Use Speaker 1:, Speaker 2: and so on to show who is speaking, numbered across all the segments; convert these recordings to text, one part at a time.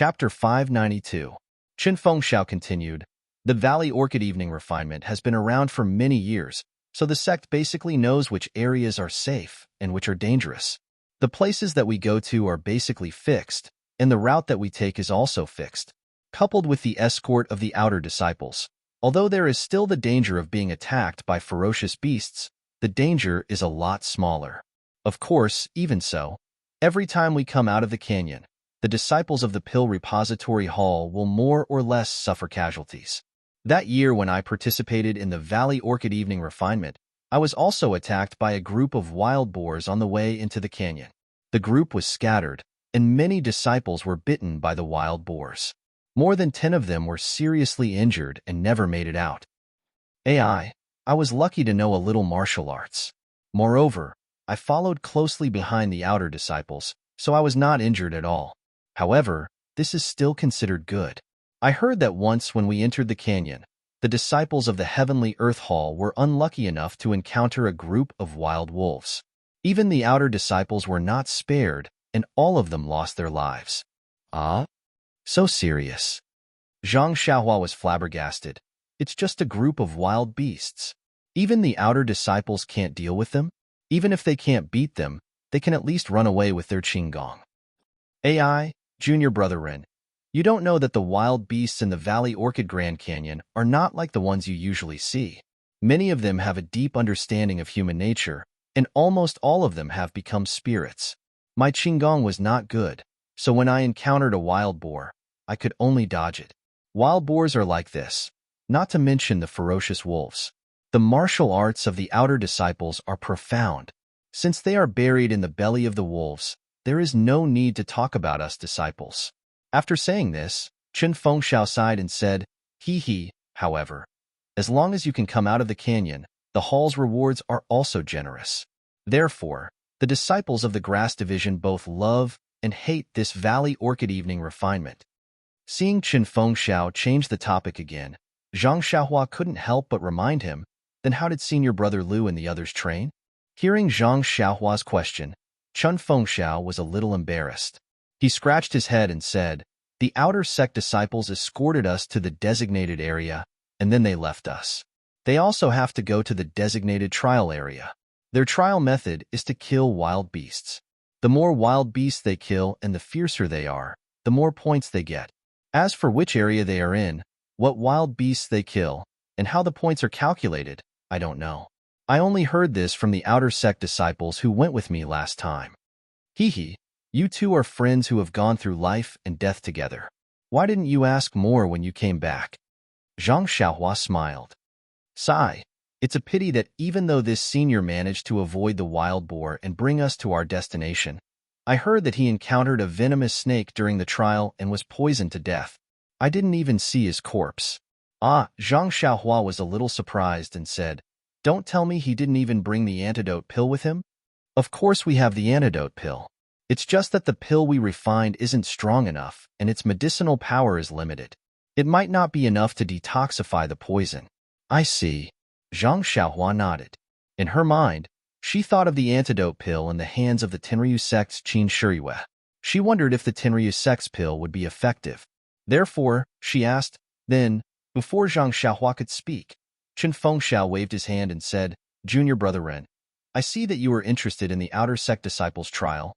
Speaker 1: Chapter 592. Qin Fengxiao continued. The Valley Orchid Evening Refinement has been around for many years, so the sect basically knows which areas are safe and which are dangerous. The places that we go to are basically fixed, and the route that we take is also fixed, coupled with the escort of the outer disciples. Although there is still the danger of being attacked by ferocious beasts, the danger is a lot smaller. Of course, even so, every time we come out of the canyon, the disciples of the Pill Repository Hall will more or less suffer casualties. That year when I participated in the Valley Orchid Evening Refinement, I was also attacked by a group of wild boars on the way into the canyon. The group was scattered, and many disciples were bitten by the wild boars. More than 10 of them were seriously injured and never made it out. I was lucky to know a little martial arts. Moreover, I followed closely behind the outer disciples, so I was not injured at all. However, this is still considered good. I heard that once when we entered the canyon, the disciples of the Heavenly Earth Hall were unlucky enough to encounter a group of wild wolves. Even the outer disciples were not spared, and all of them lost their lives. Ah? So serious. Zhang Xiaohua was flabbergasted. It's just a group of wild beasts. Even the outer disciples can't deal with them? Even if they can't beat them, they can at least run away with their qinggong. Junior Brother Ren, you don't know that the wild beasts in the Valley Orchid Grand Canyon are not like the ones you usually see. Many of them have a deep understanding of human nature, and almost all of them have become spirits. My qinggong was not good, so when I encountered a wild boar, I could only dodge it. Wild boars are like this, not to mention the ferocious wolves. The martial arts of the outer disciples are profound. Since they are buried in the belly of the wolves, there is no need to talk about us disciples. After saying this, Qin Fengxiao sighed and said, however, as long as you can come out of the canyon, the hall's rewards are also generous. Therefore, the disciples of the Grass Division both love and hate this Valley Orchid Evening Refinement. Seeing Qin Fengxiao change the topic again, Zhang Xiaohua couldn't help but remind him, then how did Senior Brother Lu and the others train? Hearing Zhang Xiaohua's question, Qin Fengxiao was a little embarrassed. He scratched his head and said, the outer sect disciples escorted us to the designated area, and then they left us. They also have to go to the designated trial area. Their trial method is to kill wild beasts. The more wild beasts they kill and the fiercer they are, the more points they get. As for which area they are in, what wild beasts they kill, and how the points are calculated, I don't know. I only heard this from the outer sect disciples who went with me last time. You two are friends who have gone through life and death together. Why didn't you ask more when you came back? Zhang Xiaohua smiled. Sigh. It's a pity that even though this senior managed to avoid the wild boar and bring us to our destination, I heard that he encountered a venomous snake during the trial and was poisoned to death. I didn't even see his corpse. Zhang Xiaohua was a little surprised and said, don't tell me he didn't even bring the antidote pill with him? Of course we have the antidote pill. It's just that the pill we refined isn't strong enough, and its medicinal power is limited. It might not be enough to detoxify the poison. I see. Zhang Xiaohua nodded. In her mind, she thought of the antidote pill in the hands of the Tenryu sect's Qin Shiyue. She wondered if the Tenryu sect's pill would be effective. Therefore, she asked, then, before Zhang Xiaohua could speak, Qin Fengxiao waved his hand and said, Junior Brother Ren, I see that you are interested in the outer sect disciples' trial.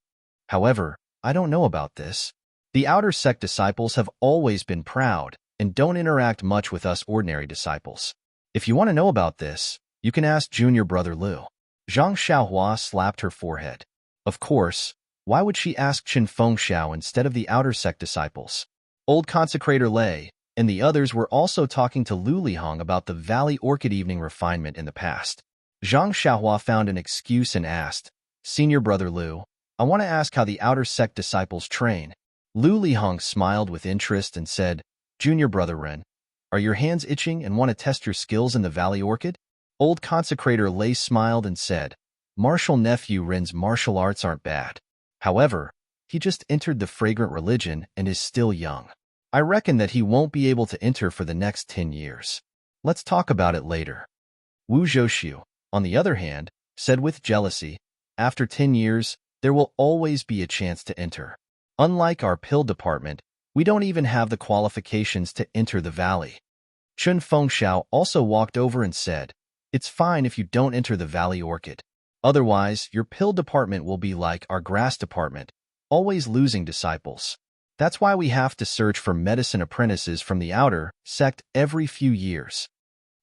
Speaker 1: However, I don't know about this. The outer sect disciples have always been proud and don't interact much with us ordinary disciples. If you want to know about this, you can ask Junior Brother Lu. Zhang Xiaohua slapped her forehead. Of course, why would she ask Qin Fengxiao instead of the outer sect disciples? Old Consecrator Lei and the others were also talking to Lu Lihong about the Valley Orchid Evening Refinement in the past. Zhang Xiaohua found an excuse and asked, Senior Brother Lu, I want to ask how the outer sect disciples train. Lu Lihong smiled with interest and said, Junior Brother Ren, are your hands itching and want to test your skills in the Valley Orchid? Old Consecrator Lei smiled and said, Martial Nephew Ren's martial arts aren't bad. However, he just entered the fragrant religion and is still young. I reckon that he won't be able to enter for the next 10 years. Let's talk about it later. Wu Zhouxiu, on the other hand, said with jealousy, after 10 years, there will always be a chance to enter. Unlike our pill department, We don't even have the qualifications to enter the valley. Chun Fengxiao also walked over and said, "It's fine if you don't enter the valley orchid. Otherwise, your pill department will be like our grass department, always losing disciples. That's why we have to search for medicine apprentices from the outer sect every few years."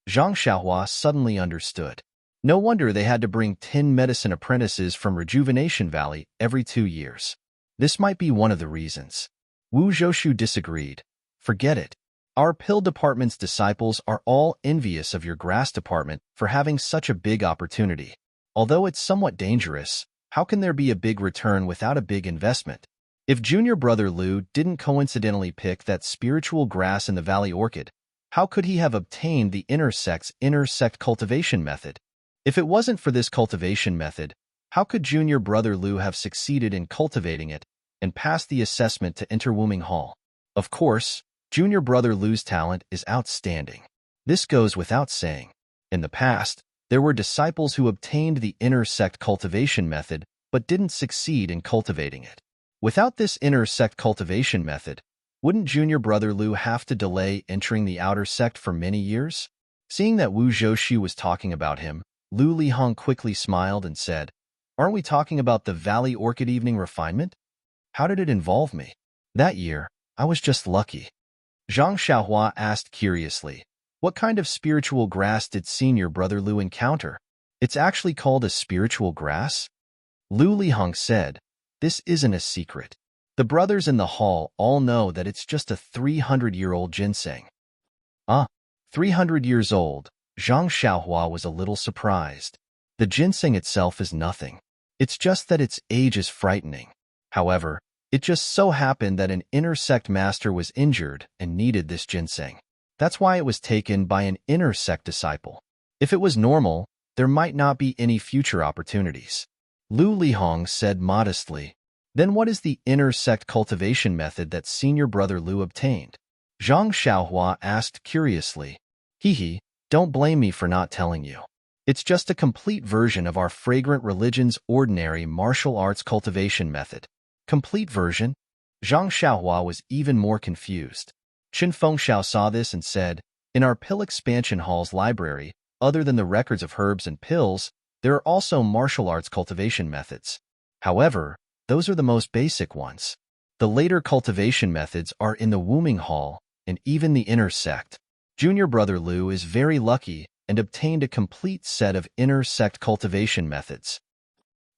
Speaker 1: Zhang Xiaohua suddenly understood. No wonder they had to bring 10 medicine apprentices from Rejuvenation Valley every 2 years. This might be one of the reasons. Wu Zhoushu disagreed. "Forget it. Our pill department's disciples are all envious of your grass department for having such a big opportunity. Although it's somewhat dangerous, how can there be a big return without a big investment? If junior brother Lu didn't coincidentally pick that spiritual grass in the Valley Orchid, how could he have obtained the inner sect cultivation method? If it wasn't for this cultivation method, how could junior brother Lu have succeeded in cultivating it and passed the assessment to enter Wuming Hall? Of course, junior brother Lu's talent is outstanding. This goes without saying. In the past, there were disciples who obtained the inner sect cultivation method but didn't succeed in cultivating it. Without this inner sect cultivation method, wouldn't junior brother Lu have to delay entering the outer sect for many years? Seeing that Wu Zhoushu was talking about him, Lu Lihong quickly smiled and said, "Aren't we talking about the Valley Orchid Evening Refinement? How did it involve me? That year, I was just lucky." Zhang Xiaohua asked curiously, "What kind of spiritual grass did senior brother Lu encounter? It's actually called a spiritual grass?" Lu Lihong said, "This isn't a secret. The brothers in the hall all know that it's just a 300-year-old ginseng." "Ah, 300 years old." Zhang Xiaohua was a little surprised. The ginseng itself is nothing. It's just that its age is frightening. However, it just so happened that an inner sect master was injured and needed this ginseng. That's why it was taken by an inner sect disciple. If it was normal, there might not be any future opportunities. Lu Lihong said modestly, "Then what is the inner sect cultivation method that senior brother Lu obtained?" Zhang Xiaohua asked curiously. "Hee, don't blame me for not telling you. It's just a complete version of our fragrant religion's ordinary martial arts cultivation method." Complete version? Zhang Xiaohua was even more confused. Qin Fengxiao saw this and said, "In our pill expansion hall's library, other than the records of herbs and pills, there are also martial arts cultivation methods. However, those are the most basic ones. The later cultivation methods are in the Wuming Hall and even the inner sect. Junior brother Lu is very lucky and obtained a complete set of inner sect cultivation methods."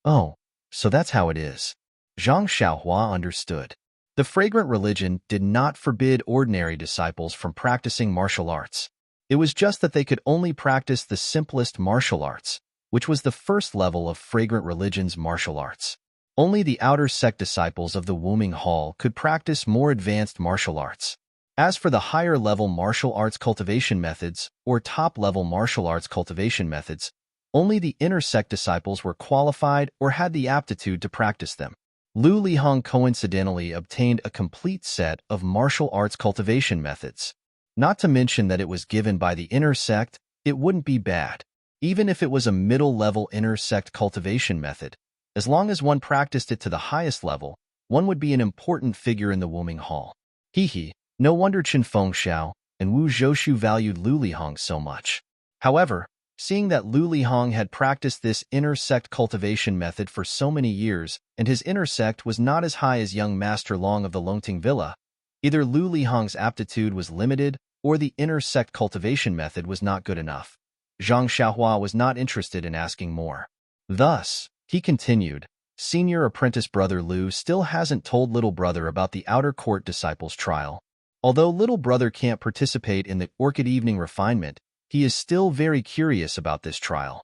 Speaker 1: "Oh, so that's how it is." Zhang Xiaohua understood. The fragrant religion did not forbid ordinary disciples from practicing martial arts. It was just that they could only practice the simplest martial arts, which was the first level of fragrant religion's martial arts. Only the outer sect disciples of the Wuming Hall could practice more advanced martial arts. As for the higher-level martial arts cultivation methods or top-level martial arts cultivation methods, only the inner sect disciples were qualified or had the aptitude to practice them. Lu Lihong coincidentally obtained a complete set of martial arts cultivation methods. Not to mention that it was given by the inner sect, it wouldn't be bad. Even if it was a middle-level inner sect cultivation method, as long as one practiced it to the highest level, one would be an important figure in the Wuming Hall. Hee, no wonder Qin Fengxiao and Wu Zhoushu valued Lu Lihong so much. However, seeing that Lu Lihong had practiced this inner sect cultivation method for so many years and his inner sect was not as high as young Master Long of the Longting Villa, either Lu Lihong's aptitude was limited or the inner sect cultivation method was not good enough. Zhang Xiaohua was not interested in asking more. Thus, he continued, "Senior apprentice brother Lu still hasn't told little brother about the outer court disciples trial. Although little brother can't participate in the Orchid Evening Refinement, he is still very curious about this trial."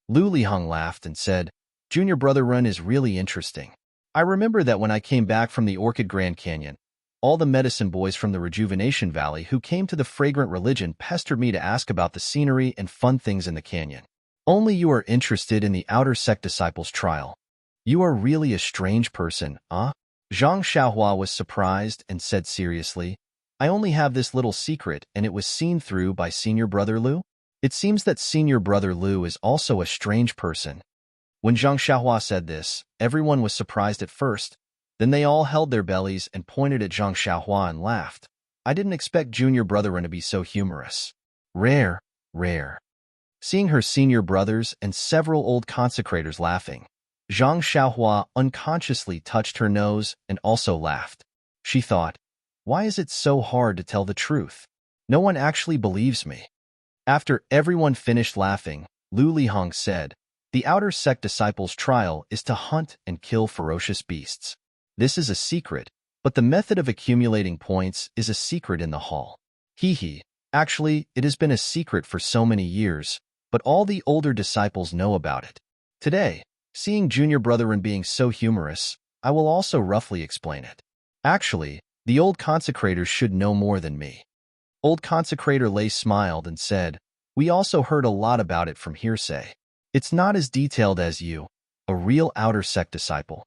Speaker 1: Lu Lihong laughed and said, "Junior brother run is really interesting. I remember that when I came back from the Orchid Grand Canyon, all the medicine boys from the Rejuvenation Valley who came to the Fragrant Religion pestered me to ask about the scenery and fun things in the canyon. Only you are interested in the outer sect disciples trial. You are really a strange person, huh?" Zhang Xiaohua was surprised and said seriously, "I only have this little secret and it was seen through by senior brother Lu? It seems that senior brother Lu is also a strange person." When Zhang Xiaohua said this, everyone was surprised at first, Then they all held their bellies and pointed at Zhang Xiaohua and laughed. I didn't expect junior brethren to be so humorous. Rare, rare. Seeing her senior brothers and several old consecrators laughing, Zhang Xiaohua unconsciously touched her nose and also laughed. She thought, why is it so hard to tell the truth? No one actually believes me. After everyone finished laughing, Lu Lihong said, the outer sect disciples' trial is to hunt and kill ferocious beasts. This is a secret, but the method of accumulating points is a secret in the hall. Hee hee. Actually, it has been a secret for so many years, but all the older disciples know about it. Today, seeing junior brethren being so humorous, I will also roughly explain it. Actually, the old consecrators should know more than me. Old consecrator Lei smiled and said, we also heard a lot about it from hearsay. It's not as detailed as you, a real outer sect disciple.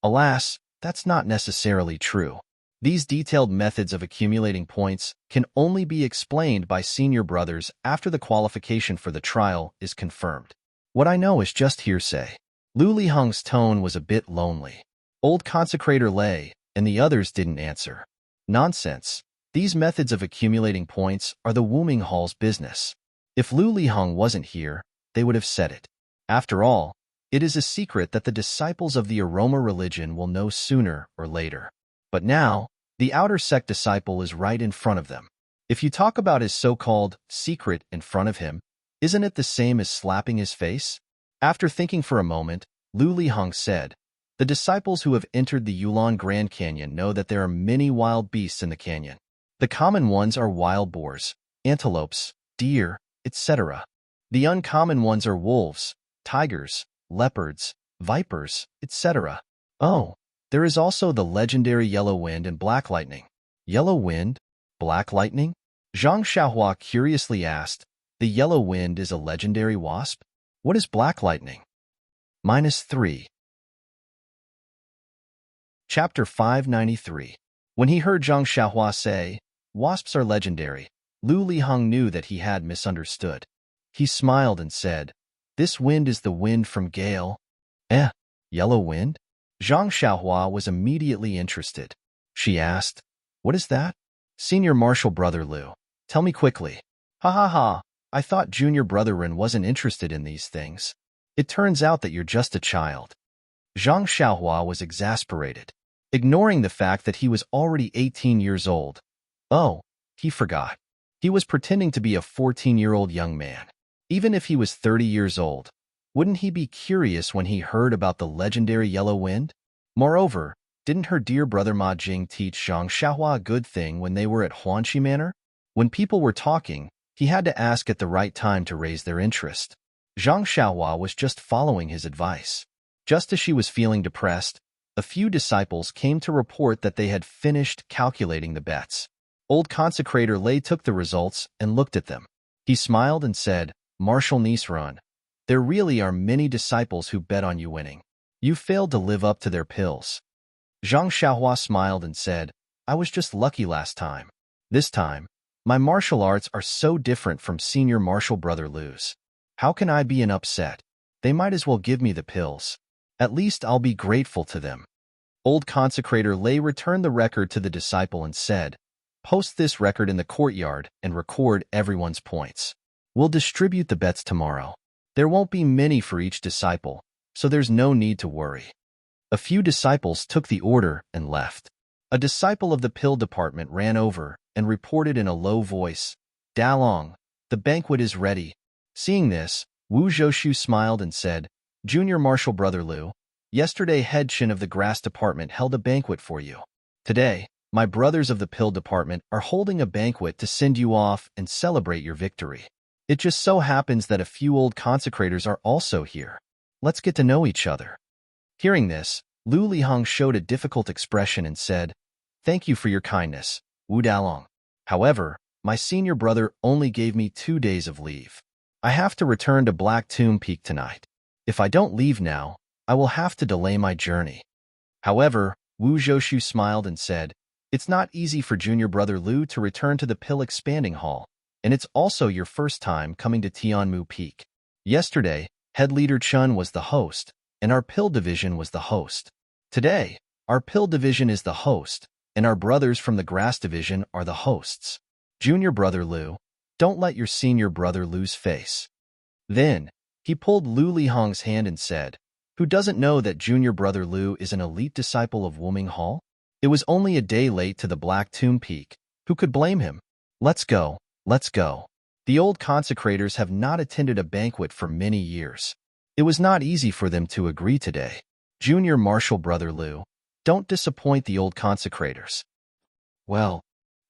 Speaker 1: Alas, that's not necessarily true. These detailed methods of accumulating points can only be explained by senior brothers after the qualification for the trial is confirmed. What I know is just hearsay. Lu Lihong's tone was a bit lonely. Old consecrator Lei and the others didn't answer. Nonsense. These methods of accumulating points are the Wuming Hall's business. If Lu Lihong wasn't here, they would have said it. After all, it is a secret that the disciples of the aroma religion will know sooner or later. But now, the outer sect disciple is right in front of them. If you talk about his so-called secret in front of him, isn't it the same as slapping his face? After thinking for a moment, Lu Lihong said, the disciples who have entered the Yulon Grand Canyon know that there are many wild beasts in the canyon. The common ones are wild boars, antelopes, deer, etc. The uncommon ones are wolves, tigers, leopards, vipers, etc. Oh, there is also the legendary yellow wind and black lightning. Yellow wind? Black lightning? Zhang Xiaohua curiously asked. The yellow wind is a legendary wasp? What is black lightning? -3. Chapter 593. When he heard Zhang Xiaohua say, wasps are legendary, Lu Lihong knew that he had misunderstood. He smiled and said, this wind is the wind from Gale. Yellow wind? Zhang Xiaohua was immediately interested. She asked, what is that? Senior Marshal Brother Lu, tell me quickly. Ha ha ha, I thought Junior Brotherin wasn't interested in these things. It turns out that you're just a child. Zhang Xiaohua was exasperated, ignoring the fact that he was already 18 years old. Oh, he forgot. He was pretending to be a 14-year-old young man. Even if he was 30 years old, wouldn't he be curious when he heard about the legendary yellow wind? Moreover, didn't her dear brother Ma Jing teach Zhang Xiaohua a good thing when they were at Huanxi Manor? When people were talking, he had to ask at the right time to raise their interest. Zhang Xiaohua was just following his advice. Just as she was feeling depressed, a few disciples came to report that they had finished calculating the bets. Old consecrator Lei took the results and looked at them. He smiled and said, Marshal Nisran, there really are many disciples who bet on you winning. You failed to live up to their pills. Zhang Xiaohua smiled and said, I was just lucky last time. This time, my martial arts are so different from Senior Marshal Brother Lu's. How can I be an upset? They might as well give me the pills. At least I'll be grateful to them. Old consecrator Lei returned the record to the disciple and said, post this record in the courtyard and record everyone's points. We'll distribute the bets tomorrow. There won't be many for each disciple, so there's no need to worry. A few disciples took the order and left. A disciple of the pill department ran over and reported in a low voice, Dalong, the banquet is ready. Seeing this, Wu Zhoushu smiled and said, Junior Marshal Brother Lu, yesterday head Shin of the grass department held a banquet for you. Today, my brothers of the pill department are holding a banquet to send you off and celebrate your victory. It just so happens that a few old consecrators are also here. Let's get to know each other. Hearing this, Lu Lihong showed a difficult expression and said, thank you for your kindness, Wu Dalong. However, my senior brother only gave me 2 days of leave. I have to return to Black Tomb Peak tonight. If I don't leave now, I will have to delay my journey. However, Wu Zhoushu smiled and said, it's not easy for junior brother Lu to return to the Pill Expanding Hall, and it's also your first time coming to Tianmu Peak. Yesterday, head leader Chun was the host, and our pill division was the host. Today, Our pill division is the host, and our brothers from the grass division are the hosts. Junior brother Lu, don't let your senior brother lose face. Then, he pulled Lu Lihong's hand and said, who doesn't know that junior brother Lu is an elite disciple of Wuming Hall? It was only a day late to the Black Tomb Peak. Who could blame him? Let's go, let's go. The old consecrators have not attended a banquet for many years. It was not easy for them to agree today. Junior martial brother Lu, don't disappoint the old consecrators. Well,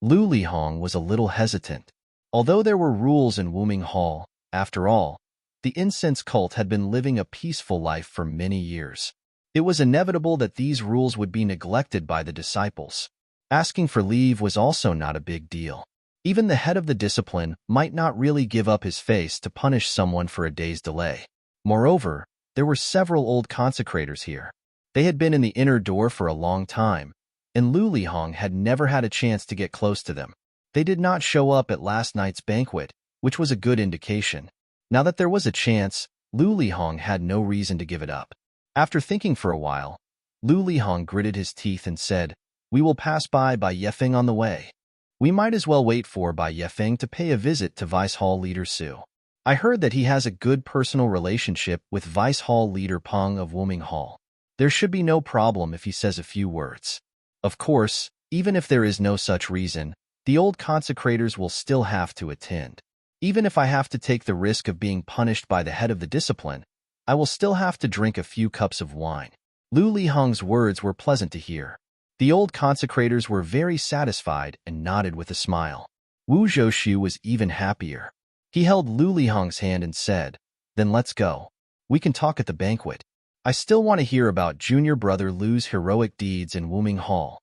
Speaker 1: Lu Lihong was a little hesitant. Although there were rules in Wuming Hall, after all, the incense cult had been living a peaceful life for many years. It was inevitable that these rules would be neglected by the disciples. Asking for leave was also not a big deal. Even the head of the discipline might not really give up his face to punish someone for a day's delay. Moreover, there were several old consecrators here. They had been in the inner door for a long time, and Lu Lihong had never had a chance to get close to them. They did not show up at last night's banquet, which was a good indication. Now that there was a chance, Lu Lihong had no reason to give it up. After thinking for a while, Lu Lihong gritted his teeth and said, we will pass by Yefeng on the way. We might as well wait for Yefeng to pay a visit to Vice Hall leader Su. I heard that he has a good personal relationship with Vice Hall leader Peng of Wuming Hall. There should be no problem if he says a few words. Of course, even if there is no such reason, the old consecrators will still have to attend. Even if I have to take the risk of being punished by the head of the discipline, I will still have to drink a few cups of wine. Lu Lihong's words were pleasant to hear. The old consecrators were very satisfied and nodded with a smile. Wu Zhoushu was even happier. He held Lu Lihong's hand and said, then let's go. We can talk at the banquet. I still want to hear about junior brother Lu's heroic deeds in Wuming Hall.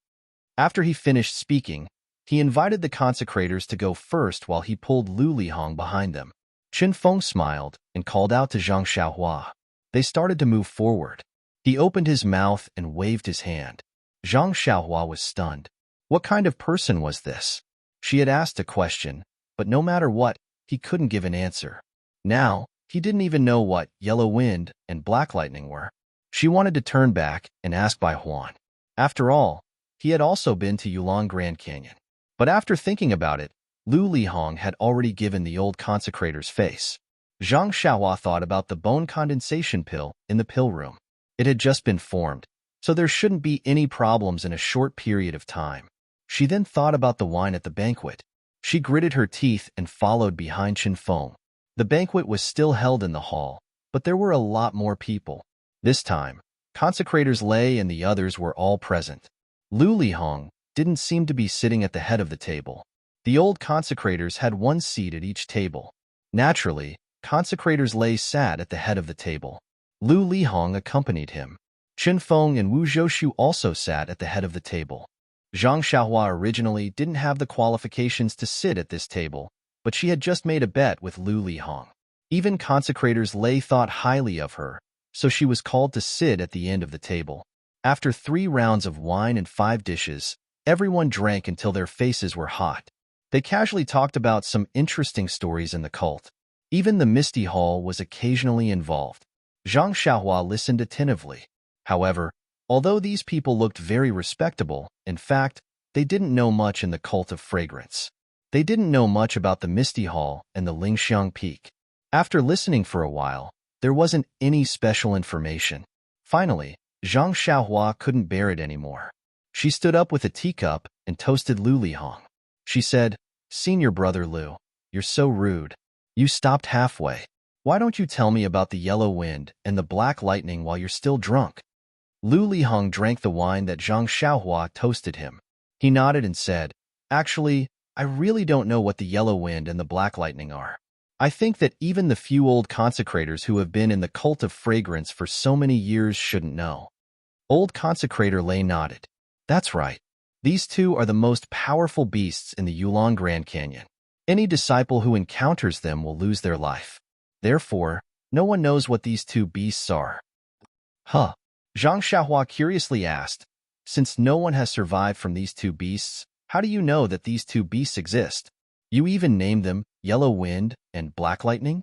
Speaker 1: After he finished speaking, he invited the consecrators to go first while he pulled Lu Lihong behind them. Chen Feng smiled and called out to Zhang Xiaohua. They started to move forward. He opened his mouth and waved his hand. Zhang Xiaohua was stunned. What kind of person was this? She had asked a question, but no matter what, he couldn't give an answer. Now, he didn't even know what yellow wind and black lightning were. She wanted to turn back and ask Bai Huan. After all, he had also been to Yulong Grand Canyon. But after thinking about it, Lu Lihong had already given the old consecrator's face. Zhang Xiaohua thought about the bone condensation pill in the pill room. It had just been formed, so there shouldn't be any problems in a short period of time. She then thought about the wine at the banquet. She gritted her teeth and followed behind Chen Feng. The banquet was still held in the hall, but there were a lot more people. This time, consecrators Lei and the others were all present. Lu Lihong didn't seem to be sitting at the head of the table. The old consecrators had one seat at each table. Naturally, consecrators Lei sat at the head of the table. Lu Lihong accompanied him. Chen Feng and Wu Zhoushu also sat at the head of the table. Zhang Xiaohua originally didn't have the qualifications to sit at this table, but she had just made a bet with Lu Lihong. Even consecrators Lei thought highly of her, so she was called to sit at the end of the table. After 3 rounds of wine and 5 dishes, everyone drank until their faces were hot. They casually talked about some interesting stories in the cult. Even the Misty Hall was occasionally involved. Zhang Xiaohua listened attentively. However, although these people looked very respectable, in fact, they didn't know much in the cult of fragrance. They didn't know much about the Misty Hall and the Lingxiang Peak. After listening for a while, there wasn't any special information. Finally, Zhang Xiaohua couldn't bear it anymore. She stood up with a teacup and toasted Lu Lihong. She said, "Senior brother Lu, you're so rude. You stopped halfway. Why don't you tell me about the yellow wind and the black lightning while you're still drunk?" Lu Lihong drank the wine that Zhang Xiaohua toasted him. He nodded and said, "Actually, I really don't know what the yellow wind and the black lightning are. I think that even the few old consecrators who have been in the cult of fragrance for so many years shouldn't know." Old consecrator Lei nodded. "That's right. These two are the most powerful beasts in the Yulong Grand Canyon. Any disciple who encounters them will lose their life. Therefore, no one knows what these 2 beasts are." "Huh?" Zhang Xiaohua curiously asked, "Since no one has survived from these 2 beasts, how do you know that these 2 beasts exist? You even named them Yellow Wind and Black Lightning?"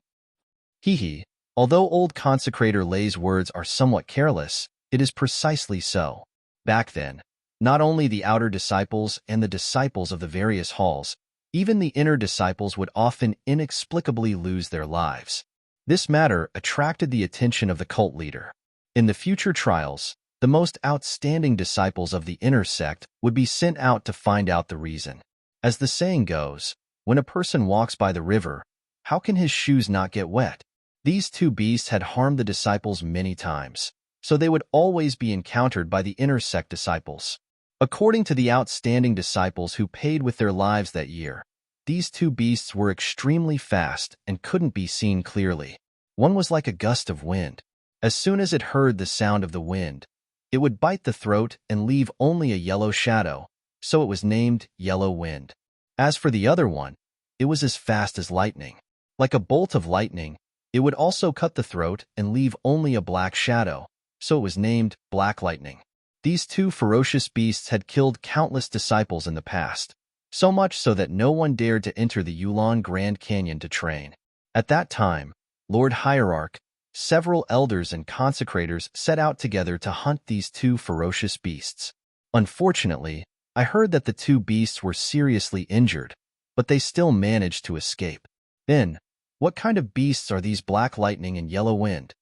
Speaker 1: Hee. Although old consecrator Lei's words are somewhat careless, it is precisely so. Back then, not only the outer disciples and the disciples of the various halls, even the inner disciples would often inexplicably lose their lives. This matter attracted the attention of the cult leader. In the future trials, the most outstanding disciples of the inner sect would be sent out to find out the reason. As the saying goes, when a person walks by the river, how can his shoes not get wet? These two beasts had harmed the disciples many times, so they would always be encountered by the inner sect disciples. According to the outstanding disciples who paid with their lives that year, these two beasts were extremely fast and couldn't be seen clearly. One was like a gust of wind. As soon as it heard the sound of the wind, it would bite the throat and leave only a yellow shadow, so it was named Yellow Wind. As for the other one, it was as fast as lightning. Like a bolt of lightning, it would also cut the throat and leave only a black shadow, so it was named Black Lightning. These two ferocious beasts had killed countless disciples in the past, so much so that no one dared to enter the Yulon Grand Canyon to train. At that time, Lord Hierarch, several elders and consecrators set out together to hunt these two ferocious beasts. Unfortunately, I heard that the two beasts were seriously injured, but they still managed to escape. Then, what kind of beasts are these Black Lightning and Yellow Wind?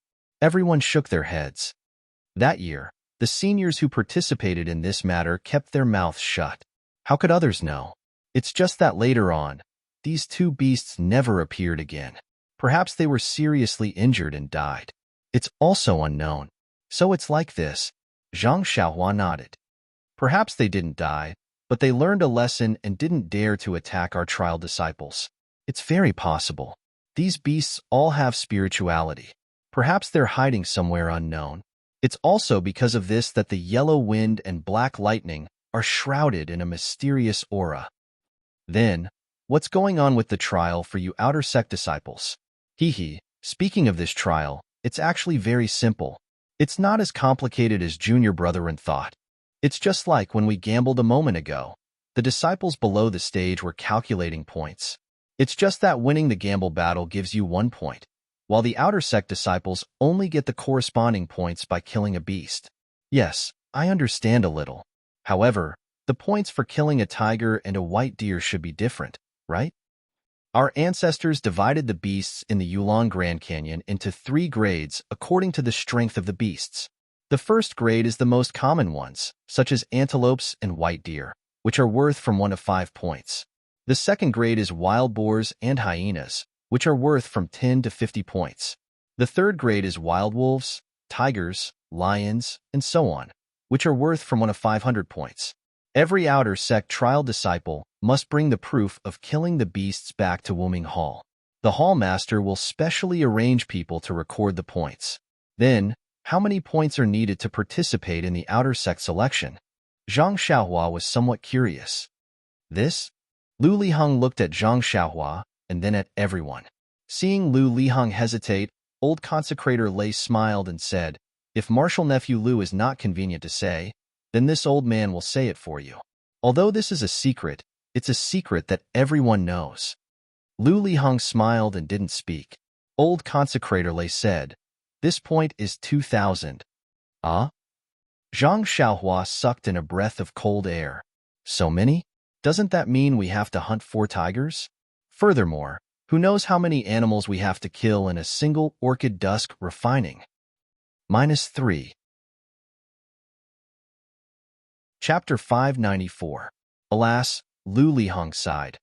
Speaker 1: Everyone shook their heads. That year, the seniors who participated in this matter kept their mouths shut. How could others know? It's just that later on, these two beasts never appeared again. Perhaps they were seriously injured and died. It's also unknown. So it's like this. Zhang Xiaohua nodded. Perhaps they didn't die, but they learned a lesson and didn't dare to attack our trial disciples. It's very possible. These beasts all have spirituality. Perhaps they're hiding somewhere unknown. It's also because of this that the Yellow Wind and Black Lightning are shrouded in a mysterious aura. Then, what's going on with the trial for you outer sect disciples? Speaking of this trial, it's actually very simple. It's not as complicated as Junior Brethren thought. It's just like when we gambled a moment ago. The disciples below the stage were calculating points. It's just that winning the gamble battle gives you 1 point, while the outer sect disciples only get the corresponding points by killing a beast. Yes, I understand a little. However, the points for killing a tiger and a white deer should be different, right? Our ancestors divided the beasts in the Yulon Grand Canyon into 3 grades according to the strength of the beasts. The first grade is the most common ones, such as antelopes and white deer, which are worth from 1 to 5 points. The second grade is wild boars and hyenas, which are worth from 10 to 50 points. The third grade is wild wolves, tigers, lions, and so on, which are worth from 1 to 500 points. Every outer sect trial disciple must bring the proof of killing the beasts back to Wuming Hall. The hall master will specially arrange people to record the points. Then, how many points are needed to participate in the outer sect selection? Zhang Xiaohua was somewhat curious. This? Lu Liheng looked at Zhang Xiaohua and then at everyone. Seeing Lu Liheng hesitate, old consecrator Lei smiled and said, "If Marshal Nephew Lu is not convenient to say, then this old man will say it for you. Although this is a secret, it's a secret that everyone knows." Lu Liheng smiled and didn't speak. Old consecrator Lei said, "This point is 2,000. Ah?" Zhang Xiaohua sucked in a breath of cold air. So many? Doesn't that mean we have to hunt 4 tigers? Furthermore, who knows how many animals we have to kill in a single orchid dusk refining? -3. Chapter 594. Alas, Lu Liheng sighed.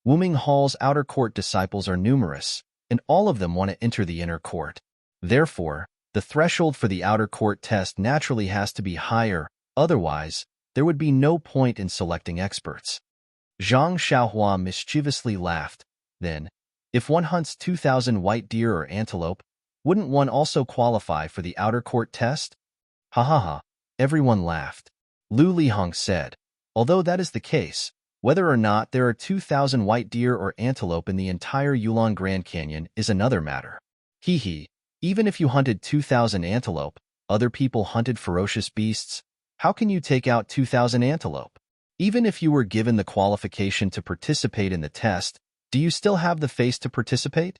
Speaker 1: Wuming Hall's outer court disciples are numerous, and all of them want to enter the inner court. Therefore, the threshold for the outer court test naturally has to be higher, otherwise, there would be no point in selecting experts. Zhang Xiaohua mischievously laughed. Then, if one hunts 2,000 white deer or antelope, wouldn't one also qualify for the outer court test? Ha ha ha, everyone laughed. Lu Liheng said, although that is the case, whether or not there are 2,000 white deer or antelope in the entire Yulon Grand Canyon is another matter. Even if you hunted 2,000 antelope, other people hunted ferocious beasts, how can you take out 2,000 antelope? Even if you were given the qualification to participate in the test, do you still have the face to participate?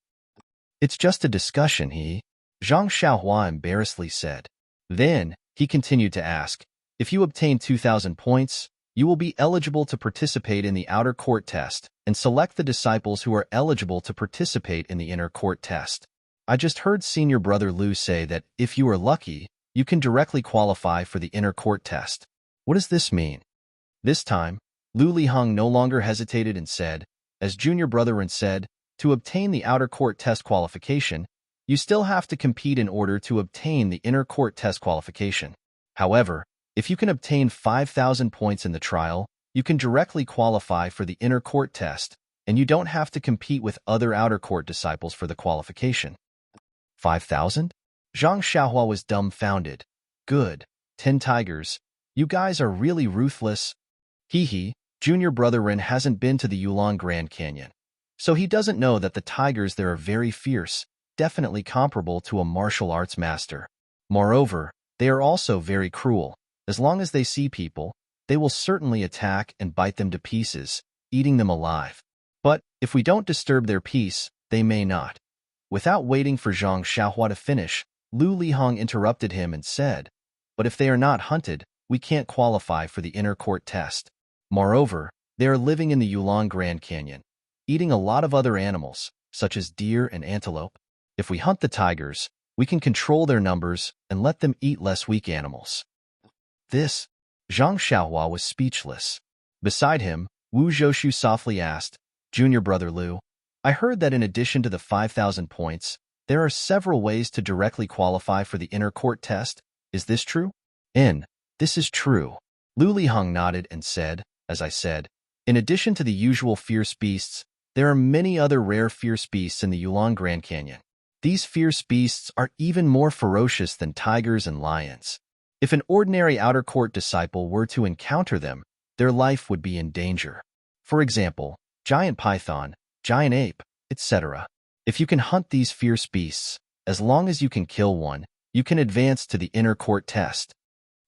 Speaker 1: It's just a discussion, Zhang Xiaohua embarrassedly said. Then, he continued to ask, If you obtain 2,000 points, you will be eligible to participate in the outer court test and select the disciples who are eligible to participate in the inner court test. I just heard Senior Brother Lu say that if you are lucky, you can directly qualify for the inner court test. What does this mean? This time, Lu Liheng no longer hesitated and said, as Junior Brother Ren said, to obtain the outer court test qualification, you still have to compete in order to obtain the inner court test qualification. However, if you can obtain 5,000 points in the trial, you can directly qualify for the inner court test, and you don't have to compete with other outer court disciples for the qualification. 5,000? Zhang Xiaohua was dumbfounded. Good. 10 tigers. You guys are really ruthless. Hee, Junior Brother Ren hasn't been to the Yulong Grand Canyon, so he doesn't know that the tigers there are very fierce, definitely comparable to a martial arts master. Moreover, they are also very cruel. As long as they see people, they will certainly attack and bite them to pieces, eating them alive. But if we don't disturb their peace, they may not. Without waiting for Zhang Xiaohua to finish, Lu Liheng interrupted him and said, but if they are not hunted, we can't qualify for the inner court test. Moreover, they are living in the Yulong Grand Canyon, eating a lot of other animals, such as deer and antelope. If we hunt the tigers, we can control their numbers and let them eat less weak animals. This, Zhang Xiaohua was speechless. Beside him, Wu Zhoushu softly asked, Junior Brother Lu, I heard that in addition to the 5,000 points, there are several ways to directly qualify for the inner court test. Is this true? This is true. Lu Liheng nodded and said, as I said, in addition to the usual fierce beasts, there are many other rare fierce beasts in the Yulong Grand Canyon. These fierce beasts are even more ferocious than tigers and lions. If an ordinary outer court disciple were to encounter them, their life would be in danger. For example, giant python, giant ape, etc. If you can hunt these fierce beasts, as long as you can kill one, you can advance to the inner court test.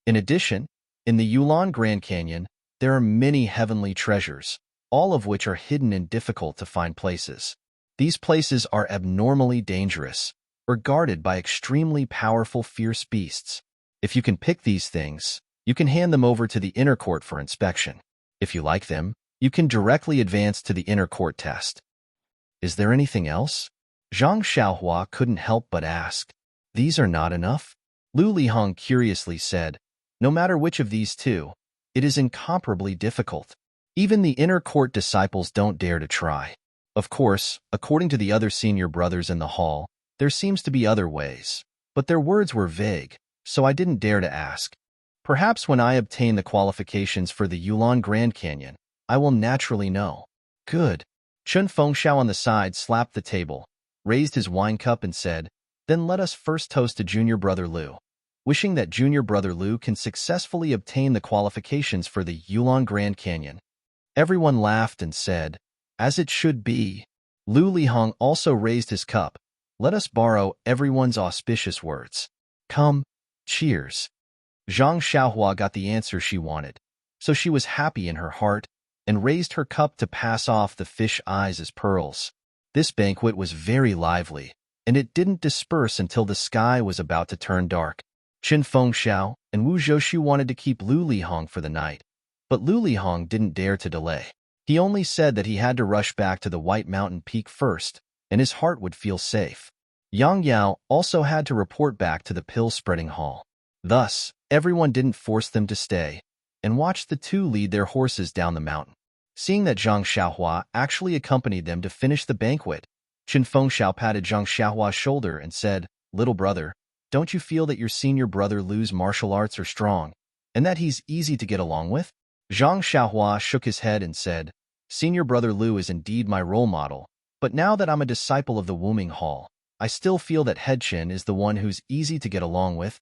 Speaker 1: In addition, in the Yulong Grand Canyon, there are many heavenly treasures, all of which are hidden in difficult-to-find places. These places are abnormally dangerous, or guarded by extremely powerful fierce beasts. If you can pick these things, you can hand them over to the inner court for inspection. If you like them, you can directly advance to the inner court test. Is there anything else? Zhang Xiaohua couldn't help but ask. These are not enough? Lu Liheng curiously said, no matter which of these two, it is incomparably difficult. Even the inner court disciples don't dare to try. Of course, according to the other senior brothers in the hall, there seems to be other ways, but their words were vague, so I didn't dare to ask. Perhaps when I obtain the qualifications for the Yulong Grand Canyon, I will naturally know. Good. Chun Fengxiao on the side slapped the table, raised his wine cup and said, then let us first toast to Junior Brother Lu, wishing that Junior Brother Lu can successfully obtain the qualifications for the Yulong Grand Canyon. Everyone laughed and said, as it should be. Lu Liheng also raised his cup. Let us borrow everyone's auspicious words. Come, cheers. Zhang Xiaohua got the answer she wanted, so she was happy in her heart and raised her cup to pass off the fish eyes as pearls. This banquet was very lively, and it didn't disperse until the sky was about to turn dark. Qin Fengxiao and Wu Zhoushu wanted to keep Lu Liheng for the night, but Lu Liheng didn't dare to delay. He only said that he had to rush back to the White Mountain Peak first, and his heart would feel safe. Yang Yao also had to report back to the pill-spreading hall. Thus, everyone didn't force them to stay, and watched the two lead their horses down the mountain. Seeing that Zhang Xiaohua actually accompanied them to finish the banquet, Qin Fengxiao patted Zhang Xiaohua's shoulder and said, little brother, don't you feel that your senior brother Lu's martial arts are strong, and that he's easy to get along with? Zhang Xiaohua shook his head and said, Senior Brother Lu is indeed my role model, but now that I'm a disciple of the Wuming Hall, I still feel that Head Qin is the one who's easy to get along with.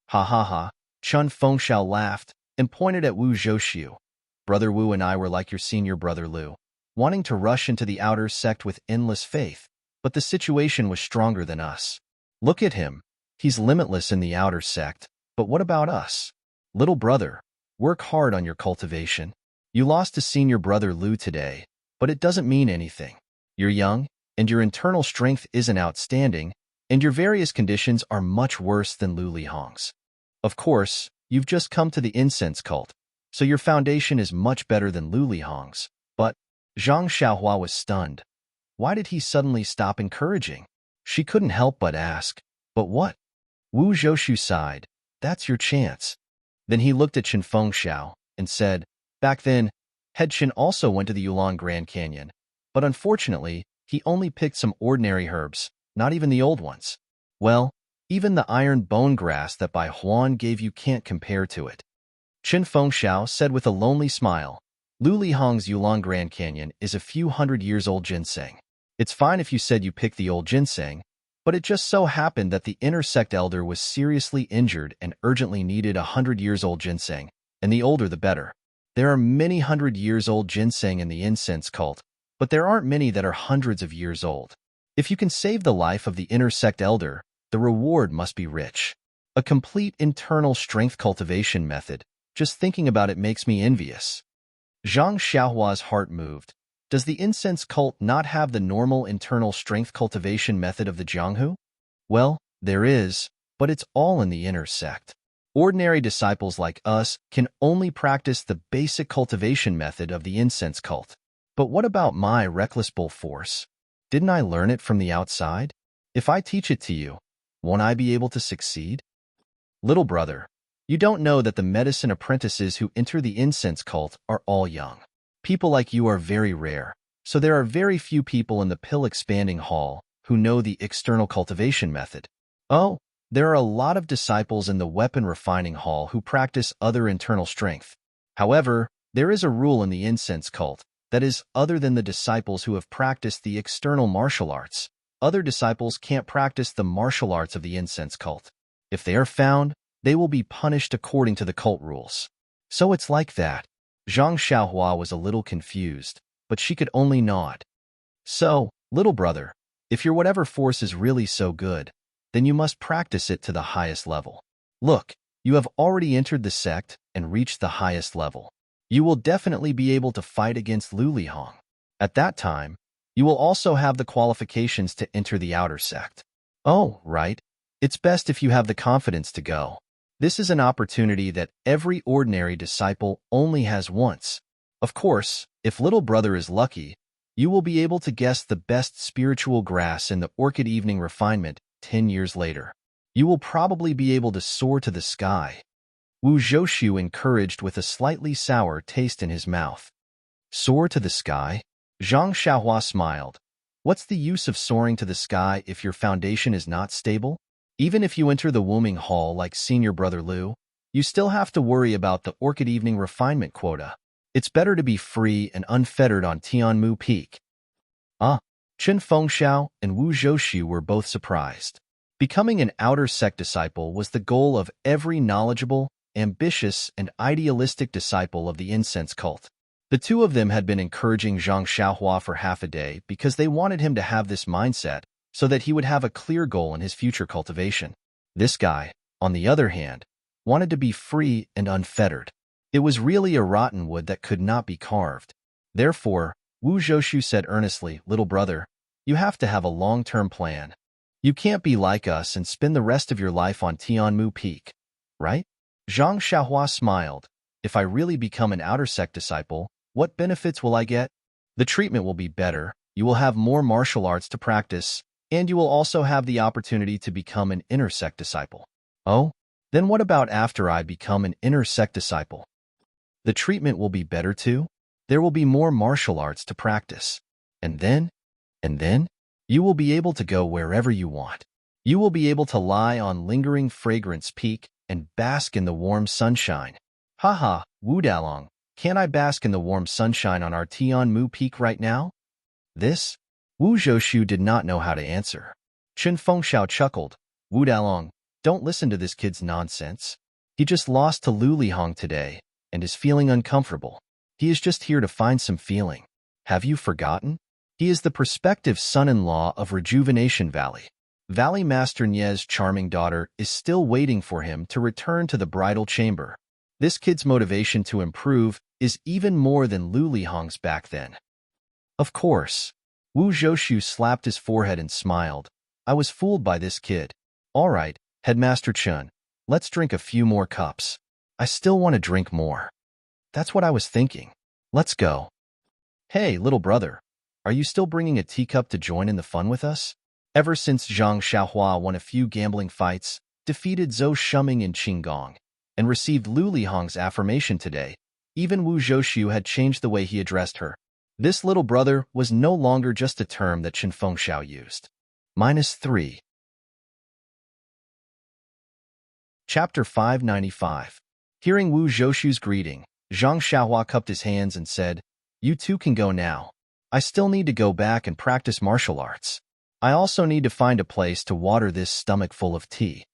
Speaker 1: Ha ha ha, Chun Fengxiao laughed and pointed at Wu Zhoushu. Brother Wu and I were like your senior brother Lu, wanting to rush into the outer sect with endless faith, but the situation was stronger than us. Look at him. He's limitless in the outer sect, but what about us? Little brother, work hard on your cultivation. You lost to senior brother Lu today, but it doesn't mean anything. You're young, and your internal strength isn't outstanding, and your various conditions are much worse than Lu Liheng's. Of course, you've just come to the incense cult, so your foundation is much better than Lu Lihong's. But Zhang Xiaohua was stunned. Why did he suddenly stop encouraging? She couldn't help but ask, but what? Wu Zhoushu sighed. That's your chance. Then he looked at Chen Fengxiao and said, back then, Head Chen also went to the Yulong Grand Canyon, but unfortunately, he only picked some ordinary herbs, not even the old ones. Well, even the iron bone grass that Bai Huan gave you can't compare to it. Chen Fengxiao said with a lonely smile, Lu Lihong's Yulong Grand Canyon is a few hundred years old ginseng. It's fine if you said you picked the old ginseng, but it just so happened that the inner sect elder was seriously injured and urgently needed 100 years old ginseng, and the older the better. There are many 100 years old ginseng in the incense cult, but there aren't many that are hundreds of years old. If you can save the life of the inner sect elder, the reward must be rich. A complete internal strength cultivation method. Just thinking about it makes me envious. Zhang Xiaohua's heart moved. Does the incense cult not have the normal internal strength cultivation method of the Jianghu? Well, there is, but it's all in the inner sect. Ordinary disciples like us can only practice the basic cultivation method of the incense cult. But what about my reckless bull force? Didn't I learn it from the outside? If I teach it to you, won't I be able to succeed? Little brother, you don't know that the medicine apprentices who enter the incense cult are all young. People like you are very rare, so there are very few people in the pill expanding hall who know the external cultivation method. Oh, there are a lot of disciples in the weapon refining hall who practice other internal strength. However, there is a rule in the incense cult, that is, other than the disciples who have practiced the external martial arts, other disciples can't practice the martial arts of the incense cult. If they are found, they will be punished according to the cult rules. So it's like that. Zhang Xiaohua was a little confused, but she could only nod. So, little brother, if your whatever force is really so good, then you must practice it to the highest level. Look, you have already entered the sect and reached the highest level. You will definitely be able to fight against Lu Lihong. At that time, you will also have the qualifications to enter the outer sect. Oh, right. It's best if you have the confidence to go. This is an opportunity that every ordinary disciple only has once. Of course, if little brother is lucky, you will be able to guess the best spiritual grass in the orchid evening refinement 10 years later. You will probably be able to soar to the sky. Wu Zhoushu encouraged with a slightly sour taste in his mouth. Soar to the sky? Zhang Xiaohua smiled. What's the use of soaring to the sky if your foundation is not stable? Even if you enter the Wuming Hall like senior brother Lu, you still have to worry about the orchid evening refinement quota. It's better to be free and unfettered on Tianmu Peak. Chen Fengxiao and Wu Zhoushu were both surprised. Becoming an outer sect disciple was the goal of every knowledgeable, ambitious, and idealistic disciple of the incense cult. The two of them had been encouraging Zhang Xiaohua for half a day because they wanted him to have this mindset so that he would have a clear goal in his future cultivation. This guy, on the other hand, wanted to be free and unfettered. It was really a rotten wood that could not be carved. Therefore, Wu Zhoushu said earnestly, little brother, you have to have a long-term plan. You can't be like us and spend the rest of your life on Tianmu Peak, right? Zhang Xiaohua smiled. If I really become an outer sect disciple, what benefits will I get? The treatment will be better, you will have more martial arts to practice, and you will also have the opportunity to become an inner sect disciple. Oh, then what about after I become an inner sect disciple? The treatment will be better too? There will be more martial arts to practice. And then, you will be able to go wherever you want. You will be able to lie on lingering fragrance peak and bask in the warm sunshine. Haha, Wu Dalong, can't I bask in the warm sunshine on our Tianmu Peak right now? This? Wu Zhoushu did not know how to answer. Chen Fengxiao chuckled. Wu Dalong, don't listen to this kid's nonsense. He just lost to Lu Lihong today and is feeling uncomfortable. He is just here to find some feeling. Have you forgotten? He is the prospective son-in-law of Rejuvenation Valley. Valley Master Nie's charming daughter is still waiting for him to return to the bridal chamber. This kid's motivation to improve is even more than Lu Lihong's back then. Of course. Wu Zhoushu slapped his forehead and smiled. I was fooled by this kid. All right, Headmaster Chun, let's drink a few more cups. I still want to drink more. That's what I was thinking. Let's go. Hey, little brother, are you still bringing a teacup to join in the fun with us? Ever since Zhang Xiaohua won a few gambling fights, defeated Zhou Shuming in Qinggong, and received Lu Lihong's affirmation today, even Wu Zhouxiu had changed the way he addressed her. This little brother was no longer just a term that Qin Fengxiao used. -3. Chapter 595. Hearing Wu Zhouxiu's greeting, Zhang Xiaohua cupped his hands and said, "You two can go now. I still need to go back and practice martial arts. I also need to find a place to water this stomach full of tea."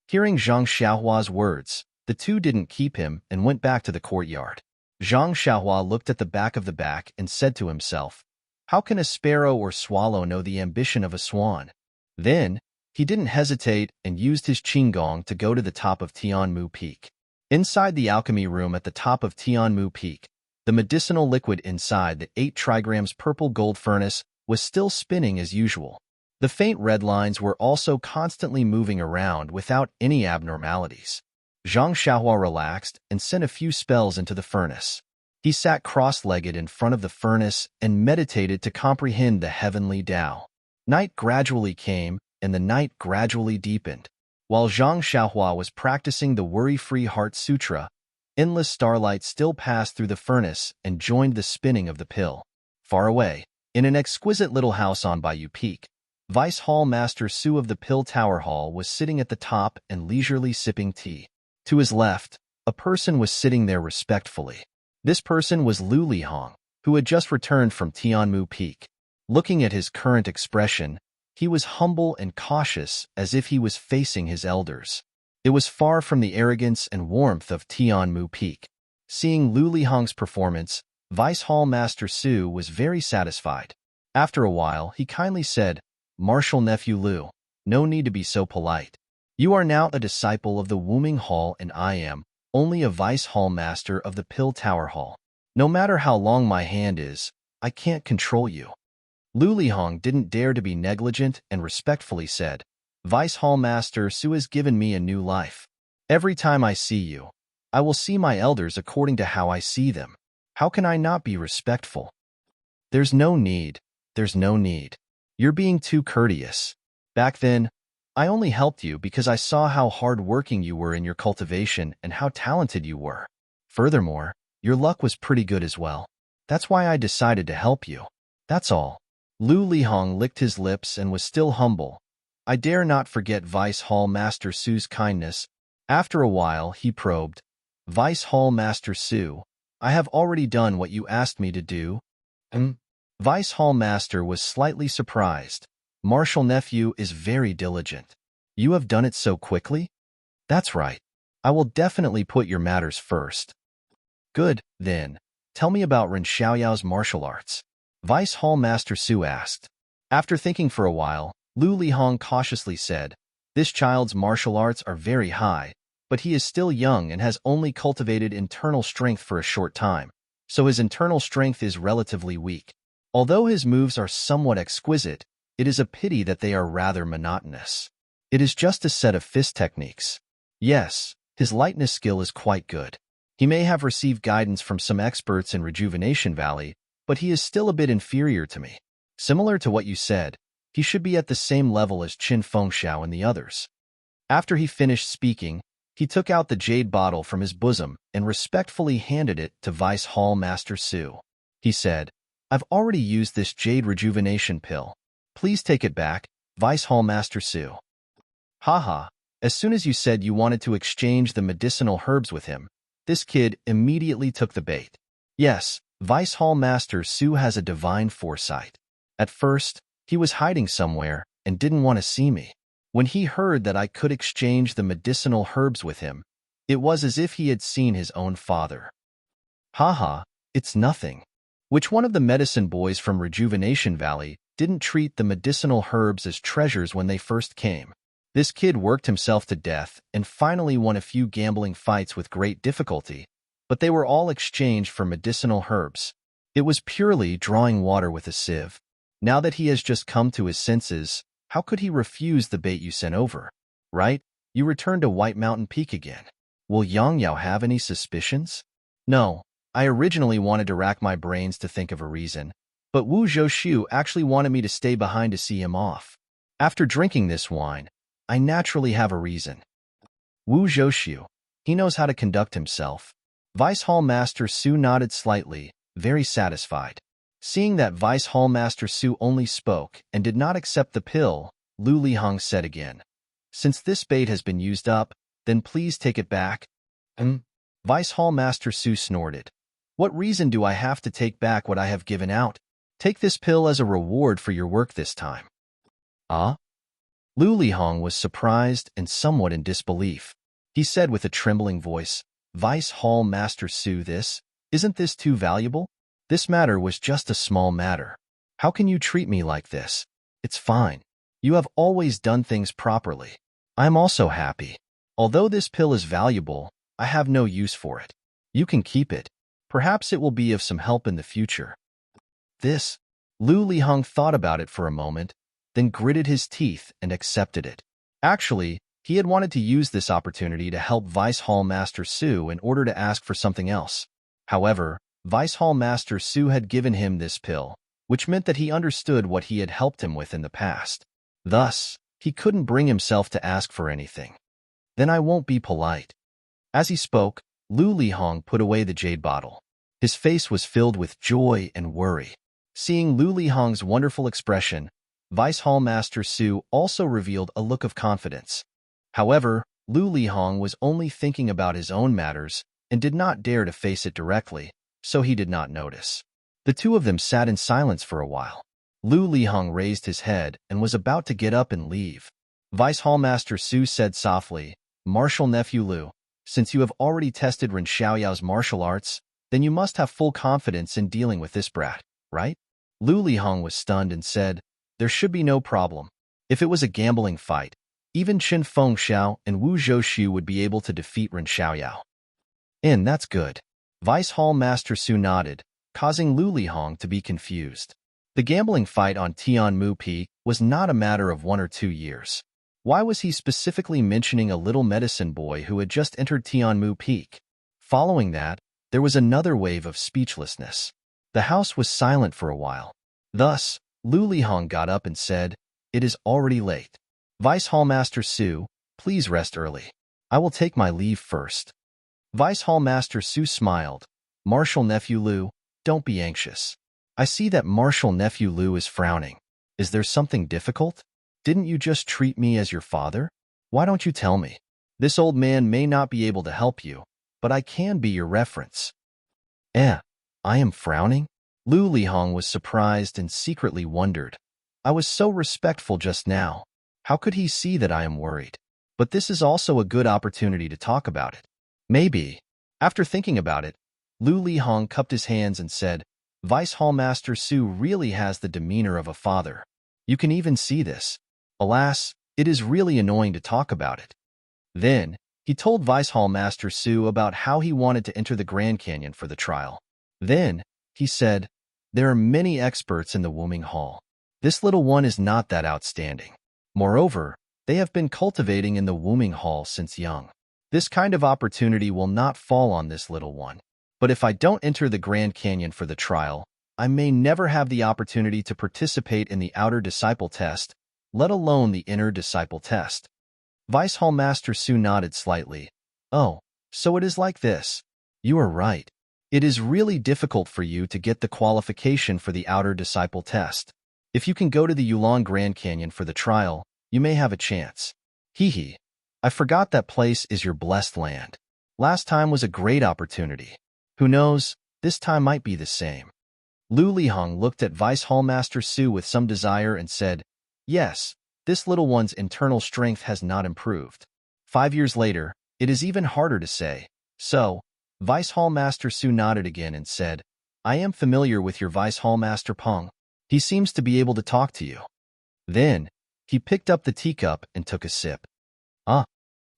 Speaker 1: Hearing Zhang Xiaohua's words, the two didn't keep him and went back to the courtyard. Zhang Xiaohua looked at the back of the back and said to himself, "How can a sparrow or swallow know the ambition of a swan?" Then, he didn't hesitate and used his Qinggong to go to the top of Tianmu Peak. Inside the alchemy room at the top of Tianmu Peak, the medicinal liquid inside the 8 trigrams purple gold furnace was still spinning as usual. The faint red lines were also constantly moving around without any abnormalities. Zhang Xiaohua relaxed and sent a few spells into the furnace. He sat cross-legged in front of the furnace and meditated to comprehend the heavenly Tao. Night gradually came, and the night gradually deepened. While Zhang Xiaohua was practicing the Worry-Free Heart Sutra, endless starlight still passed through the furnace and joined the spinning of the pill. Far away, in an exquisite little house on Bayou Peak, Vice Hall Master Su of the Pill Tower Hall was sitting at the top and leisurely sipping tea. To his left, a person was sitting there respectfully. This person was Lu Lihong, who had just returned from Tianmu Peak. Looking at his current expression, he was humble and cautious as if he was facing his elders. It was far from the arrogance and warmth of Tianmu Peak. Seeing Lu Lihong's performance, Vice Hall Master Su was very satisfied. After a while, he kindly said, "Martial nephew Lu, no need to be so polite. You are now a disciple of the Wuming Hall and I am only a Vice Hall Master of the Pill Tower Hall. No matter how long my hand is, I can't control you." Lu Lihong didn't dare to be negligent and respectfully said, "Vice Hall Master Su has given me a new life. Every time I see you, I will see my elders according to how I see them. How can I not be respectful?" There's no need. You're being too courteous. Back then, I only helped you because I saw how hard-working you were in your cultivation and how talented you were. Furthermore, your luck was pretty good as well. That's why I decided to help you. That's all. Lu Lihong licked his lips and was still humble. I dare not forget Vice Hall Master Su's kindness. After a while, he probed, "Vice Hall Master Su, I have already done what you asked me to do." Vice Hall Master was slightly surprised. "Martial nephew is very diligent. You have done it so quickly?" "That's right. I will definitely put your matters first." "Good, then. Tell me about Ren Xiaoyao's martial arts," Vice Hall Master Su asked. After thinking for a while, Lu Lihong cautiously said, "This child's martial arts are very high, but he is still young and has only cultivated internal strength for a short time, so his internal strength is relatively weak. Although his moves are somewhat exquisite, it is a pity that they are rather monotonous. It is just a set of fist techniques. Yes, his lightness skill is quite good. He may have received guidance from some experts in Rejuvenation Valley, but he is still a bit inferior to me. Similar to what you said, he should be at the same level as Qin Fengxiao and the others." After he finished speaking, he took out the jade bottle from his bosom and respectfully handed it to Vice Hall Master Su. He said, "I've already used this jade rejuvenation pill. Please take it back, Vice Hall Master Su." Haha, as soon as you said you wanted to exchange the medicinal herbs with him, this kid immediately took the bait. Yes, Vice Hall Master Su has a divine foresight. At first, he was hiding somewhere and didn't want to see me. When he heard that I could exchange the medicinal herbs with him, it was as if he had seen his own father. Haha, it's nothing. Which one of the medicine boys from Rejuvenation Valley didn't treat the medicinal herbs as treasures when they first came? This kid worked himself to death and finally won a few gambling fights with great difficulty, but they were all exchanged for medicinal herbs. It was purely drawing water with a sieve. Now that he has just come to his senses, how could he refuse the bait you sent over? Right? You returned to White Mountain Peak again. Will Yang Yao have any suspicions? No, I originally wanted to rack my brains to think of a reason, but Wu Zhou actually wanted me to stay behind to see him off. After drinking this wine, I naturally have a reason. Wu Zhou, he knows how to conduct himself. Vice Hall Master Su nodded slightly, very satisfied. Seeing that Vice Hall Master Su only spoke and did not accept the pill, Lu Lihong said again, "Since this bait has been used up, then please take it back." Vice Hall Master Su snorted. "What reason do I have to take back what I have given out? Take this pill as a reward for your work this time." Ah? Lu Lihong was surprised and somewhat in disbelief. He said with a trembling voice, "Vice Hall Master Su, isn't this too valuable? This matter was just a small matter. How can you treat me like this? It's fine. You have always done things properly. I am also happy. Although this pill is valuable, I have no use for it. You can keep it. Perhaps it will be of some help in the future." Lu Lihong thought about it for a moment, then gritted his teeth and accepted it. Actually, he had wanted to use this opportunity to help Vice Hall Master Su in order to ask for something else. However, Vice Hall Master Su had given him this pill, which meant that he understood what he had helped him with in the past. Thus, he couldn't bring himself to ask for anything. "Then I won't be polite." As he spoke, Lu Lihong put away the jade bottle. His face was filled with joy and worry. Seeing Lu Lihong's wonderful expression, Vice Hall Master Su also revealed a look of confidence. However, Lu Lihong was only thinking about his own matters and did not dare to face it directly, so he did not notice. The two of them sat in silence for a while. Lu Lihong raised his head and was about to get up and leave. Vice Hall Master Su said softly, "Martial Nephew Lu, since you have already tested Ren Xiaoyao's martial arts, then you must have full confidence in dealing with this brat, right?" Lu Lihong was stunned and said, "There should be no problem. If it was a gambling fight, even Qin Feng Xiao and Wu Zhou would be able to defeat Ren Xiaoyao." "And that's good." Vice Hall Master Su nodded, causing Lu Lihong to be confused. The gambling fight on Tianmu Peak was not a matter of 1 or 2 years. Why was he specifically mentioning a little medicine boy who had just entered Tianmu Peak? Following that, there was another wave of speechlessness. The house was silent for a while. Thus, Lu Lihong got up and said, "It is already late. Vice Hall Master Su, please rest early. I will take my leave first." Vice Hall Master Su smiled. "Martial Nephew Lu, don't be anxious. I see that Martial Nephew Lu is frowning. Is there something difficult? Didn't you just treat me as your father? Why don't you tell me? This old man may not be able to help you, but I can be your reference." I am frowning?" Lu Lihong was surprised and secretly wondered. I was so respectful just now. How could he see that I am worried? But this is also a good opportunity to talk about it. Maybe. After thinking about it, Lu Lihong cupped his hands and said, "Vice Hall Master Su really has the demeanor of a father. You can even see this. Alas, it is really annoying to talk about it." Then, he told Vice Hall Master Su about how he wanted to enter the Grand Canyon for the trial. Then, he said, "There are many experts in the Wuming Hall. This little one is not that outstanding. Moreover, they have been cultivating in the Wuming Hall since young. This kind of opportunity will not fall on this little one. But if I don't enter the Grand Canyon for the trial, I may never have the opportunity to participate in the outer disciple test, let alone the inner disciple test." Vice Hall Master Su nodded slightly. "Oh, so it is like this. You are right. It is really difficult for you to get the qualification for the outer disciple test. If you can go to the Yulon Grand Canyon for the trial, you may have a chance. Hee. I forgot that place is your blessed land. Last time was a great opportunity. Who knows, this time might be the same." Lu Lihong looked at Vice Hall Master Su with some desire and said, "Yes, this little one's internal strength has not improved. 5 years later, it is even harder to say. So, Vice Hall Master Su nodded again and said, "I am familiar with your Vice Hall Master Peng. He seems to be able to talk to you." Then, he picked up the teacup and took a sip.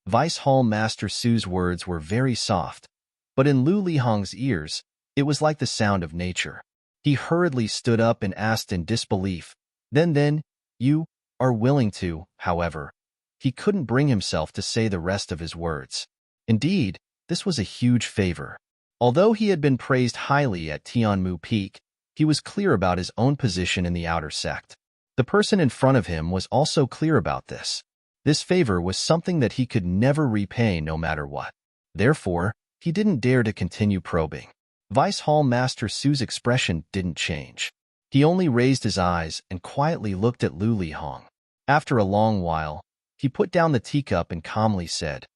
Speaker 1: Vice Hall Master Su's words were very soft, but in Lu Lihong's ears, it was like the sound of nature. He hurriedly stood up and asked in disbelief, Then, you are willing to, however." He couldn't bring himself to say the rest of his words. Indeed, this was a huge favor. Although he had been praised highly at Tianmu Peak, he was clear about his own position in the outer sect. The person in front of him was also clear about this. This favor was something that he could never repay no matter what. Therefore, he didn't dare to continue probing. Vice Hall Master Su's expression didn't change. He only raised his eyes and quietly looked at Lu Lihong. After a long while, he put down the teacup and calmly said,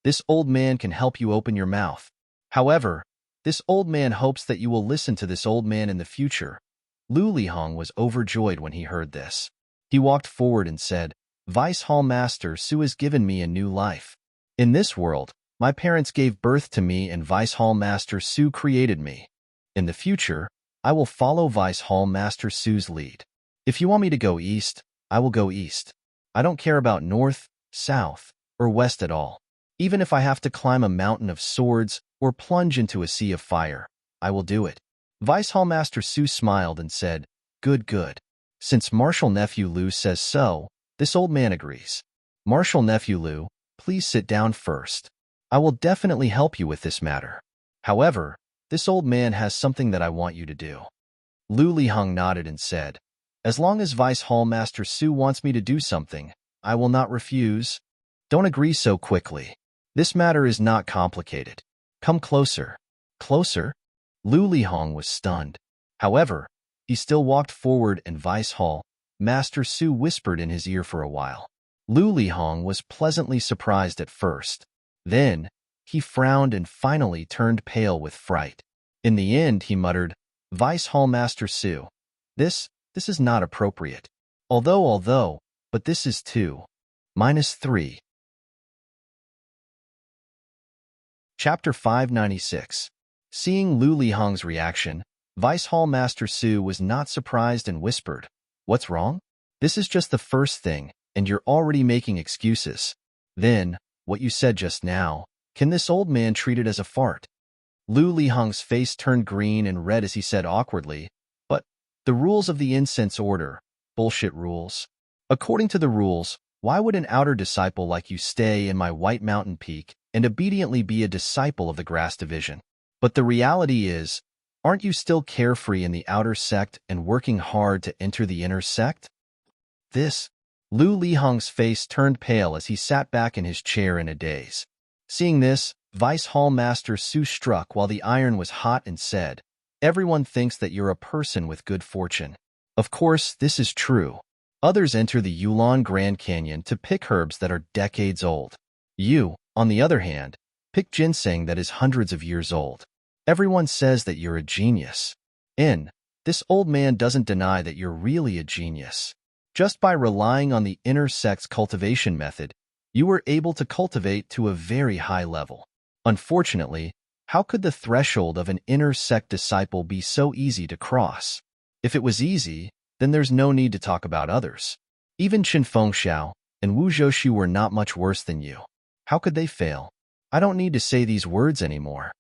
Speaker 1: "This old man can help you open your mouth. However, this old man hopes that you will listen to this old man in the future." Lu Lihong was overjoyed when he heard this. He walked forward and said, "Vice Hall Master Su has given me a new life. In this world, my parents gave birth to me and Vice Hall Master Su created me. In the future, I will follow Vice Hall Master Su's lead. If you want me to go east, I will go east. I don't care about north, south, or west at all. Even if I have to climb a mountain of swords or plunge into a sea of fire, I will do it." Vice Hall Master Su smiled and said, "Good, good. Since Marshal Nephew Lu says so, this old man agrees. Marshal Nephew Lu, please sit down first. I will definitely help you with this matter. However, this old man has something that I want you to do." Lu Lihong nodded and said, "As long as Vice Hall Master Su wants me to do something, I will not refuse." "Don't agree so quickly. This matter is not complicated. Come closer." "Closer?" Lu Lihong was stunned. However, he still walked forward and Vice Hall Master Su whispered in his ear for a while. Lu Lihong was pleasantly surprised at first. Then, he frowned and finally turned pale with fright. In the end, he muttered, "Vice Hall Master Su, this is not appropriate. Although, but this is 2. -3. Chapter 596. Seeing Lu Lihong's reaction, Vice Hall Master Su was not surprised and whispered, "What's wrong? This is just the first thing, and you're already making excuses. Then, what you said just now, can this old man treat it as a fart?" Lu Lihong's face turned green and red as he said awkwardly, "But, the rules of the incense order, bullshit rules. According to the rules, why would an outer disciple like you stay in my White Mountain Peak and obediently be a disciple of the Grass Division? But the reality is, aren't you still carefree in the outer sect and working hard to enter the inner sect?" Lu Lihong's face turned pale as he sat back in his chair in a daze. Seeing this, Vice Hall Master Su struck while the iron was hot and said, "Everyone thinks that you're a person with good fortune. Of course, this is true. Others enter the Yulon Grand Canyon to pick herbs that are decades old. You, on the other hand, pick ginseng that is hundreds of years old. Everyone says that you're a genius. This old man doesn't deny that you're really a genius. Just by relying on the inner sect's cultivation method, you were able to cultivate to a very high level. Unfortunately, how could the threshold of an inner sect disciple be so easy to cross? If it was easy, then there's no need to talk about others. Even Qin Fengxiao and Wu Zhoushu were not much worse than you. How could they fail? I don't need to say these words anymore."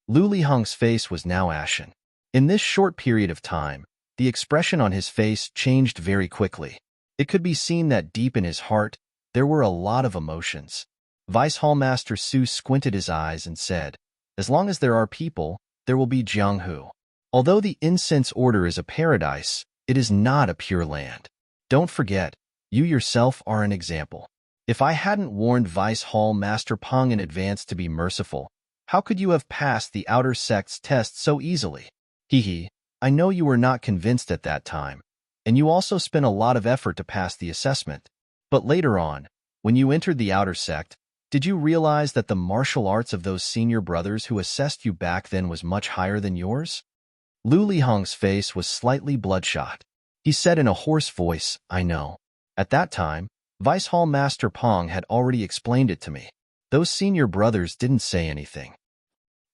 Speaker 1: Lu Lihong's face was now ashen. In this short period of time, the expression on his face changed very quickly. It could be seen that deep in his heart, there were a lot of emotions. Vice Hall Master Su squinted his eyes and said, "As long as there are people, there will be Jianghu. Although the incense order is a paradise, it is not a pure land. Don't forget, you yourself are an example. If I hadn't warned Vice Hall Master Peng in advance to be merciful, how could you have passed the outer sect's test so easily? Hee, I know you were not convinced at that time, and you also spent a lot of effort to pass the assessment. But later on, when you entered the outer sect, did you realize that the martial arts of those senior brothers who assessed you back then was much higher than yours?" Lu Lihong's face was slightly bloodshot. He said in a hoarse voice, "I know. At that time, Vice Hall Master Peng had already explained it to me. Those senior brothers didn't say anything."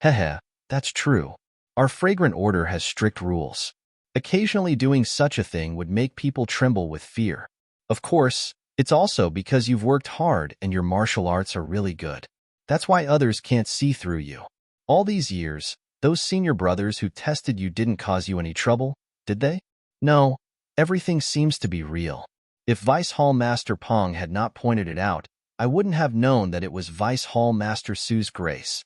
Speaker 1: "Hehe, that's true. Our fragrant order has strict rules. Occasionally doing such a thing would make people tremble with fear. Of course, it's also because you've worked hard and your martial arts are really good. That's why others can't see through you. All these years, those senior brothers who tested you didn't cause you any trouble, did they? No, everything seems to be real. If Vice Hall Master Peng had not pointed it out, I wouldn't have known that it was Vice Hall Master Su's grace.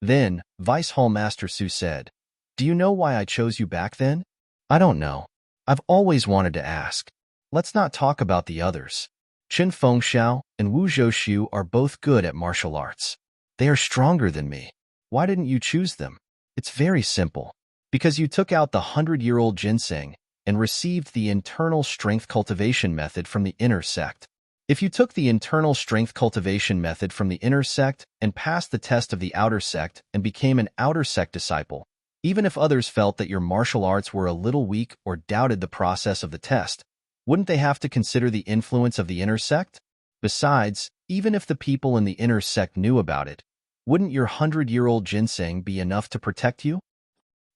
Speaker 1: Then, Vice Hall Master Su said, "Do you know why I chose you back then?" "I don't know. I've always wanted to ask." "Let's not talk about the others. Qin Fengxiao and Wu Zhouxiu are both good at martial arts. They are stronger than me. Why didn't you choose them?" "It's very simple. Because you took out the 100-year-old ginseng and received the internal strength cultivation method from the inner sect. If you took the internal strength cultivation method from the inner sect and passed the test of the outer sect and became an outer sect disciple, even if others felt that your martial arts were a little weak or doubted the process of the test, wouldn't they have to consider the influence of the inner sect? Besides, even if the people in the inner sect knew about it, wouldn't your 100-year-old ginseng be enough to protect you?"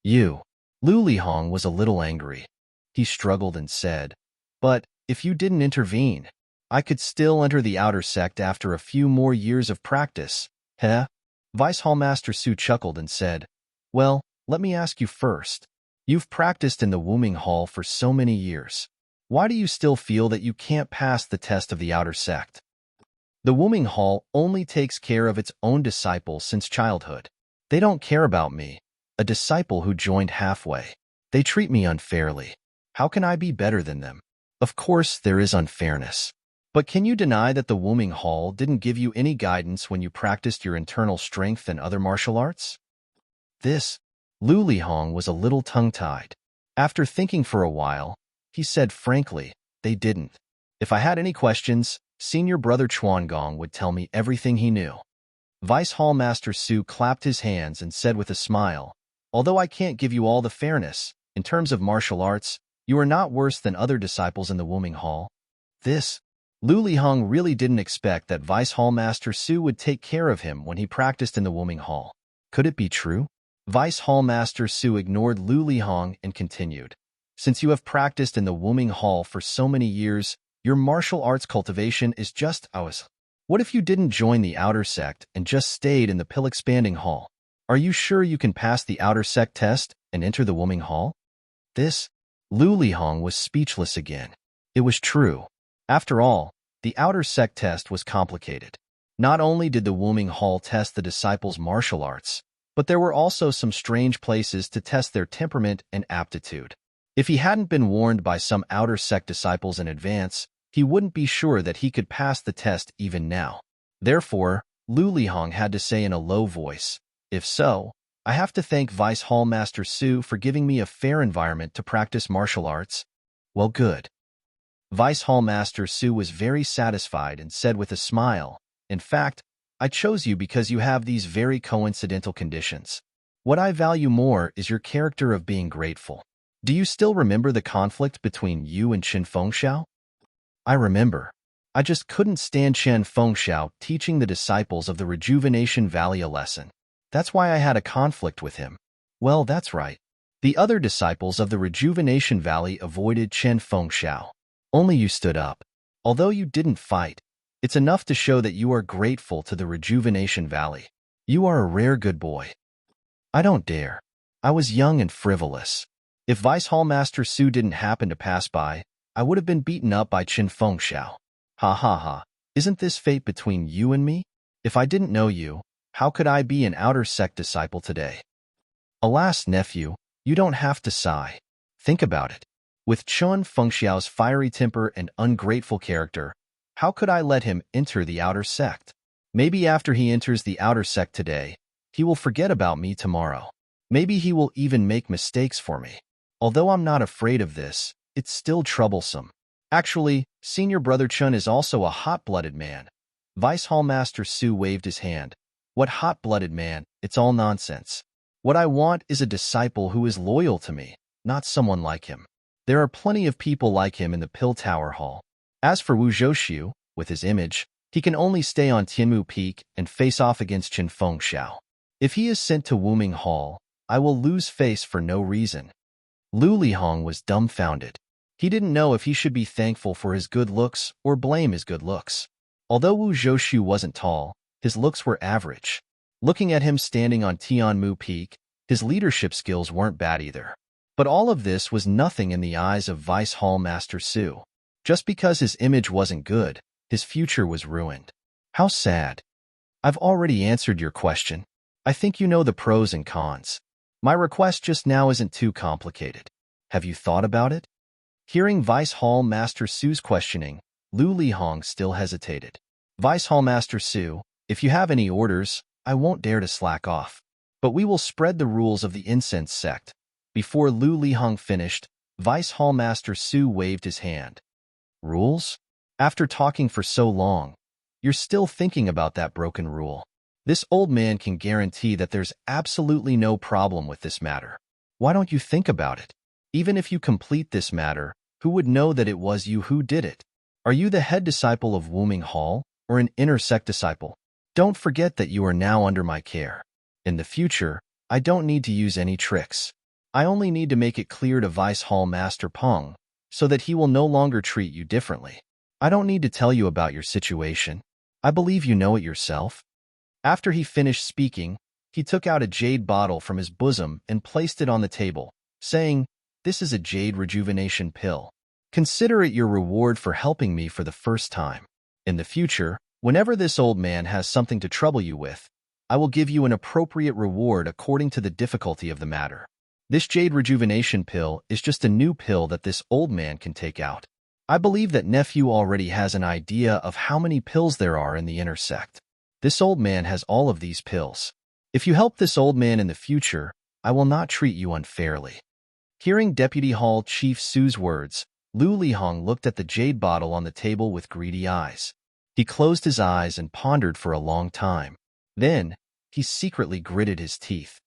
Speaker 1: Lu Lihong was a little angry. He struggled and said, "But if you didn't intervene, I could still enter the outer sect after a few more years of practice." "Heh?" Vice Hall Master Su chuckled and said, "Well, let me ask you first. You've practiced in the Wuming Hall for so many years. Why do you still feel that you can't pass the test of the outer sect?" "The Wuming Hall only takes care of its own disciples since childhood. They don't care about me, a disciple who joined halfway. They treat me unfairly. How can I be better than them?" "Of course there is unfairness. But can you deny that the Wuming Hall didn't give you any guidance when you practiced your internal strength and other martial arts?" Lu Lihong was a little tongue-tied. After thinking for a while, he said frankly, "They didn't. If I had any questions, Senior Brother Chuangong would tell me everything he knew." Vice Hall Master Su clapped his hands and said with a smile, "Although I can't give you all the fairness, in terms of martial arts, you are not worse than other disciples in the Wuming Hall." Lu Lihong really didn't expect that Vice Hall Master Su would take care of him when he practiced in the Wuming Hall. Could it be true? Vice Hall Master Su ignored Lu Lihong and continued, "Since you have practiced in the Wuming Hall for so many years, your martial arts cultivation is just ours. What if you didn't join the outer sect and just stayed in the pill-expanding hall? Are you sure you can pass the outer sect test and enter the Wuming Hall?" Lu Lihong was speechless again. It was true. After all, the outer sect test was complicated. Not only did the Wuming Hall test the disciples' martial arts, but there were also some strange places to test their temperament and aptitude. If he hadn't been warned by some outer sect disciples in advance, he wouldn't be sure that he could pass the test even now. Therefore, Lu Lihong had to say in a low voice, "If so, I have to thank Vice Hall Master Su for giving me a fair environment to practice martial arts." "Well, good." Vice Hall Master Su was very satisfied and said with a smile, "In fact, I chose you because you have these very coincidental conditions. What I value more is your character of being grateful. Do you still remember the conflict between you and Qin Fengxiao?" "I remember. I just couldn't stand Qin Fengxiao teaching the disciples of the Rejuvenation Valley a lesson. That's why I had a conflict with him." "Well, that's right. The other disciples of the Rejuvenation Valley avoided Qin Fengxiao. Only you stood up. Although you didn't fight, it's enough to show that you are grateful to the Rejuvenation Valley. You are a rare good boy." "I don't dare. I was young and frivolous. If Vice Hall Master Su didn't happen to pass by, I would have been beaten up by Qin Fengxiao. Ha ha ha. Isn't this fate between you and me? If I didn't know you, how could I be an outer sect disciple today?" "Alas, nephew, you don't have to sigh. Think about it. With Qin Fengxiao's fiery temper and ungrateful character, how could I let him enter the outer sect? Maybe after he enters the outer sect today, he will forget about me tomorrow. Maybe he will even make mistakes for me. Although I'm not afraid of this, it's still troublesome. Actually, Senior Brother Chun is also a hot-blooded man." Vice Hall Master Su waved his hand. "What hot-blooded man? It's all nonsense. What I want is a disciple who is loyal to me, not someone like him. There are plenty of people like him in the Pill Tower Hall. As for Wu Zhouxiu, with his image, he can only stay on Tianmu Peak and face off against Qin Fengxiao. If he is sent to Wuming Hall, I will lose face for no reason." Lu Lihong was dumbfounded. He didn't know if he should be thankful for his good looks or blame his good looks. Although Wu Zhouxiu wasn't tall, his looks were average. Looking at him standing on Tianmu Peak, his leadership skills weren't bad either. But all of this was nothing in the eyes of Vice Hall Master Su. Just because his image wasn't good, his future was ruined. How sad. I've already answered your question. I think you know the pros and cons. My request just now isn't too complicated. Have you thought about it? Hearing Vice Hall Master Su's questioning, Lu Lihong still hesitated. Vice Hall Master Su, if you have any orders, I won't dare to slack off. But we will spread the rules of the incense sect. Before Lu Lihong finished, Vice Hall Master Su waved his hand. Rules? After talking for so long, you're still thinking about that broken rule. This old man can guarantee that there's absolutely no problem with this matter. Why don't you think about it? Even if you complete this matter, who would know that it was you who did it? Are you the head disciple of Wuming Hall, or an inner sect disciple? Don't forget that you are now under my care. In the future, I don't need to use any tricks. I only need to make it clear to Vice Hall Master Peng, so that he will no longer treat you differently. I don't need to tell you about your situation. I believe you know it yourself. After he finished speaking, he took out a jade bottle from his bosom and placed it on the table, saying, "This is a jade rejuvenation pill. Consider it your reward for helping me for the first time. In the future, whenever this old man has something to trouble you with, I will give you an appropriate reward according to the difficulty of the matter." This jade rejuvenation pill is just a new pill that this old man can take out. I believe that nephew already has an idea of how many pills there are in the inner sect. This old man has all of these pills. If you help this old man in the future, I will not treat you unfairly. Hearing Deputy Hall Chief Su's words, Lu Lihong looked at the jade bottle on the table with greedy eyes. He closed his eyes and pondered for a long time. Then, he secretly gritted his teeth.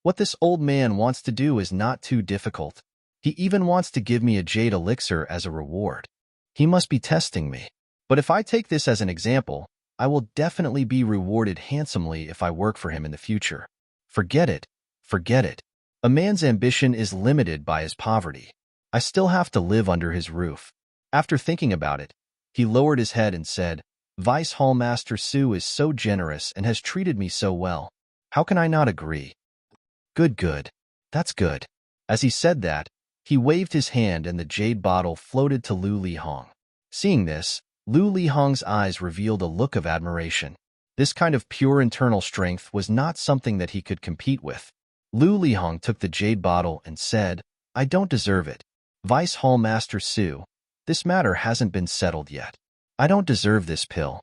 Speaker 1: What this old man wants to do is not too difficult. He even wants to give me a jade elixir as a reward. He must be testing me. But if I take this as an example, I will definitely be rewarded handsomely if I work for him in the future. Forget it. Forget it. A man's ambition is limited by his poverty. I still have to live under his roof. After thinking about it, he lowered his head and said, Vice Hall Master Su is so generous and has treated me so well. How can I not agree? Good. That's good. As he said that, he waved his hand and the jade bottle floated to Lu Lihong. Seeing this, Lu Lihong's eyes revealed a look of admiration. This kind of pure internal strength was not something that he could compete with. Lu Lihong took the jade bottle and said, I don't deserve it. Vice Hall Master Su, this matter hasn't been settled yet. I don't deserve this pill.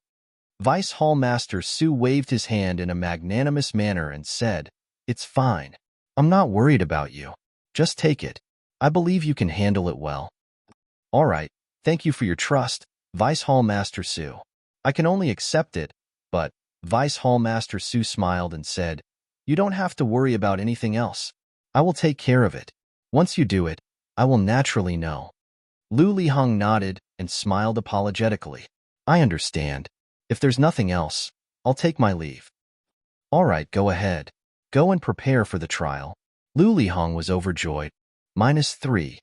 Speaker 1: Vice Hall Master Su waved his hand in a magnanimous manner and said, It's fine. I'm not worried about you. Just take it. I believe you can handle it well. All right, thank you for your trust, Vice Hall Master Su. I can only accept it, but Vice Hall Master Su smiled and said, You don't have to worry about anything else. I will take care of it. Once you do it, I will naturally know. Lu Lihong nodded and smiled apologetically. I understand. If there's nothing else, I'll take my leave. All right, go ahead. Go and prepare for the trial. Lu Lihong was overjoyed. -3.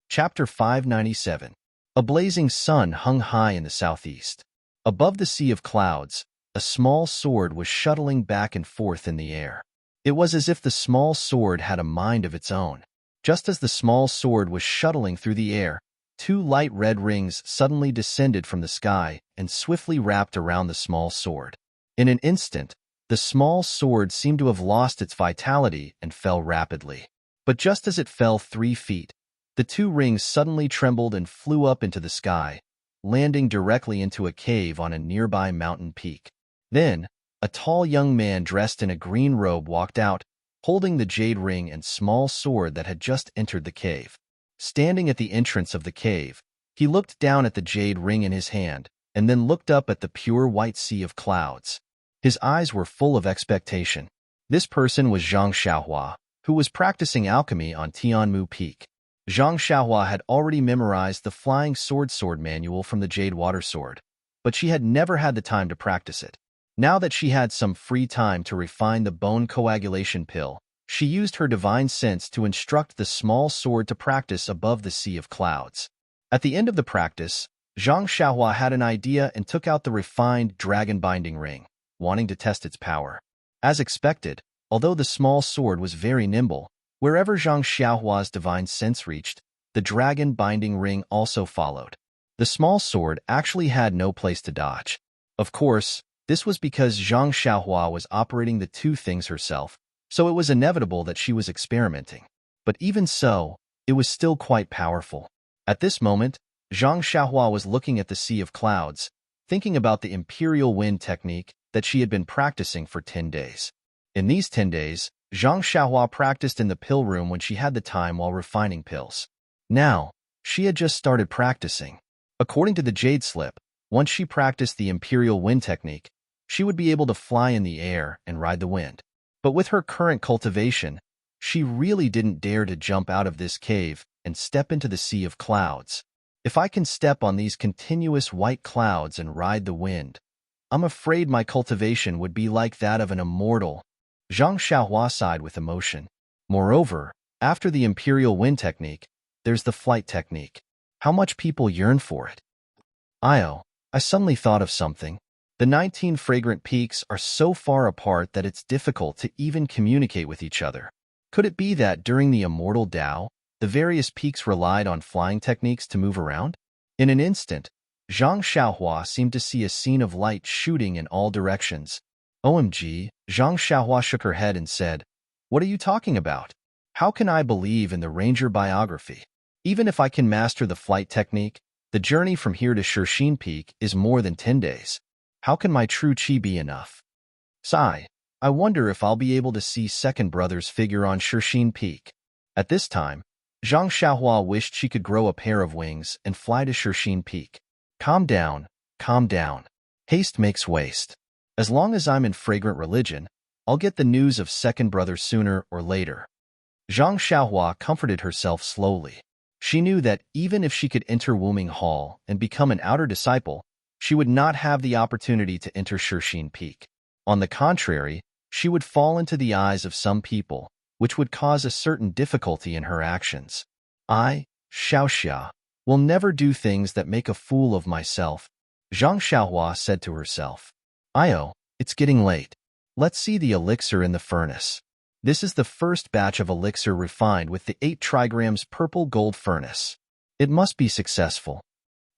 Speaker 1: Chapter 597. A blazing sun hung high in the southeast. Above the sea of clouds, a small sword was shuttling back and forth in the air. It was as if the small sword had a mind of its own. Just as the small sword was shuttling through the air, 2 light red rings suddenly descended from the sky and swiftly wrapped around the small sword. In an instant, the small sword seemed to have lost its vitality and fell rapidly. But just as it fell 3 feet, the 2 rings suddenly trembled and flew up into the sky, landing directly into a cave on a nearby mountain peak. Then, a tall young man dressed in a green robe walked out, holding the jade ring and small sword that had just entered the cave. Standing at the entrance of the cave, he looked down at the jade ring in his hand, and then looked up at the pure white sea of clouds. His eyes were full of expectation. This person was Zhang Xiaohua, who was practicing alchemy on Tianmu Peak. Zhang Xiaohua had already memorized the Flying Sword manual from the Jade Water Sword, but she had never had the time to practice it. Now that she had some free time to refine the bone coagulation pill, she used her divine sense to instruct the small sword to practice above the sea of clouds. At the end of the practice, Zhang Xiaohua had an idea and took out the refined dragon binding ring, wanting to test its power. As expected, although the small sword was very nimble, wherever Zhang Xiaohua's divine sense reached, the dragon binding ring also followed. The small sword actually had no place to dodge. Of course, this was because Zhang Xiaohua was operating the two things herself, so it was inevitable that she was experimenting. But even so, it was still quite powerful. At this moment, Zhang Xiaohua was looking at the sea of clouds, thinking about the imperial wind technique that she had been practicing for 10 days. In these 10 days, Zhang Xiaohua practiced in the pill room when she had the time while refining pills. Now, she had just started practicing. According to the Jade Slip, once she practiced the imperial wind technique, she would be able to fly in the air and ride the wind. But with her current cultivation, she really didn't dare to jump out of this cave and step into the sea of clouds. If I can step on these continuous white clouds and ride the wind, I'm afraid my cultivation would be like that of an immortal. Zhang Xiaohua sighed with emotion. Moreover, after the imperial wind technique, there's the flight technique. How much people yearn for it. I suddenly thought of something. The 19 fragrant peaks are so far apart that it's difficult to even communicate with each other. Could it be that during the immortal Tao, the various peaks relied on flying techniques to move around? In an instant, Zhang Xiaohua seemed to see a scene of light shooting in all directions. OMG, Zhang Xiaohua shook her head and said, "What are you talking about? How can I believe in the ranger biography? Even if I can master the flight technique, the journey from here to Serene Peak is more than 10 days. How can my true qi be enough? Sigh, I wonder if I'll be able to see Second Brother's figure on Serene Peak." At this time, Zhang Xiaohua wished she could grow a pair of wings and fly to Serene Peak. Calm down, calm down. Haste makes waste. As long as I'm in fragrant religion, I'll get the news of Second Brother sooner or later. Zhang Xiaohua comforted herself slowly. She knew that even if she could enter Wuming Hall and become an outer disciple, she would not have the opportunity to enter Serene Peak. On the contrary, she would fall into the eyes of some people, which would cause a certain difficulty in her actions. I, Xiaoxia, will never do things that make a fool of myself, Zhang Xiaohua said to herself. It's getting late. Let's see the elixir in the furnace. This is the first batch of elixir refined with the 8 trigrams purple gold furnace. It must be successful.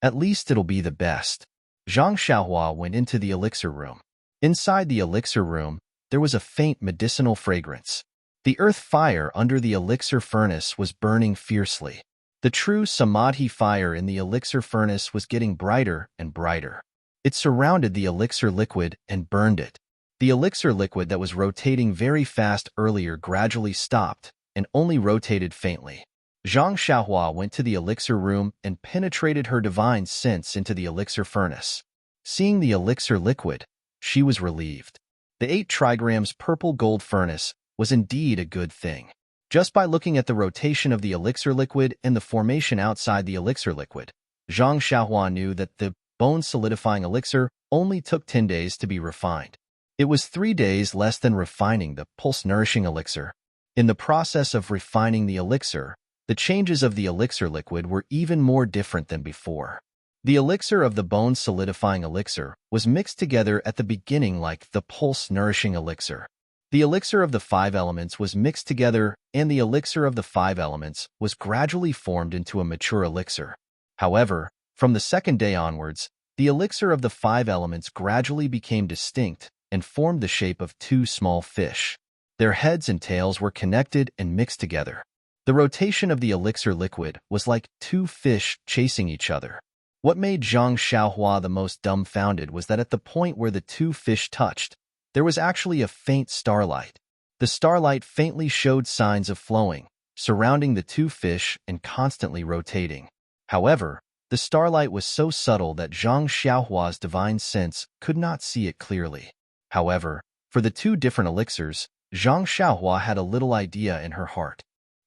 Speaker 1: At least it'll be the best. Zhang Xiaohua went into the elixir room. Inside the elixir room, there was a faint medicinal fragrance. The earth fire under the elixir furnace was burning fiercely. The true samadhi fire in the elixir furnace was getting brighter and brighter. It surrounded the elixir liquid and burned it. The elixir liquid that was rotating very fast earlier gradually stopped and only rotated faintly. Zhang Xiaohua went to the elixir room and penetrated her divine sense into the elixir furnace. Seeing the elixir liquid, she was relieved. The 8 trigrams purple gold furnace was indeed a good thing. Just by looking at the rotation of the elixir liquid and the formation outside the elixir liquid, Zhang Xiaohua knew that the bone-solidifying elixir only took 10 days to be refined. It was 3 days less than refining the pulse-nourishing elixir. In the process of refining the elixir, the changes of the elixir liquid were even more different than before. The elixir of the bone-solidifying elixir was mixed together at the beginning like the pulse-nourishing elixir. The elixir of the 5 elements was mixed together, and the elixir of the 5 elements was gradually formed into a mature elixir. However, from the second day onwards, the elixir of the 5 elements gradually became distinct and formed the shape of 2 small fish. Their heads and tails were connected and mixed together. The rotation of the elixir liquid was like 2 fish chasing each other. What made Zhang Xiaohua the most dumbfounded was that at the point where the 2 fish touched, there was actually a faint starlight. The starlight faintly showed signs of flowing, surrounding the 2 fish and constantly rotating. However, the starlight was so subtle that Zhang Xiaohua's divine sense could not see it clearly. However, for the 2 different elixirs, Zhang Xiaohua had a little idea in her heart.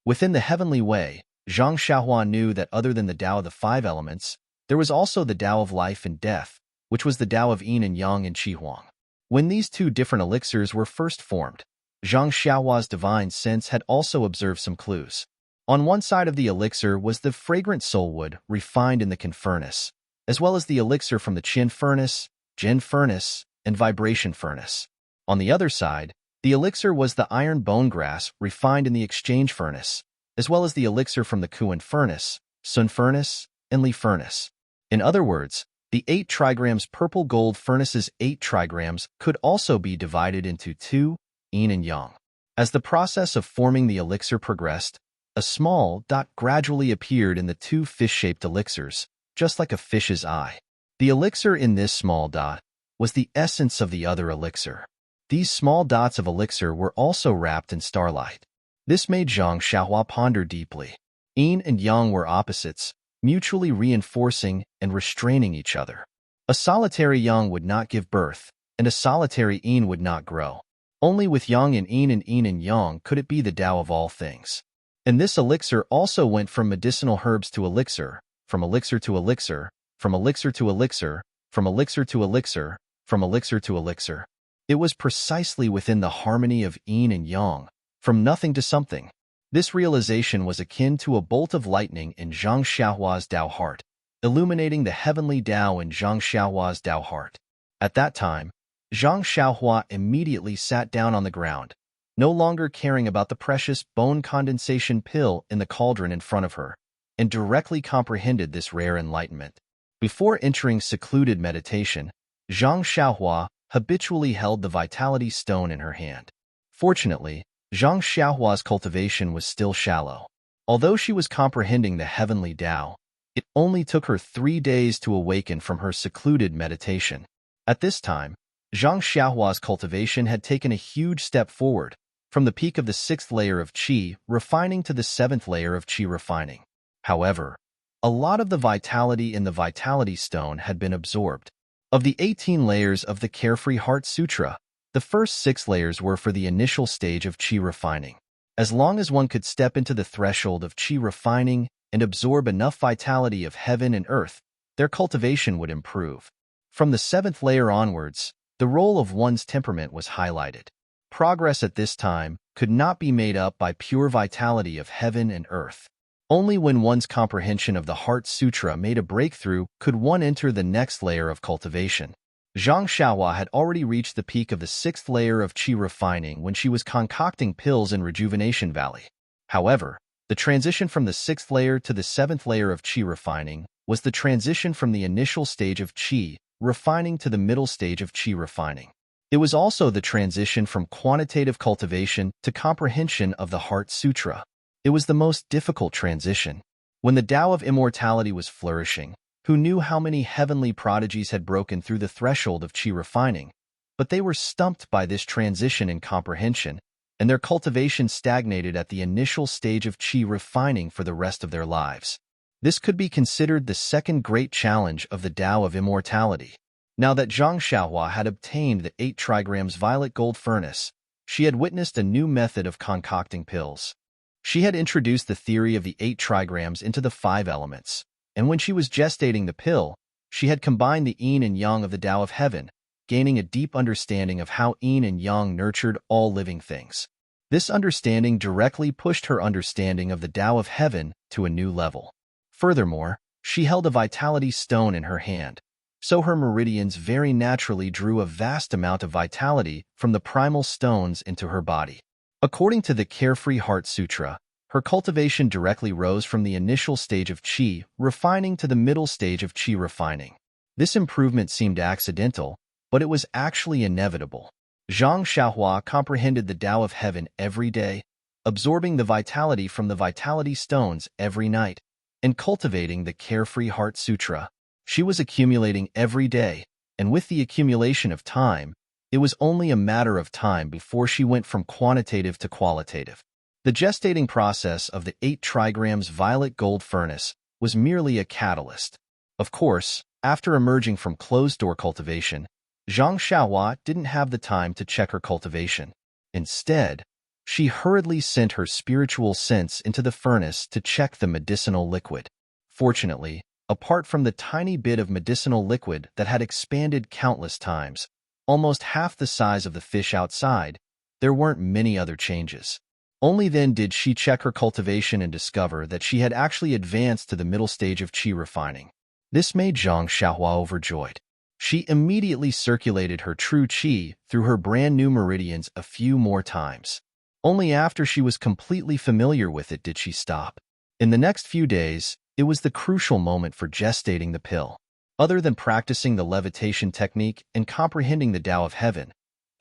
Speaker 1: Within the heavenly way, Zhang Xiaohua knew that other than the Tao of the 5 elements, there was also the Tao of life and death, which was the Tao of yin and yang and qi huang. When these 2 different elixirs were first formed, Zhang Xiaohua's divine sense had also observed some clues. On one side of the elixir was the fragrant soulwood refined in the Qin furnace, as well as the elixir from the Qin furnace, Jin furnace, and vibration furnace. On the other side, the elixir was the iron bone grass refined in the exchange furnace, as well as the elixir from the Kuan furnace, Sun furnace, and Li furnace. In other words, the 8 trigrams purple gold furnace's 8 trigrams could also be divided into two, yin and yang. As the process of forming the elixir progressed, a small dot gradually appeared in the two fish-shaped elixirs, just like a fish's eye. The elixir in this small dot was the essence of the other elixir. These small dots of elixir were also wrapped in starlight. This made Zhang Xiaohua ponder deeply. Yin and yang were opposites, mutually reinforcing and restraining each other. A solitary yang would not give birth, and a solitary yin would not grow. Only with yang and yin and yang could it be the Tao of all things. And this elixir also went from medicinal herbs to elixir, from elixir to elixir, from elixir to elixir, from elixir to elixir, from elixir to elixir. It was precisely within the harmony of yin and yang, from nothing to something. This realization was akin to a bolt of lightning in Zhang Xiaohua's Tao heart, illuminating the heavenly Tao in Zhang Xiaohua's Tao heart. At that time, Zhang Xiaohua immediately sat down on the ground, no longer caring about the precious bone condensation pill in the cauldron in front of her, and directly comprehended this rare enlightenment. Before entering secluded meditation, Zhang Xiaohua habitually held the vitality stone in her hand. Fortunately, Zhang Xiaohua's cultivation was still shallow. Although she was comprehending the heavenly Tao, it only took her 3 days to awaken from her secluded meditation. At this time, Zhang Xiaohua's cultivation had taken a huge step forward, from the peak of the 6th layer of qi refining to the 7th layer of qi refining. However, a lot of the vitality in the vitality stone had been absorbed. Of the 18 layers of the Carefree Heart Sutra, the first 6 layers were for the initial stage of qi refining. As long as one could step into the threshold of qi refining and absorb enough vitality of heaven and earth, their cultivation would improve. From the 7th layer onwards, the role of one's temperament was highlighted. Progress at this time could not be made up by pure vitality of heaven and earth. Only when one's comprehension of the Heart Sutra made a breakthrough could one enter the next layer of cultivation. Zhang Xiaohua had already reached the peak of the 6th layer of qi refining when she was concocting pills in Rejuvenation Valley. However, the transition from the 6th layer to the 7th layer of qi refining was the transition from the initial stage of qi refining to the middle stage of qi refining. It was also the transition from quantitative cultivation to comprehension of the Heart Sutra. It was the most difficult transition. When the Tao of immortality was flourishing, who knew how many heavenly prodigies had broken through the threshold of qi refining, but they were stumped by this transition in comprehension, and their cultivation stagnated at the initial stage of qi refining for the rest of their lives. This could be considered the second great challenge of the Tao of immortality. Now that Zhang Xiaohua had obtained the 8 trigrams violet gold furnace, she had witnessed a new method of concocting pills. She had introduced the theory of the 8 trigrams into the 5 elements, and when she was gestating the pill, she had combined the yin and yang of the Tao of heaven, gaining a deep understanding of how yin and yang nurtured all living things. This understanding directly pushed her understanding of the Tao of heaven to a new level. Furthermore, she held a vitality stone in her hand, so her meridians very naturally drew a vast amount of vitality from the primal stones into her body. According to the Carefree Heart Sutra, her cultivation directly rose from the initial stage of qi refining to the middle stage of qi refining. This improvement seemed accidental, but it was actually inevitable. Zhang Xiaohua comprehended the Tao of heaven every day, absorbing the vitality from the vitality stones every night, and cultivating the Carefree Heart Sutra. She was accumulating every day, and with the accumulation of time, it was only a matter of time before she went from quantitative to qualitative. The gestating process of the 8 trigrams violet gold furnace was merely a catalyst. Of course, after emerging from closed-door cultivation, Zhang Xiaohua didn't have the time to check her cultivation. Instead, she hurriedly sent her spiritual sense into the furnace to check the medicinal liquid. Fortunately, apart from the tiny bit of medicinal liquid that had expanded countless times, almost half the size of the fish outside, there weren't many other changes. Only then did she check her cultivation and discover that she had actually advanced to the middle stage of qi refining. This made Zhang Xiaohua overjoyed. She immediately circulated her true qi through her brand new meridians a few more times. Only after she was completely familiar with it did she stop. In the next few days, It was the crucial moment for gestating the pill. Other than practicing the levitation technique and comprehending the Tao of Heaven,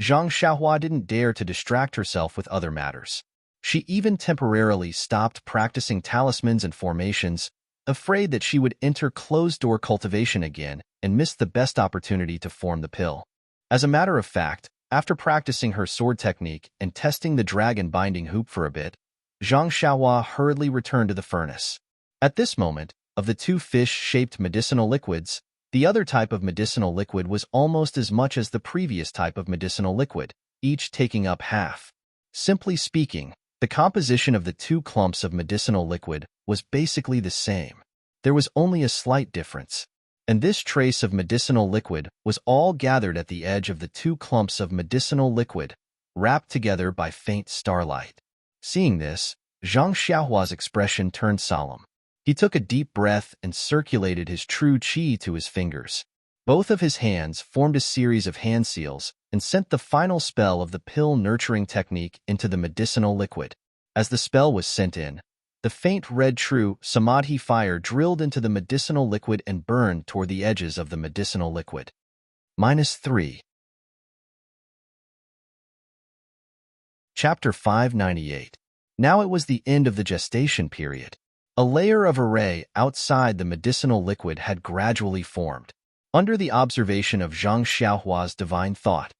Speaker 1: Zhang Xiaohua didn't dare to distract herself with other matters. She even temporarily stopped practicing talismans and formations, afraid that she would enter closed-door cultivation again and miss the best opportunity to form the pill. As a matter of fact, after practicing her sword technique and testing the dragon binding hoop for a bit, Zhang Xiaohua hurriedly returned to the furnace. At this moment, of the two fish-shaped medicinal liquids, the other type of medicinal liquid was almost as much as the previous type of medicinal liquid, each taking up half. Simply speaking, the composition of the two clumps of medicinal liquid was basically the same. There was only a slight difference. And this trace of medicinal liquid was all gathered at the edge of the two clumps of medicinal liquid, wrapped together by faint starlight. Seeing this, Zhang Xiaohua's expression turned solemn. He took a deep breath and circulated his true qi to his fingers. Both of his hands formed a series of hand seals and sent the final spell of the pill nurturing technique into the medicinal liquid. As the spell was sent in, the faint red true samadhi fire drilled into the medicinal liquid and burned toward the edges of the medicinal liquid. -3. Chapter 598. Now it was the end of the gestation period. A layer of array outside the medicinal liquid had gradually formed. Under the observation of Zhang Xiaohua's divine thought,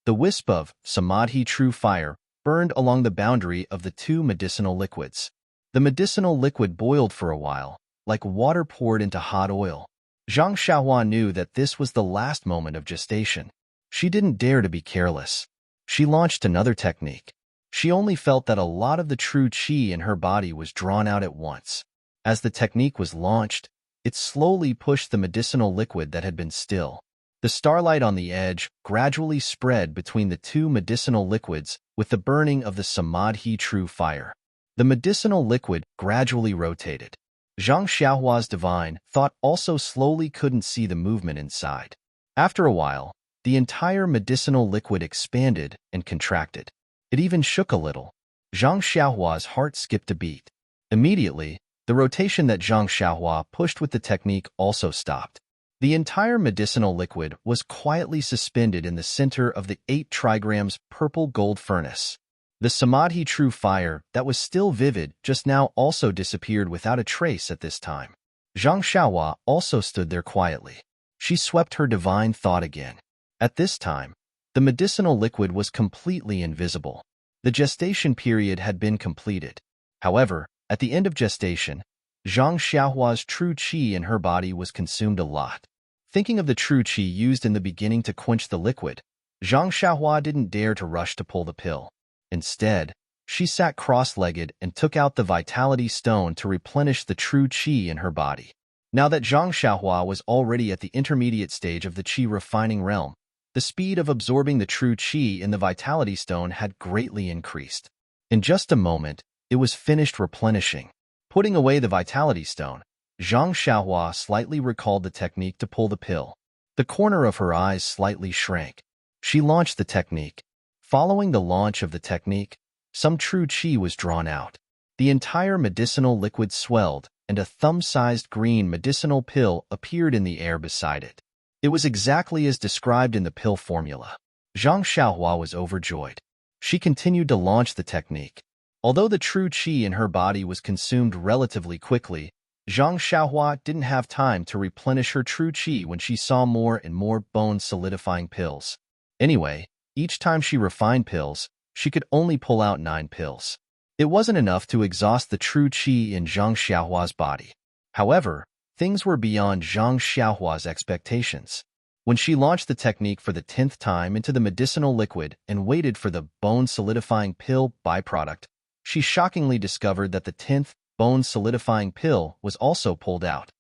Speaker 1: the wisp of samadhi true fire burned along the boundary of the two medicinal liquids. The medicinal liquid boiled for a while, like water poured into hot oil. Zhang Xiaohua knew that this was the last moment of gestation. She didn't dare to be careless. She launched another technique. She only felt that a lot of the true qi in her body was drawn out at once. As the technique was launched, it slowly pushed the medicinal liquid that had been still. The starlight on the edge gradually spread between the two medicinal liquids with the burning of the samadhi true fire. The medicinal liquid gradually rotated. Zhang Xiaohua's divine thought also slowly couldn't see the movement inside. After a while, the entire medicinal liquid expanded and contracted. It even shook a little. Zhang Xiaohua's heart skipped a beat. Immediately, the rotation that Zhang Xiaohua pushed with the technique also stopped. The entire medicinal liquid was quietly suspended in the center of the 8 trigrams purple gold furnace. The samadhi true fire that was still vivid just now also disappeared without a trace at this time. Zhang Xiaohua also stood there quietly. She swept her divine thought again. At this time, the medicinal liquid was completely invisible. The gestation period had been completed. However, at the end of gestation, Zhang Xiaohua's true qi in her body was consumed a lot. Thinking of the true qi used in the beginning to quench the liquid, Zhang Xiaohua didn't dare to rush to pull the pill. Instead, she sat cross-legged and took out the vitality stone to replenish the true qi in her body. Now that Zhang Xiaohua was already at the intermediate stage of the qi refining realm, the speed of absorbing the true qi in the vitality stone had greatly increased. In just a moment, it was finished replenishing. Putting away the vitality stone, Zhang Xiaohua slightly recalled the technique to pull the pill. The corner of her eyes slightly shrank. She launched the technique. Following the launch of the technique, some true qi was drawn out. The entire medicinal liquid swelled, and a thumb-sized green medicinal pill appeared in the air beside it. It was exactly as described in the pill formula. Zhang Xiaohua was overjoyed. She continued to launch the technique. Although the true qi in her body was consumed relatively quickly, Zhang Xiaohua didn't have time to replenish her true qi when she saw more and more bone-solidifying pills. Anyway, each time she refined pills, she could only pull out 9 pills. It wasn't enough to exhaust the true qi in Zhang Xiaohua's body. However, things were beyond Zhang Xiaohua's expectations. When she launched the technique for the 10th time into the medicinal liquid and waited for the bone-solidifying pill byproduct, she shockingly discovered that the 10th bone-solidifying pill was also pulled out.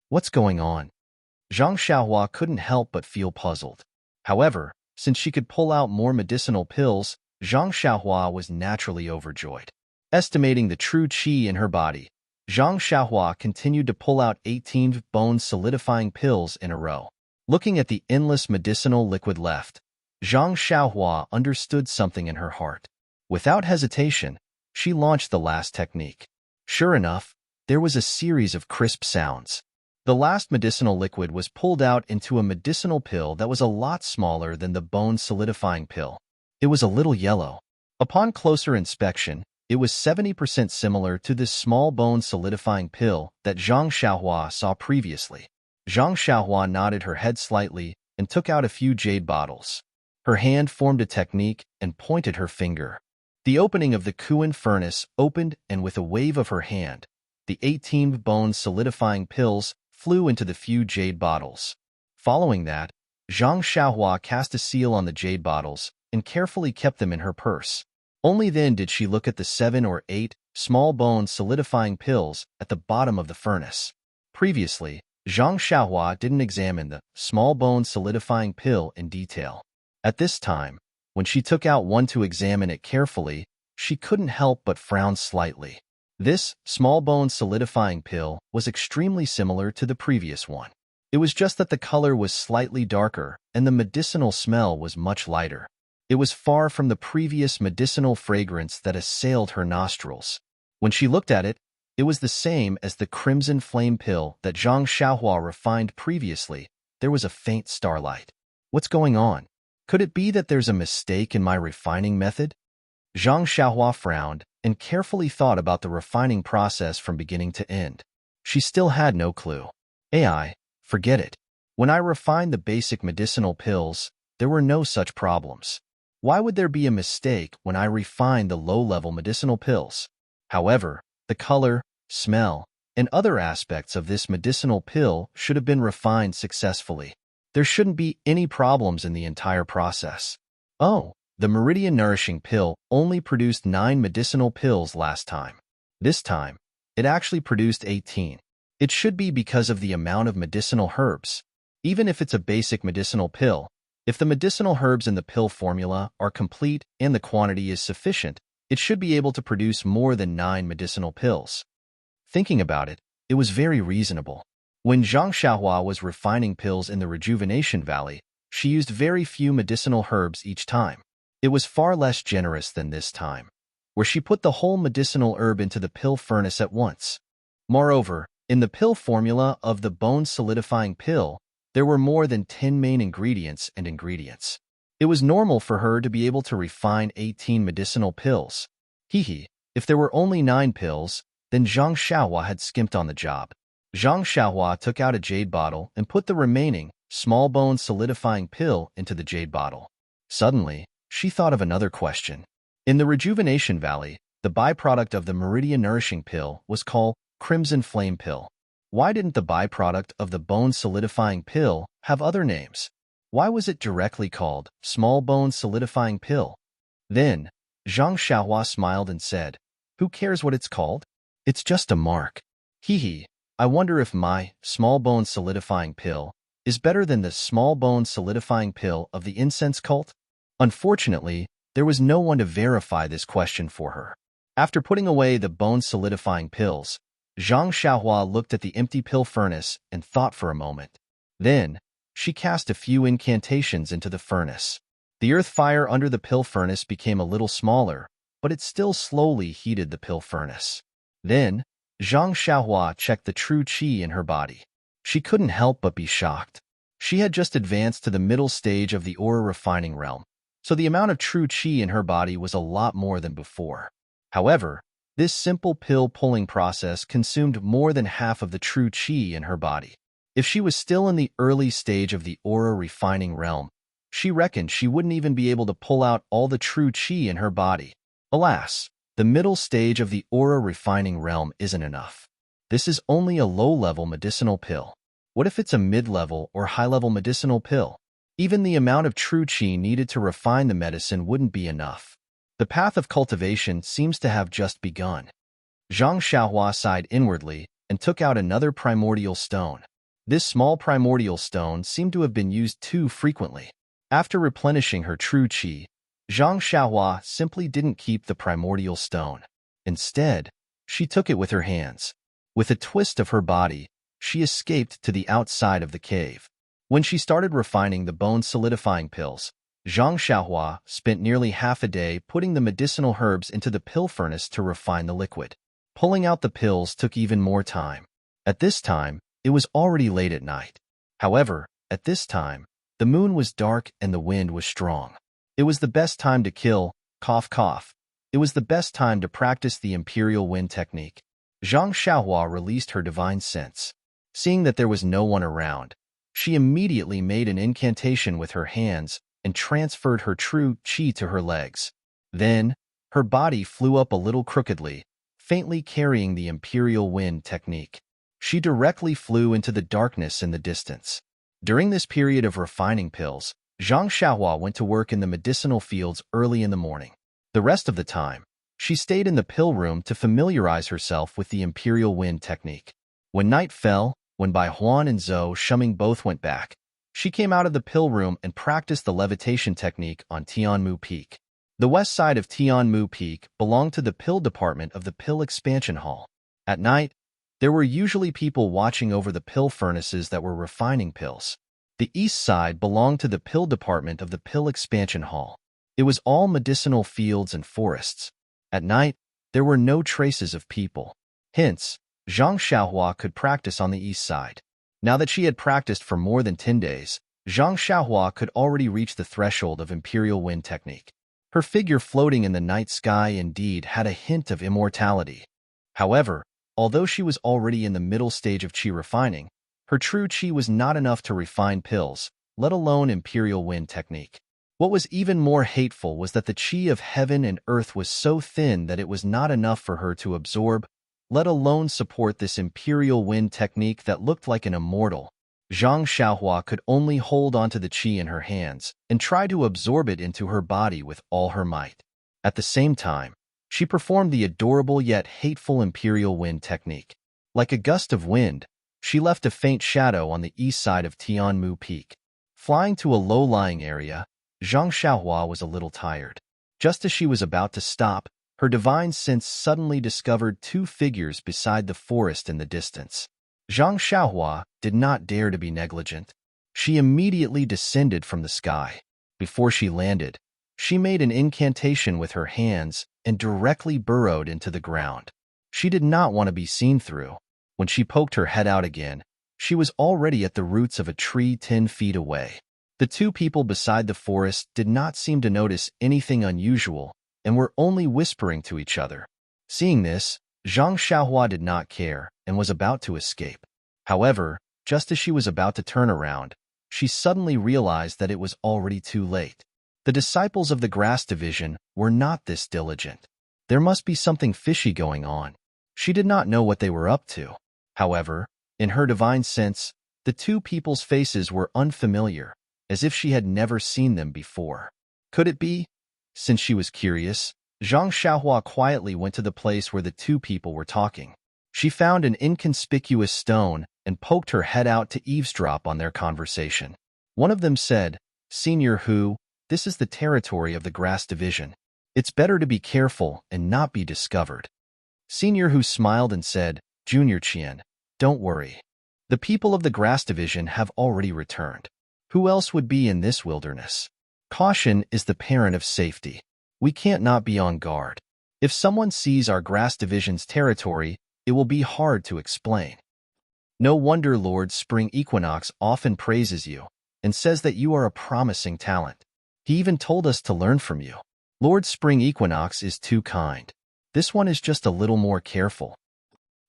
Speaker 1: What's going on? Zhang Xiaohua couldn't help but feel puzzled. However, since she could pull out more medicinal pills, Zhang Xiaohua was naturally overjoyed. Estimating the true qi in her body, Zhang Xiaohua continued to pull out 18 bone-solidifying pills in a row. Looking at the endless medicinal liquid left, Zhang Xiaohua understood something in her heart. Without hesitation, she launched the last technique. Sure enough, there was a series of crisp sounds. The last medicinal liquid was pulled out into a medicinal pill that was a lot smaller than the bone-solidifying pill. It was a little yellow. Upon closer inspection, it was 70% similar to this small bone-solidifying pill that Zhang Xiaohua saw previously. Zhang Xiaohua nodded her head slightly and took out a few jade bottles. Her hand formed a technique and pointed her finger. The opening of the Kuan furnace opened, and with a wave of her hand, the 18 bone-solidifying pills flew into the few jade bottles. Following that, Zhang Xiaohua cast a seal on the jade bottles and carefully kept them in her purse. Only then did she look at the 7 or 8 small bone-solidifying pills at the bottom of the furnace. Previously, Zhang Xiaohua didn't examine the small bone-solidifying pill in detail. At this time, when she took out one to examine it carefully, she couldn't help but frown slightly. This small bone-solidifying pill was extremely similar to the previous one. It was just that the color was slightly darker and the medicinal smell was much lighter. It was far from the previous medicinal fragrance that assailed her nostrils. When she looked at it, it was the same as the crimson flame pill that Zhang Xiaohua refined previously. There was a faint starlight. What's going on? Could it be that there's a mistake in my refining method? Zhang Xiaohua frowned and carefully thought about the refining process from beginning to end. She still had no clue. AI, forget it. When I refined the basic medicinal pills, there were no such problems. Why would there be a mistake when I refined the low-level medicinal pills? However, the color, smell, and other aspects of this medicinal pill should have been refined successfully. There shouldn't be any problems in the entire process. Oh, the Meridian Nourishing Pill only produced 9 medicinal pills last time. This time, it actually produced 18. It should be because of the amount of medicinal herbs. Even if it's a basic medicinal pill, if the medicinal herbs in the pill formula are complete and the quantity is sufficient, it should be able to produce more than 9 medicinal pills. Thinking about it, it was very reasonable. When Zhang Xiaohua was refining pills in the Rejuvenation Valley, she used very few medicinal herbs each time. It was far less generous than this time, where she put the whole medicinal herb into the pill furnace at once. Moreover, in the pill formula of the bone-solidifying pill, there were more than 10 main ingredients and ingredients. It was normal for her to be able to refine 18 medicinal pills. If there were only 9 pills, then Zhang Xiaohua had skimped on the job. Zhang Xiaohua took out a jade bottle and put the remaining small bone solidifying pill into the jade bottle. Suddenly, she thought of another question. In the Rejuvenation Valley, the byproduct of the Meridian Nourishing Pill was called Crimson Flame Pill. Why didn't the byproduct of the bone solidifying pill have other names? Why was it directly called Small Bone Solidifying Pill? Then, Zhang Xiaohua smiled and said, "Who cares what it's called? It's just a mark. I wonder if my Small Bone Solidifying Pill is better than the Small Bone Solidifying Pill of the incense cult?" Unfortunately, there was no one to verify this question for her. After putting away the bone-solidifying pills, Zhang Xiaohua looked at the empty pill furnace and thought for a moment. Then, she cast a few incantations into the furnace. The earth fire under the pill furnace became a little smaller, but it still slowly heated the pill furnace. Then, Zhang Xiaohua checked the true qi in her body. She couldn't help but be shocked. She had just advanced to the middle stage of the aura refining realm, so the amount of true qi in her body was a lot more than before. However, this simple pill-pulling process consumed more than half of the true qi in her body. If she was still in the early stage of the aura refining realm, she reckoned she wouldn't even be able to pull out all the true qi in her body. Alas, the middle stage of the aura refining realm isn't enough. This is only a low-level medicinal pill. What if it's a mid-level or high-level medicinal pill? Even the amount of true qi needed to refine the medicine wouldn't be enough. The path of cultivation seems to have just begun. Zhang Xiaohua sighed inwardly and took out another primordial stone. This small primordial stone seemed to have been used too frequently. After replenishing her true qi, Zhang Xiaohua simply didn't keep the primordial stone. Instead, she took it with her hands. With a twist of her body, she escaped to the outside of the cave. When she started refining the bone-solidifying pills, Zhang Xiaohua spent nearly half a day putting the medicinal herbs into the pill furnace to refine the liquid. Pulling out the pills took even more time. At this time, it was already late at night. However, at this time, the moon was dark and the wind was strong. It was the best time to kill, cough cough. It was the best time to practice the Imperial Wind technique. Zhang Xiaohua released her divine sense. Seeing that there was no one around, she immediately made an incantation with her hands and transferred her true qi to her legs. Then, her body flew up a little crookedly, faintly carrying the Imperial Wind technique. She directly flew into the darkness in the distance. During this period of refining pills, Zhang Xiaohua went to work in the medicinal fields early in the morning. The rest of the time, she stayed in the pill room to familiarize herself with the Imperial Wind technique. When night fell, when Bai Huan and Zhou Shuming both went back, she came out of the pill room and practiced the levitation technique on Tianmu Peak. The west side of Tianmu Peak belonged to the pill department of the pill expansion hall. At night, there were usually people watching over the pill furnaces that were refining pills. The east side belonged to the pill department of the pill expansion hall. It was all medicinal fields and forests. At night, there were no traces of people. Hence, Zhang Xiaohua could practice on the east side. Now that she had practiced for more than 10 days, Zhang Xiaohua could already reach the threshold of Imperial Wind technique. Her figure floating in the night sky indeed had a hint of immortality. However, although she was already in the middle stage of qi refining, her true qi was not enough to refine pills, let alone Imperial Wind technique. What was even more hateful was that the qi of heaven and earth was so thin that it was not enough for her to absorb, let alone support this Imperial Wind technique that looked like an immortal. Zhang Xiaohua could only hold onto the qi in her hands and try to absorb it into her body with all her might. At the same time, she performed the adorable yet hateful Imperial Wind technique. Like a gust of wind, she left a faint shadow on the east side of Tianmu Peak. Flying to a low-lying area, Zhang Xiaohua was a little tired. Just as she was about to stop, her divine sense suddenly discovered two figures beside the forest in the distance. Zhang Xiaohua did not dare to be negligent. She immediately descended from the sky. Before she landed, she made an incantation with her hands and directly burrowed into the ground. She did not want to be seen through. When she poked her head out again, she was already at the roots of a tree 10 feet away. The two people beside the forest did not seem to notice anything unusual and were only whispering to each other. Seeing this, Zhang Xiaohua did not care and was about to escape. However, just as she was about to turn around, she suddenly realized that it was already too late. The disciples of the Grass Division were not this diligent. There must be something fishy going on. She did not know what they were up to. However, in her divine sense, the two people's faces were unfamiliar, as if she had never seen them before. Could it be? Since she was curious, Zhang Xiaohua quietly went to the place where the two people were talking. She found an inconspicuous stone and poked her head out to eavesdrop on their conversation. One of them said, "Senior Hu, this is the territory of the Grass Division. It's better to be careful and not be discovered." Senior Hu smiled and said, "Junior Qian, don't worry. The people of the Grass Division have already returned. Who else would be in this wilderness? Caution is the parent of safety. We can't not be on guard. If someone sees our Grass Division's territory, it will be hard to explain. No wonder Lord Spring Equinox often praises you and says that you are a promising talent. He even told us to learn from you. Lord Spring Equinox is too kind. This one is just a little more careful."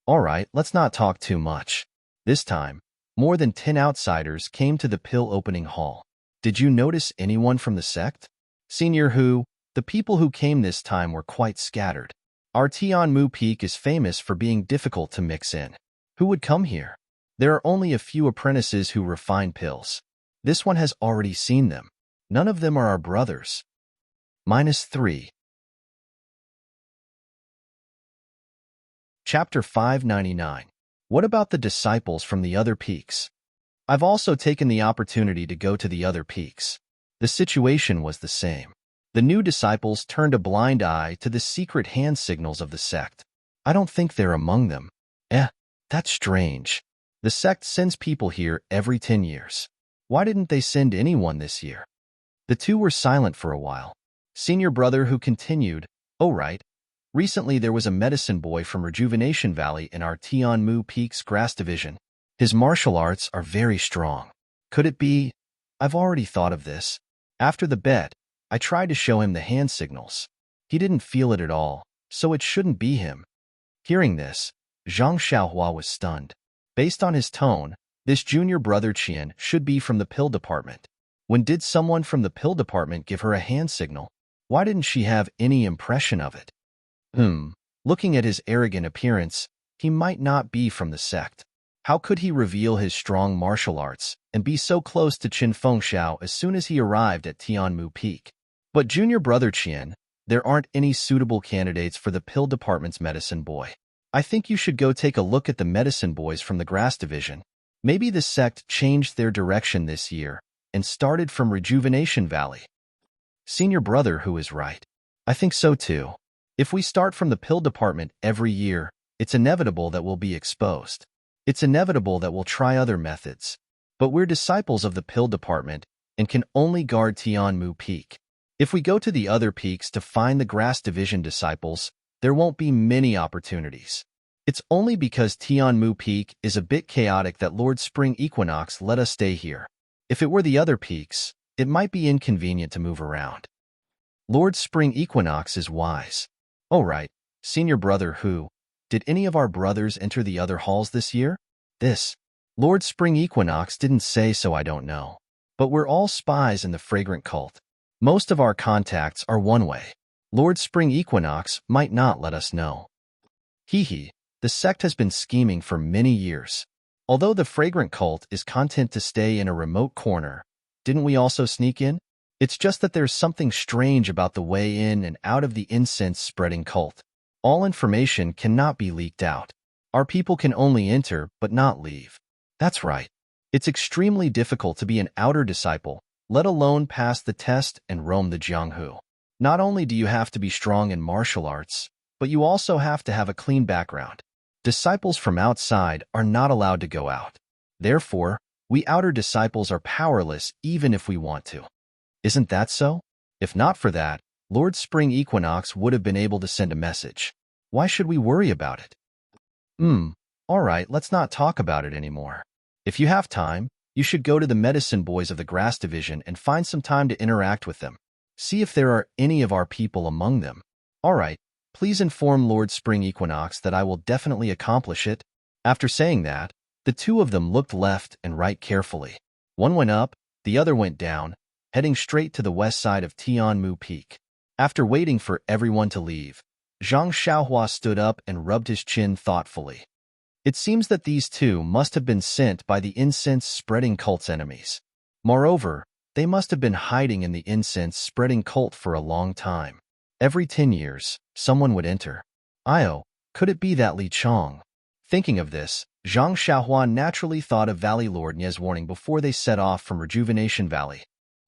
Speaker 1: All right, let's not talk too much. This time, more than 10 outsiders came to the pill opening hall. Did you notice anyone from the sect? Senior Hu, the people who came this time were quite scattered. Our Tianmu Peak is famous for being difficult to mix in. Who would come here? There are only a few apprentices who refine pills. This one has already seen them. None of them are our brothers. -3. Chapter 599. What about the disciples from the other peaks? I've also taken the opportunity to go to the other peaks. The situation was the same. The new disciples turned a blind eye to the secret hand signals of the sect. I don't think they're among them. That's strange. The sect sends people here every 10 years. Why didn't they send anyone this year? The two were silent for a while. Senior brother Who continued, "Oh right. Recently, there was a medicine boy from Rejuvenation Valley in our Tianmu Peaks grass division. His martial arts are very strong. Could it be? I've already thought of this. After the bet, I tried to show him the hand signals. He didn't feel it at all, so it shouldn't be him. Hearing this, Zhang Xiaohua was stunned. Based on his tone, this junior brother Qian should be from the pill department. When did someone from the pill department give her a hand signal? Why didn't she have any impression of it? Looking at his arrogant appearance, he might not be from the sect. How could he reveal his strong martial arts and be so close to Qin Fengxiao as soon as he arrived at Tianmu Peak? But junior brother Qian, there aren't any suitable candidates for the pill department's medicine boy. I think you should go take a look at the medicine boys from the grass division. Maybe the sect changed their direction this year and started from Rejuvenation Valley. Senior brother who is right. I think so too. If we start from the pill department every year, it's inevitable that we'll be exposed. It's inevitable that we'll try other methods. But we're disciples of the pill department and can only guard Tianmu Peak. If we go to the other peaks to find the grass division disciples, there won't be many opportunities. It's only because Tianmu Peak is a bit chaotic that Lord Spring Equinox let us stay here. If it were the other peaks, it might be inconvenient to move around. Lord Spring Equinox is wise. Oh right, senior brother who? Did any of our brothers enter the other halls this year? Lord Spring Equinox didn't say, so I don't know. But we're all spies in the fragrant cult. Most of our contacts are one way. Lord Spring Equinox might not let us know. The sect has been scheming for many years. Although the fragrant cult is content to stay in a remote corner, didn't we also sneak in? It's just that there's something strange about the way in and out of the incense-spreading cult. All information cannot be leaked out. Our people can only enter but not leave. That's right. It's extremely difficult to be an outer disciple, let alone pass the test and roam the Jianghu. Not only do you have to be strong in martial arts, but you also have to have a clean background. Disciples from outside are not allowed to go out. Therefore, we outer disciples are powerless even if we want to. Isn't that so? If not for that, Lord Spring Equinox would have been able to send a message. Why should we worry about it? All right, let's not talk about it anymore. If you have time, you should go to the medicine boys of the grass division and find some time to interact with them. See if there are any of our people among them. All right, please inform Lord Spring Equinox that I will definitely accomplish it. After saying that, the two of them looked left and right carefully. One went up, the other went down, heading straight to the west side of Tianmu Peak. After waiting for everyone to leave, Zhang Xiaohua stood up and rubbed his chin thoughtfully. It seems that these two must have been sent by the incense-spreading cult's enemies. Moreover, they must have been hiding in the incense-spreading cult for a long time. Every 10 years, someone would enter. Could it be that Li Chong? Thinking of this, Zhang Xiaohua naturally thought of Valley Lord Nie's warning before they set off from Rejuvenation Valley.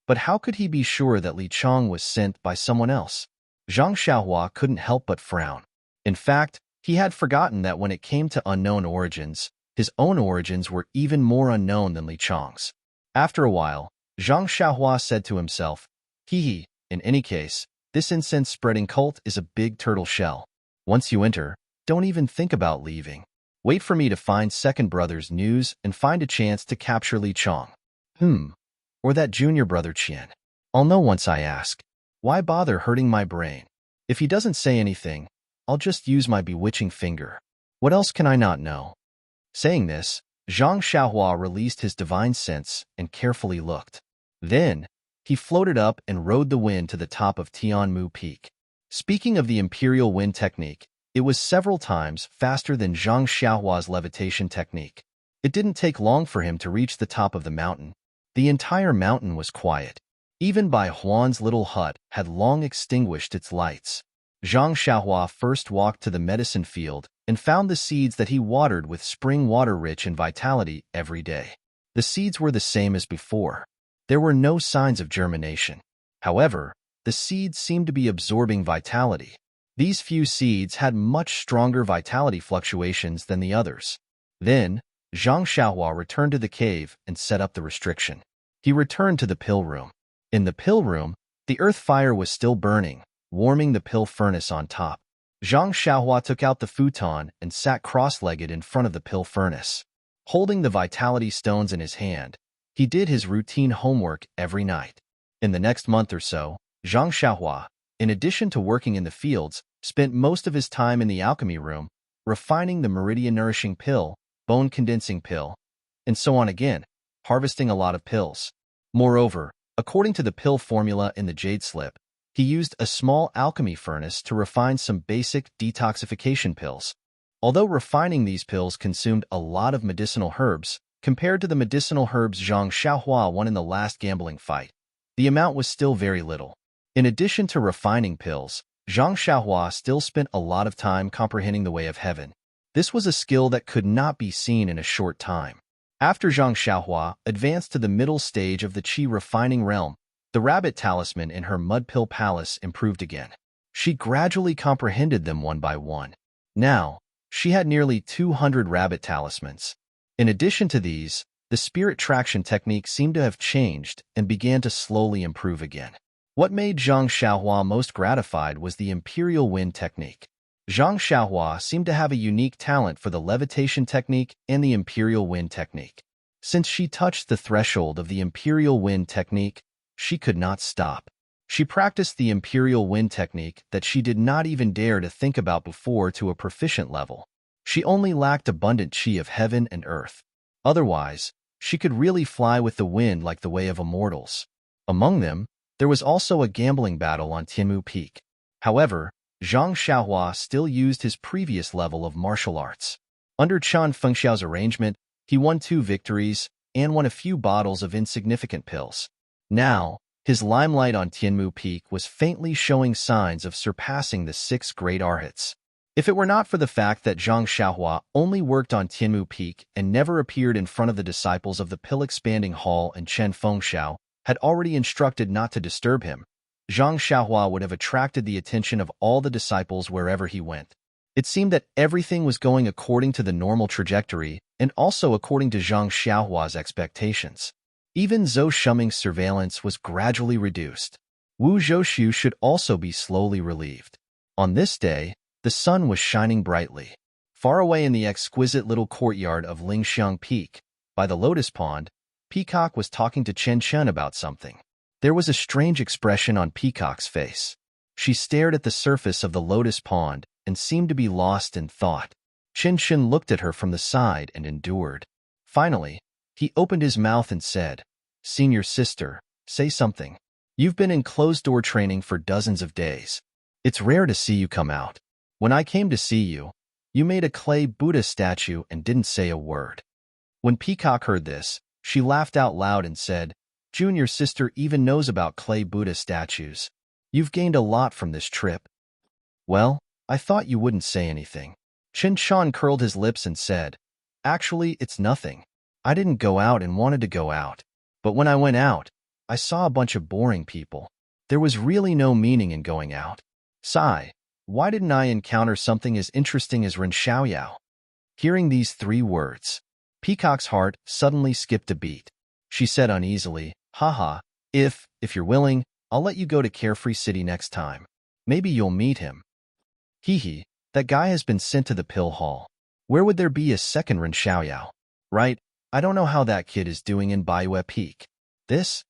Speaker 1: But how could he be sure that Li Chong was sent by someone else? Zhang Xiaohua couldn't help but frown. In fact, he had forgotten that when it came to unknown origins, his own origins were even more unknown than Li Chong's. After a while, Zhang Xiaohua said to himself, in any case, this incense-spreading cult is a big turtle shell. Once you enter, don't even think about leaving. Wait for me to find second brother's news and find a chance to capture Li Chong. Or that junior brother Qian. I'll know once I ask. Why bother hurting my brain? If he doesn't say anything, I'll just use my bewitching finger. What else can I not know? Saying this, Zhang Xiaohua released his divine sense and carefully looked. Then, he floated up and rode the wind to the top of Tianmu Peak. Speaking of the imperial wind technique, it was several times faster than Zhang Xiaohua's levitation technique. It didn't take long for him to reach the top of the mountain. The entire mountain was quiet. Even Bai Huan's little hut had long extinguished its lights. Zhang Xiaohua first walked to the medicine field and found the seeds that he watered with spring water rich in vitality every day. The seeds were the same as before. There were no signs of germination. However, the seeds seemed to be absorbing vitality. These few seeds had much stronger vitality fluctuations than the others. Then, Zhang Xiaohua returned to the cave and set up the restriction. He returned to the pill room. In the pill room, the earth fire was still burning, warming the pill furnace on top. Zhang Xiaohua took out the futon and sat cross-legged in front of the pill furnace. Holding the vitality stones in his hand, he did his routine homework every night. In the next month or so, Zhang Xiaohua, in addition to working in the fields, spent most of his time in the alchemy room, refining the meridian-nourishing pill, bone-condensing pill, and so on again, harvesting a lot of pills. Moreover, according to the pill formula in the jade slip, he used a small alchemy furnace to refine some basic detoxification pills. Although refining these pills consumed a lot of medicinal herbs, compared to the medicinal herbs Zhang Xiaohua won in the last gambling fight, the amount was still very little. In addition to refining pills, Zhang Xiaohua still spent a lot of time comprehending the way of heaven. This was a skill that could not be seen in a short time. After Zhang Xiaohua advanced to the middle stage of the qi refining realm, the rabbit talisman in her mud pill palace improved again. She gradually comprehended them one by one. Now, she had nearly 200 rabbit talismans. In addition to these, the spirit traction technique seemed to have changed and began to slowly improve again. What made Zhang Xiaohua most gratified was the imperial wind technique. Zhang Xiaohua seemed to have a unique talent for the levitation technique and the imperial wind technique. Since she touched the threshold of the imperial wind technique, she could not stop. She practiced the imperial wind technique that she did not even dare to think about before to a proficient level. She only lacked abundant qi of heaven and earth. Otherwise, she could really fly with the wind like the way of immortals. Among them, there was also a gambling battle on Tianmu Peak. However, Zhang Xiaohua still used his previous level of martial arts. Under Qian Fengxiao's arrangement, he won 2 victories and won a few bottles of insignificant pills. Now, his limelight on Tianmu Peak was faintly showing signs of surpassing the 6 great arhats. If it were not for the fact that Zhang Xiaohua only worked on Tianmu Peak and never appeared in front of the disciples of the pill-expanding hall and Chen Fengxiao had already instructed not to disturb him, Zhang Xiaohua would have attracted the attention of all the disciples wherever he went. It seemed that everything was going according to the normal trajectory and also according to Zhang Xiaohua's expectations. Even Zhou Shuming's surveillance was gradually reduced. Wu Zhouxiu should also be slowly relieved. On this day, the sun was shining brightly. Far away in the exquisite little courtyard of Lingxiang Peak, by the lotus pond, Peacock was talking to Chen Chen about something. There was a strange expression on Peacock's face. She stared at the surface of the lotus pond and seemed to be lost in thought. Chen Chen looked at her from the side and endured. Finally, he opened his mouth and said, "Senior sister, say something. You've been in closed-door training for dozens of days. It's rare to see you come out. When I came to see you, you made a clay Buddha statue and didn't say a word." When Peacock heard this, she laughed out loud and said, "Junior sister even knows about clay Buddha statues. You've gained a lot from this trip." "Well, I thought you wouldn't say anything." Chen Shan curled his lips and said, "Actually, it's nothing. I didn't go out and wanted to go out. But when I went out, I saw a bunch of boring people. There was really no meaning in going out. Sigh, why didn't I encounter something as interesting as Ren Xiaoyao?" Hearing these 3 words, Peacock's heart suddenly skipped a beat. She said uneasily, "Haha, if you're willing, I'll let you go to Carefree City next time. Maybe you'll meet him." "Hee, that guy has been sent to the pill hall. Where would there be a second Ren Xiaoyao? Right? I don't know how that kid is doing in Baiyue Peak." This?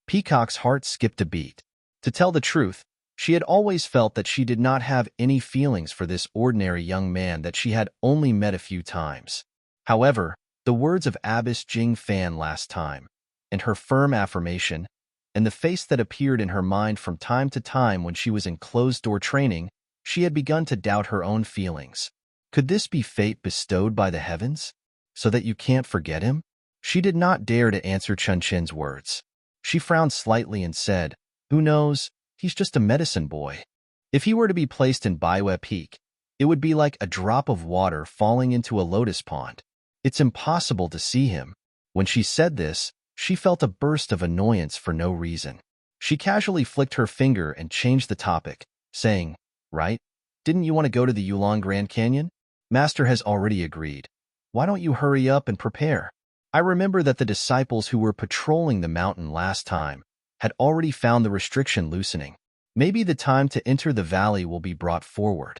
Speaker 1: Peacock's heart skipped a beat. To tell the truth, she had always felt that she did not have any feelings for this ordinary young man that she had only met a few times. However, the words of Abbess Jing Fan last time, and her firm affirmation, and the face that appeared in her mind from time to time when she was in closed-door training, she had begun to doubt her own feelings. Could this be fate bestowed by the heavens? So that you can't forget him? She did not dare to answer Chun Chen's words. She frowned slightly and said, "Who knows? He's just a medicine boy. If he were to be placed in Baiyue Peak, it would be like a drop of water falling into a lotus pond. It's impossible to see him." When she said this, she felt a burst of annoyance for no reason. She casually flicked her finger and changed the topic, saying, "Right? Didn't you want to go to the Yulong Grand Canyon? Master has already agreed. Why don't you hurry up and prepare? I remember that the disciples who were patrolling the mountain last time had already found the restriction loosening. Maybe the time to enter the valley will be brought forward."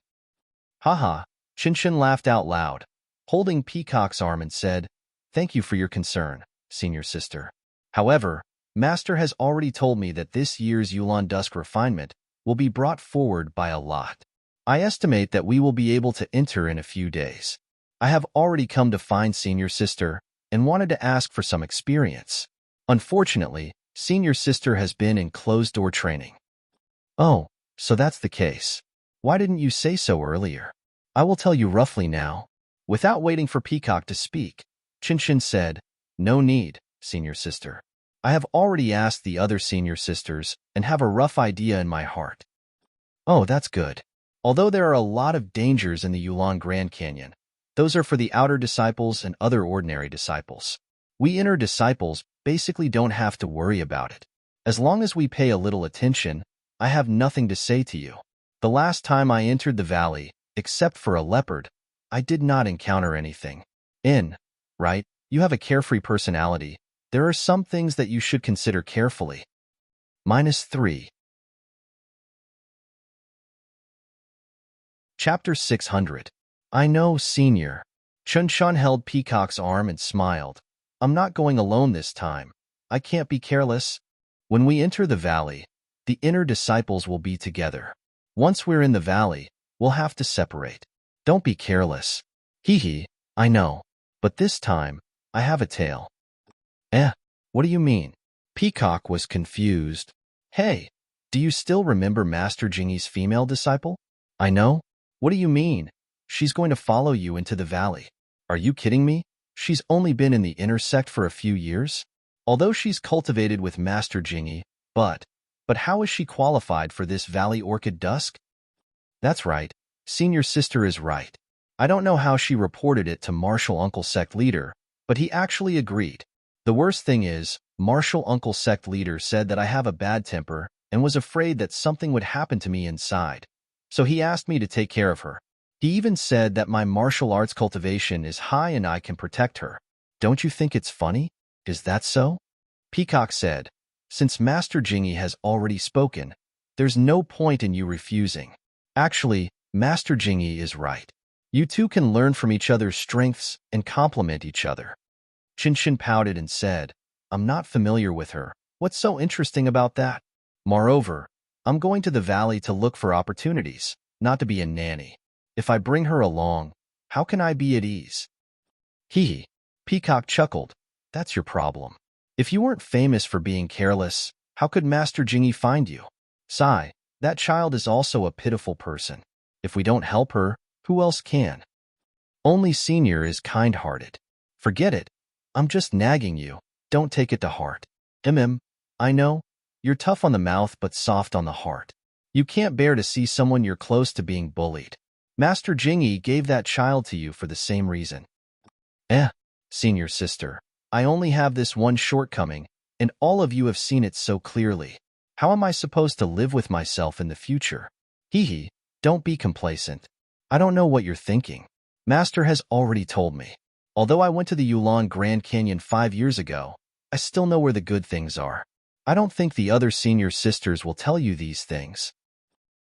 Speaker 1: Haha, Chinchin laughed out loud, holding Peacock's arm and said, "Thank you for your concern, senior sister. However, Master has already told me that this year's Yulon Dusk refinement will be brought forward by a lot. I estimate that we will be able to enter in a few days. I have already come to find senior sister and wanted to ask for some experience. Unfortunately, senior sister has been in closed-door training." "Oh, so that's the case. Why didn't you say so earlier?" "I will tell you roughly now." Without waiting for Peacock to speak, Chinchin said, "No need, senior sister. I have already asked the other senior sisters and have a rough idea in my heart." "Oh, that's good. Although there are a lot of dangers in the Yulon Grand Canyon, those are for the outer disciples and other ordinary disciples. We inner disciples basically don't have to worry about it. As long as we pay a little attention, I have nothing to say to you. The last time I entered the valley, except for a leopard, I did not encounter anything. Right? You have a carefree personality. There are some things that you should consider carefully. -3. Chapter 600. I know, senior. Chun Chun held Peacock's arm and smiled. "I'm not going alone this time. I can't be careless. When we enter the valley, the inner disciples will be together. Once we're in the valley, we'll have to separate. Don't be careless." "Hee hee, I know. But this time, I have a tale." What do you mean?" Peacock was confused. "Hey, do you still remember Master Jingy's female disciple?" "I know. What do you mean? She's going to follow you into the valley. Are you kidding me? She's only been in the inner sect for a few years? Although she's cultivated with Master Jingy, but how is she qualified for this Valley Orchid Dusk?" "That's right. Senior sister is right. I don't know how she reported it to Martial Uncle Sect Leader, but he actually agreed. The worst thing is, Martial Uncle Sect Leader said that I have a bad temper and was afraid that something would happen to me inside. So he asked me to take care of her. He even said that my martial arts cultivation is high and I can protect her. Don't you think it's funny? Is that so?" Peacock said, "Since Master Jingy has already spoken, there's no point in you refusing. Actually, Master Jingy is right. You two can learn from each other's strengths and complement each other." Chinchin pouted and said, "I'm not familiar with her. What's so interesting about that? Moreover, I'm going to the valley to look for opportunities, not to be a nanny. If I bring her along, how can I be at ease?" "Hee." Peacock chuckled. "That's your problem. If you weren't famous for being careless, how could Master Jingy find you? Sigh, that child is also a pitiful person. If we don't help her, who else can? Only Senior is kind-hearted. Forget it. I'm just nagging you. Don't take it to heart." I know. You're tough on the mouth but soft on the heart. You can't bear to see someone you're close to being bullied. Master Jingy gave that child to you for the same reason." Senior sister, I only have this one shortcoming, and all of you have seen it so clearly. How am I supposed to live with myself in the future? Hee, don't be complacent. I don't know what you're thinking. Master has already told me. Although I went to the Yulon Grand Canyon 5 years ago, I still know where the good things are. I don't think the other senior sisters will tell you these things."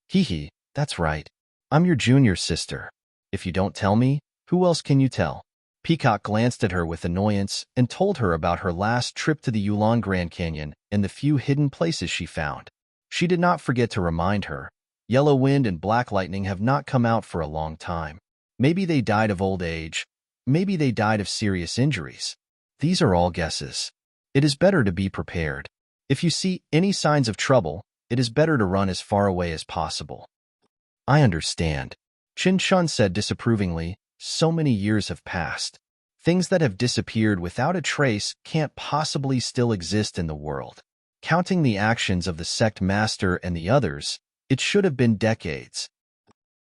Speaker 1: Hee, that's right. I'm your junior sister. If you don't tell me, who else can you tell?" Peacock glanced at her with annoyance and told her about her last trip to the Yulon Grand Canyon and the few hidden places she found. She did not forget to remind her, Yellow Wind and Black Lightning have not come out for a long time. Maybe they died of old age. Maybe they died of serious injuries. These are all guesses. It is better to be prepared. If you see any signs of trouble, it is better to run as far away as possible." "I understand," Chin Chun said disapprovingly. "So many years have passed. Things that have disappeared without a trace can't possibly still exist in the world. Counting the actions of the sect master and the others, it should have been decades."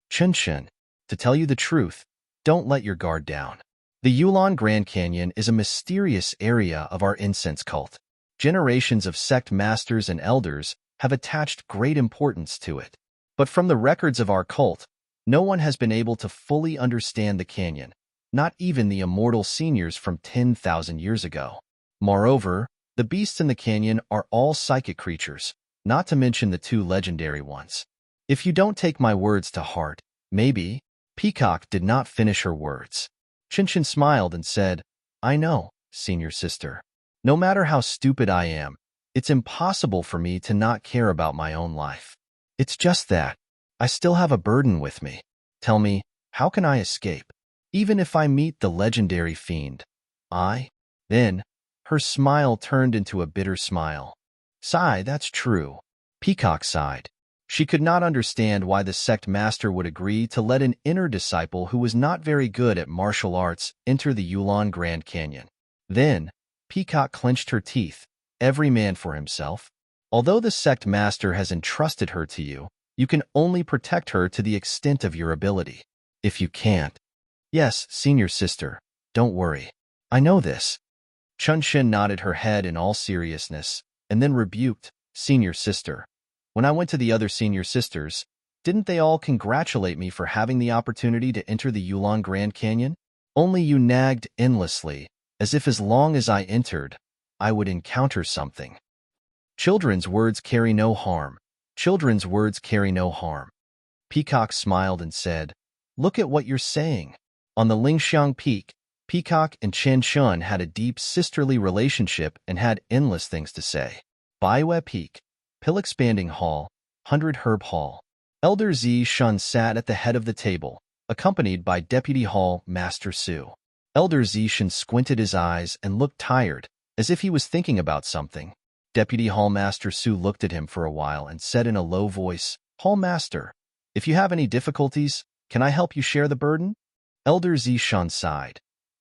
Speaker 1: "Chin Chin, to tell you the truth, don't let your guard down. The Yulon Grand Canyon is a mysterious area of our incense cult. Generations of sect masters and elders have attached great importance to it. But from the records of our cult, no one has been able to fully understand the canyon, not even the immortal seniors from 10,000 years ago. Moreover, the beasts in the canyon are all psychic creatures, not to mention the 2 legendary ones. If you don't take my words to heart, maybe Peacock did not finish her words. Qinshan smiled and said, I know, senior sister. No matter how stupid I am, it's impossible for me to not care about my own life. It's just that I still have a burden with me. Tell me, how can I escape? Even if I meet the legendary fiend, Then, her smile turned into a bitter smile. Sigh, that's true. Peacock sighed. She could not understand why the sect master would agree to let an inner disciple who was not very good at martial arts enter the Yulon Grand Canyon. Then, Peacock clenched her teeth, every man for himself. Although the sect master has entrusted her to you, you can only protect her to the extent of your ability. If you can't. Yes, senior sister, don't worry. I know this. Qinshan nodded her head in all seriousness, and then rebuked, senior sister. When I went to the other senior sisters, didn't they all congratulate me for having the opportunity to enter the Yulon Grand Canyon? Only you nagged endlessly, as if as long as I entered, I would encounter something. Children's words carry no harm. Children's words carry no harm. Peacock smiled and said, Look at what you're saying. On the Lingxiang Peak, Peacock and Qinshan had a deep sisterly relationship and had endless things to say. Baiwei Peak, Pill Expanding Hall, 100 Herb Hall. Elder Zishan sat at the head of the table, accompanied by Deputy Hall Master Su. Elder Zishan squinted his eyes and looked tired, as if he was thinking about something. Deputy Hall Master Su looked at him for a while and said in a low voice, Hall Master, if you have any difficulties, can I help you share the burden? Elder Zishan sighed,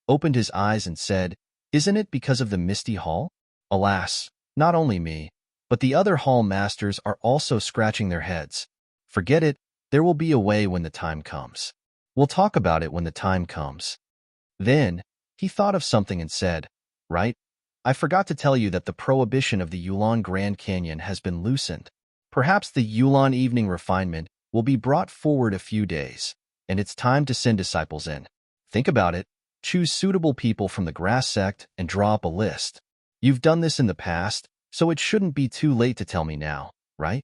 Speaker 1: opened his eyes and said, Isn't it because of the Misty Hall? Alas, not only me, but the other hall masters are also scratching their heads. Forget it, there will be a way when the time comes. We'll talk about it when the time comes. Then, he thought of something and said, Right? I forgot to tell you that the prohibition of the Yulon Grand Canyon has been loosened. Perhaps the Yulon Evening Refinement will be brought forward a few days, and it's time to send disciples in. Think about it. Choose suitable people from the grass sect and draw up a list. You've done this in the past, so it shouldn't be too late to tell me now, right?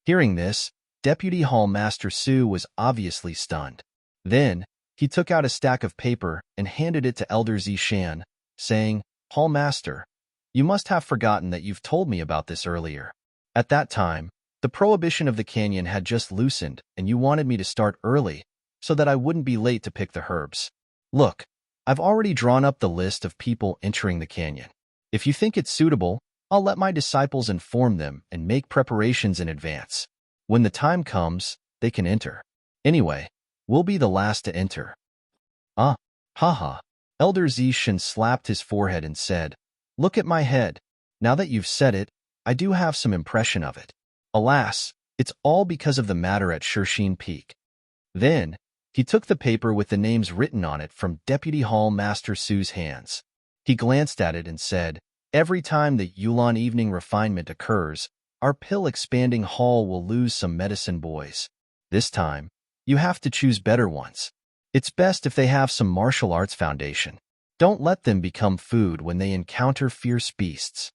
Speaker 1: Hearing this, Deputy Hall Master Su was obviously stunned. Then, he took out a stack of paper and handed it to Elder Zishan, saying, Hall Master, you must have forgotten that you've told me about this earlier. At that time, the prohibition of the canyon had just loosened and you wanted me to start early so that I wouldn't be late to pick the herbs. Look, I've already drawn up the list of people entering the canyon. If you think it's suitable, I'll let my disciples inform them and make preparations in advance. When the time comes, they can enter. Anyway, we'll be the last to enter. Haha. Elder Zishan slapped his forehead and said, Look at my head. Now that you've said it, I do have some impression of it. Alas, it's all because of the matter at Serene Peak. Then, he took the paper with the names written on it from Deputy Hall Master Su's hands. He glanced at it and said, Every time the Yulon Evening Refinement occurs, our pill-expanding hall will lose some medicine boys. This time, you have to choose better ones. It's best if they have some martial arts foundation. Don't let them become food when they encounter fierce beasts.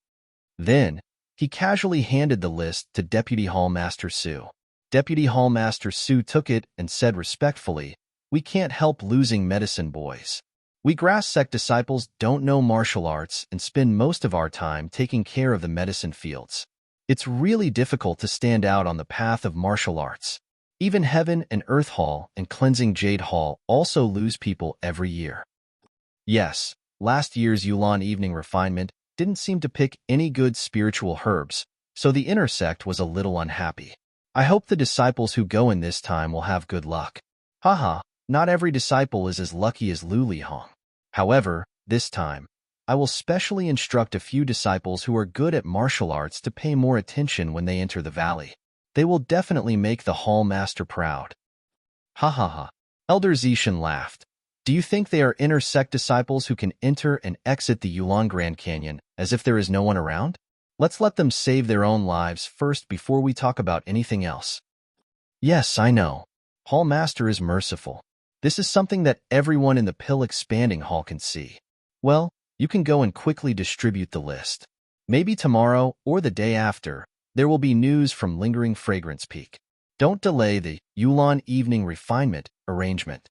Speaker 1: Then, he casually handed the list to Deputy Hall Master Su. Deputy Hall Master Su took it and said respectfully, We can't help losing medicine boys. We grass sect disciples don't know martial arts and spend most of our time taking care of the medicine fields. It's really difficult to stand out on the path of martial arts. Even Heaven and Earth Hall and Cleansing Jade Hall also lose people every year. Yes, last year's Yulon Evening Refinement didn't seem to pick any good spiritual herbs, so the inner sect was a little unhappy. I hope the disciples who go in this time will have good luck. Haha, not every disciple is as lucky as Lu Lihong. However, this time, I will specially instruct a few disciples who are good at martial arts to pay more attention when they enter the valley. They will definitely make the hall master proud. Ha ha ha. Elder Zishan laughed. Do you think they are inner sect disciples who can enter and exit the Yulon Grand Canyon as if there is no one around? Let's let them save their own lives first before we talk about anything else. Yes, I know. Hall Master is merciful. This is something that everyone in the Pill Expanding Hall can see. Well, you can go and quickly distribute the list. Maybe tomorrow or the day after, there will be news from Lingering Fragrance Peak. Don't delay the Yulon Evening Refinement arrangement.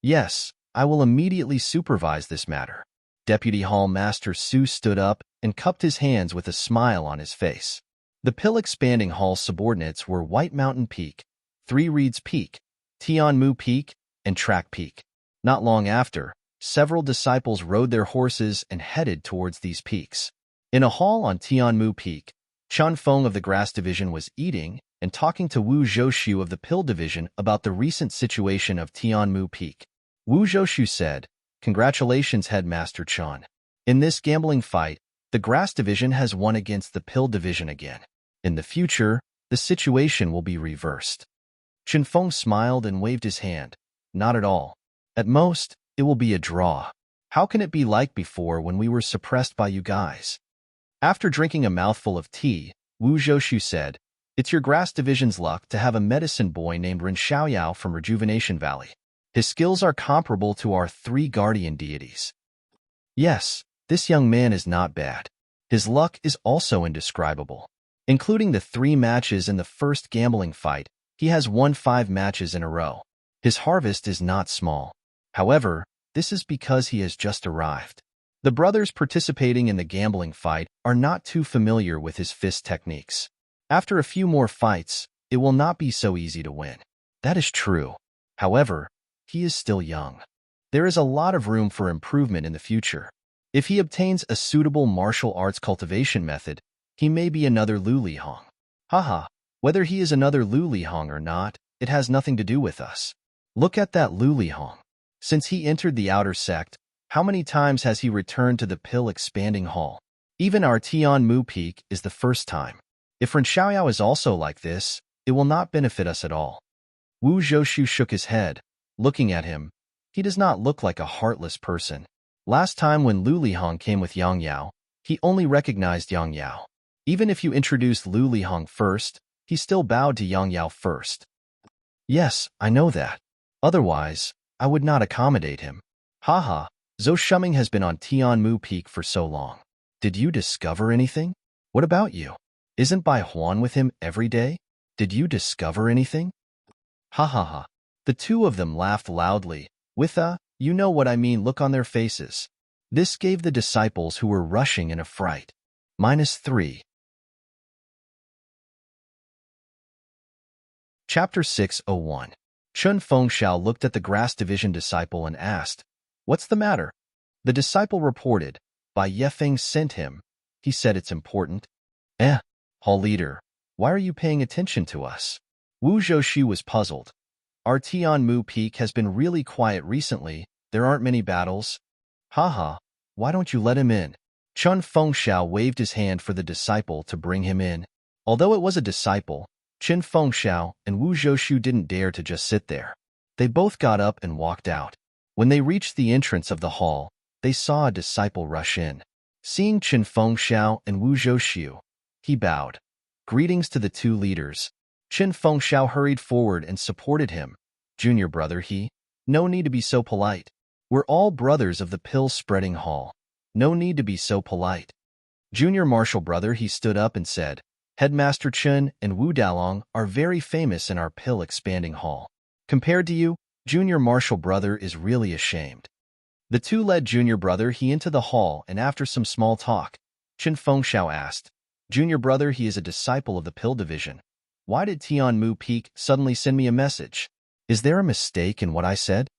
Speaker 1: Yes, I will immediately supervise this matter. Deputy Hall Master Su stood up and cupped his hands with a smile on his face. The pill-expanding hall's subordinates were White Mountain Peak, Three Reeds Peak, Tianmu Peak, and Track Peak. Not long after, several disciples rode their horses and headed towards these peaks. In a hall on Tianmu Peak, Chun Feng of the Grass Division was eating and talking to Wu Zhoushu of the Pill Division about the recent situation of Tianmu Peak. Wu Zhoushu said, "Congratulations, Headmaster Chun. In this gambling fight, the Grass Division has won against the Pill Division again. In the future, the situation will be reversed." Chun Feng smiled and waved his hand. "Not at all. At most, it will be a draw. How can it be like before when we were suppressed by you guys?" After drinking a mouthful of tea, Wu Zhoushu said, "It's your Grass Division's luck to have a medicine boy named Ren Xiaoyao from Rejuvenation Valley. His skills are comparable to our 3 guardian deities." "Yes, this young man is not bad. His luck is also indescribable. Including the 3 matches in the first gambling fight, he has won 5 matches in a row. His harvest is not small. However, this is because he has just arrived. The brothers participating in the gambling fight are not too familiar with his fist techniques. After a few more fights, it will not be so easy to win." "That is true. However, he is still young. There is a lot of room for improvement in the future. If he obtains a suitable martial arts cultivation method, he may be another Lu Lihong." "Haha, whether he is another Lu Lihong or not, it has nothing to do with us. Look at that Lu Lihong. Since he entered the outer sect, how many times has he returned to the pill-expanding hall? Even our Tianmu Peak is the first time. If Ren Xiaoyao is also like this, it will not benefit us at all." Wu Zhoushu shook his head. Looking at him, he does not look like a heartless person. Last time when Lu Lihong came with Yang Yao, he only recognized Yang Yao. Even if you introduced Lu Lihong first, he still bowed to Yang Yao first. "Yes, I know that. Otherwise, I would not accommodate him." "Haha, Zhou Shuming has been on Tianmu Peak for so long. Did you discover anything? What about you? Isn't Bai Huan with him every day? Did you discover anything?" "Ha ha ha." The two of them laughed loudly, with a, "you know what I mean" look on their faces. This gave the disciples who were rushing in a fright. -3. Chapter 601. Chun Fengxiao looked at the Grass Division disciple and asked, "What's the matter?" The disciple reported, "Bai Yefeng sent him. He said it's important." Hall leader, why are you paying attention to us?" Wu Zhoushu was puzzled. "Our Tianmu Peak has been really quiet recently. There aren't many battles." "Haha, why don't you let him in?" Chun Fengxiao waved his hand for the disciple to bring him in. Although it was a disciple, Chun Fengxiao and Wu Zhoushu didn't dare to just sit there. They both got up and walked out. When they reached the entrance of the hall, they saw a disciple rush in. Seeing Chun Fengxiao and Wu Zhoushu, he bowed. "Greetings to the 2 leaders." Chun Fengxiao hurried forward and supported him. "Junior brother," he. "No need to be so polite. We're all brothers of the pill-spreading hall. No need to be so polite." "Junior martial brother," he stood up and said, "Headmaster Chun and Wu Dalong are very famous in our pill-expanding hall. Compared to you, Junior martial brother is really ashamed." The 2 led Junior brother he into the hall, and after some small talk, Chun Fengxiao asked, "Junior brother, he is a disciple of the Pill Division. Why did Tianmu Peak suddenly send me a message? Is there a mistake in what I said?"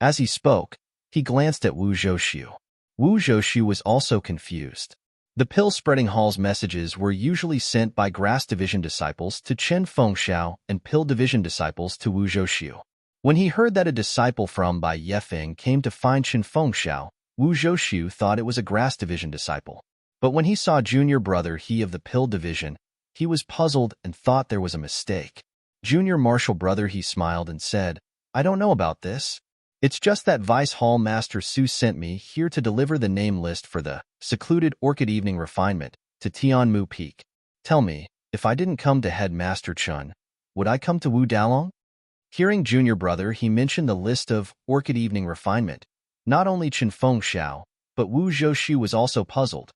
Speaker 1: As he spoke, he glanced at Wu Zhoushu. Wu Zhoushu was also confused. The pill-spreading hall's messages were usually sent by Grass Division disciples to Chun Fengxiao and Pill Division disciples to Wu Zhoushu. When he heard that a disciple from Bai Yefeng came to find Chun Fengxiao, Wu Zhoushu thought it was a Grass Division disciple. But when he saw Junior brother he of the Pill Division, he was puzzled and thought there was a mistake. "Junior martial brother," he smiled and said, "I don't know about this. It's just that Vice Hall Master Su sent me here to deliver the name list for the secluded Orchid Evening Refinement to Tianmu Peak. Tell me, if I didn't come to Headmaster Chun, would I come to Wu Dalong?" Hearing Junior brother, he mentioned the list of Orchid Evening Refinement. Not only Chun Fengxiao, but Wu Zhoushu was also puzzled.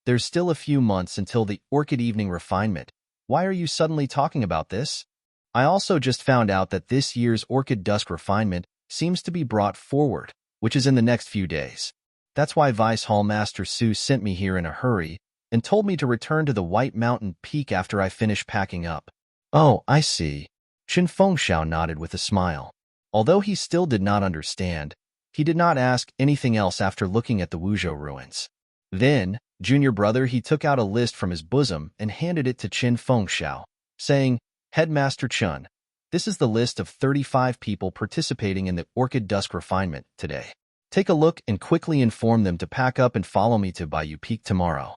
Speaker 1: "There's still a few months until the Orchid Evening Refinement. Why are you suddenly talking about this? I also just found out that this year's Orchid Dusk Refinement seems to be brought forward, which is in the next few days. That's why Vice Hall Master Su sent me here in a hurry and told me to return to the White Mountain Peak after I finish packing up. Oh, I see. Qin Fengxiao nodded with a smile. Although he still did not understand, he did not ask anything else after looking at the Wuzhou ruins. Then, junior brother, he took out a list from his bosom and handed it to Qin Fengxiao, saying, Headmaster Chun, this is the list of 35 people participating in the Orchid Dusk Refinement today. Take a look and quickly inform them to pack up and follow me to Bayou Peak tomorrow.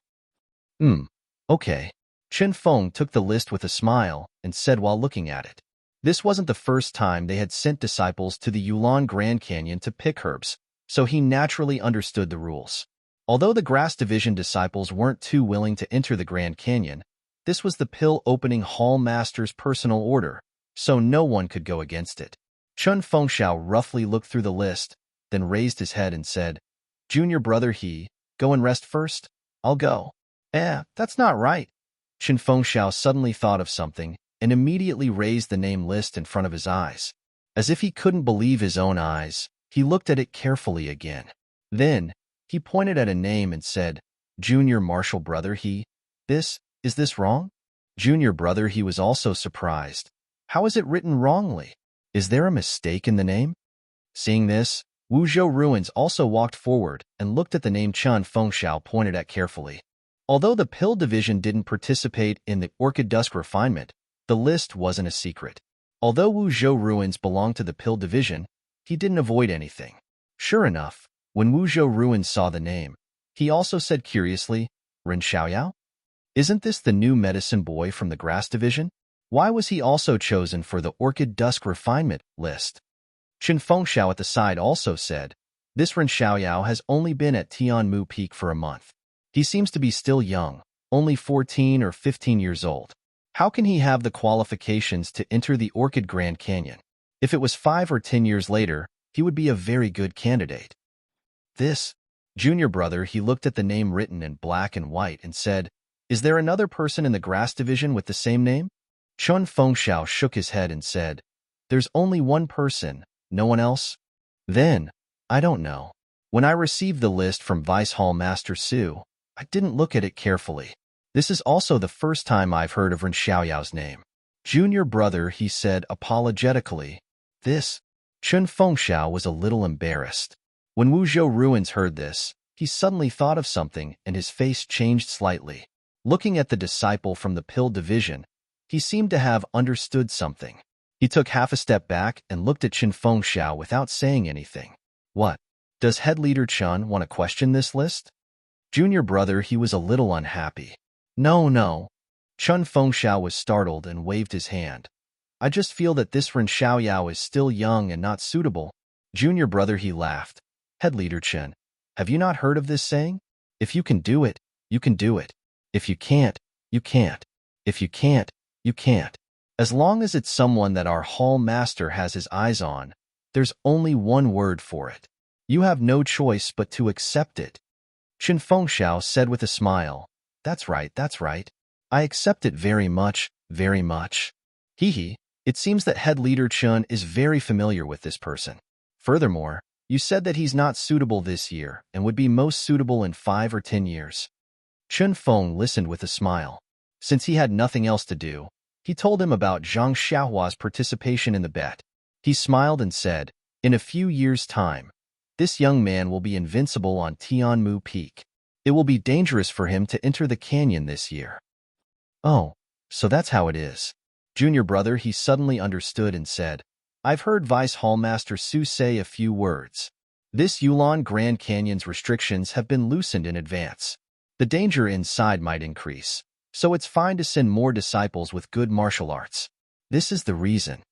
Speaker 1: Okay. Qin Feng took the list with a smile and said while looking at it. This wasn't the first time they had sent disciples to the Yulon Grand Canyon to pick herbs, so he naturally understood the rules. Although the Grass Division disciples weren't too willing to enter the Grand Canyon, this was the pill-opening Hall Master's personal order, so no one could go against it. Qin Fengxiao roughly looked through the list, then raised his head and said, Junior brother go and rest first? I'll go. That's not right. Qin Fengxiao suddenly thought of something and immediately raised the name list in front of his eyes. As if he couldn't believe his own eyes, he looked at it carefully again. Then, he pointed at a name and said, Junior Marshal brother is this wrong? Junior brother was also surprised. How is it written wrongly? Is there a mistake in the name? Seeing this, Wuzhou Ruins also walked forward and looked at the name Qin Fengxiao pointed at carefully. Although the Pill Division didn't participate in the Orchid Dusk Refinement, the list wasn't a secret. Although Wuzhou Ruins belonged to the Pill Division, he didn't avoid anything. Sure enough, when Wuzhou Ruins saw the name, he also said curiously, Ren Xiaoyao? Isn't this the new medicine boy from the Grass Division? Why was he also chosen for the Orchid Dusk Refinement list? Qin Fengxiao at the side also said, this Ren Xiaoyao has only been at Tianmu Peak for a month. He seems to be still young, only 14 or 15 years old. How can he have the qualifications to enter the Orchid Grand Canyon? If it was 5 or 10 years later, he would be a very good candidate. This junior brother, he looked at the name written in black and white and said, is there another person in the Grass Division with the same name? Qin Fengxiao shook his head and said, there's only one person, no one else? Then, I don't know. When I received the list from Vice Hall Master Su, I didn't look at it carefully. This is also the first time I've heard of Ren Xiaoyao's name. Junior brother, he said apologetically. This? Qin Fengxiao was a little embarrassed. When Wuzhou Ruins heard this, he suddenly thought of something and his face changed slightly. Looking at the disciple from the Pill Division, he seemed to have understood something. He took half a step back and looked at Qin Fengxiao without saying anything. What? Does head leader Chun want to question this list? Junior brother, he was a little unhappy. No. Qin Fengxiao was startled and waved his hand. I just feel that this Ren Xiaoyao is still young and not suitable. Junior brother, he laughed. Head leader Qin, have you not heard of this saying? If you can do it, you can do it. If you can't, you can't. If you can't, you can't. As long as it's someone that our Hall Master has his eyes on, there's only one word for it. You have no choice but to accept it. Qin Fengxiao said with a smile, That's right. I accept it very much, very much. It seems that head leader Chun is very familiar with this person. Furthermore, you said that he's not suitable this year and would be most suitable in 5 or 10 years. Qin Feng listened with a smile. Since he had nothing else to do, he told him about Zhang Xiaohua's participation in the bet. He smiled and said, in a few years' time, this young man will be invincible on Tianmu Peak. It will be dangerous for him to enter the canyon this year. Oh, so that's how it is. Junior brother, he suddenly understood and said, I've heard Vice Hall Master Su say a few words. This Yulon Grand Canyon's restrictions have been loosened in advance. The danger inside might increase, so it's fine to send more disciples with good martial arts. This is the reason.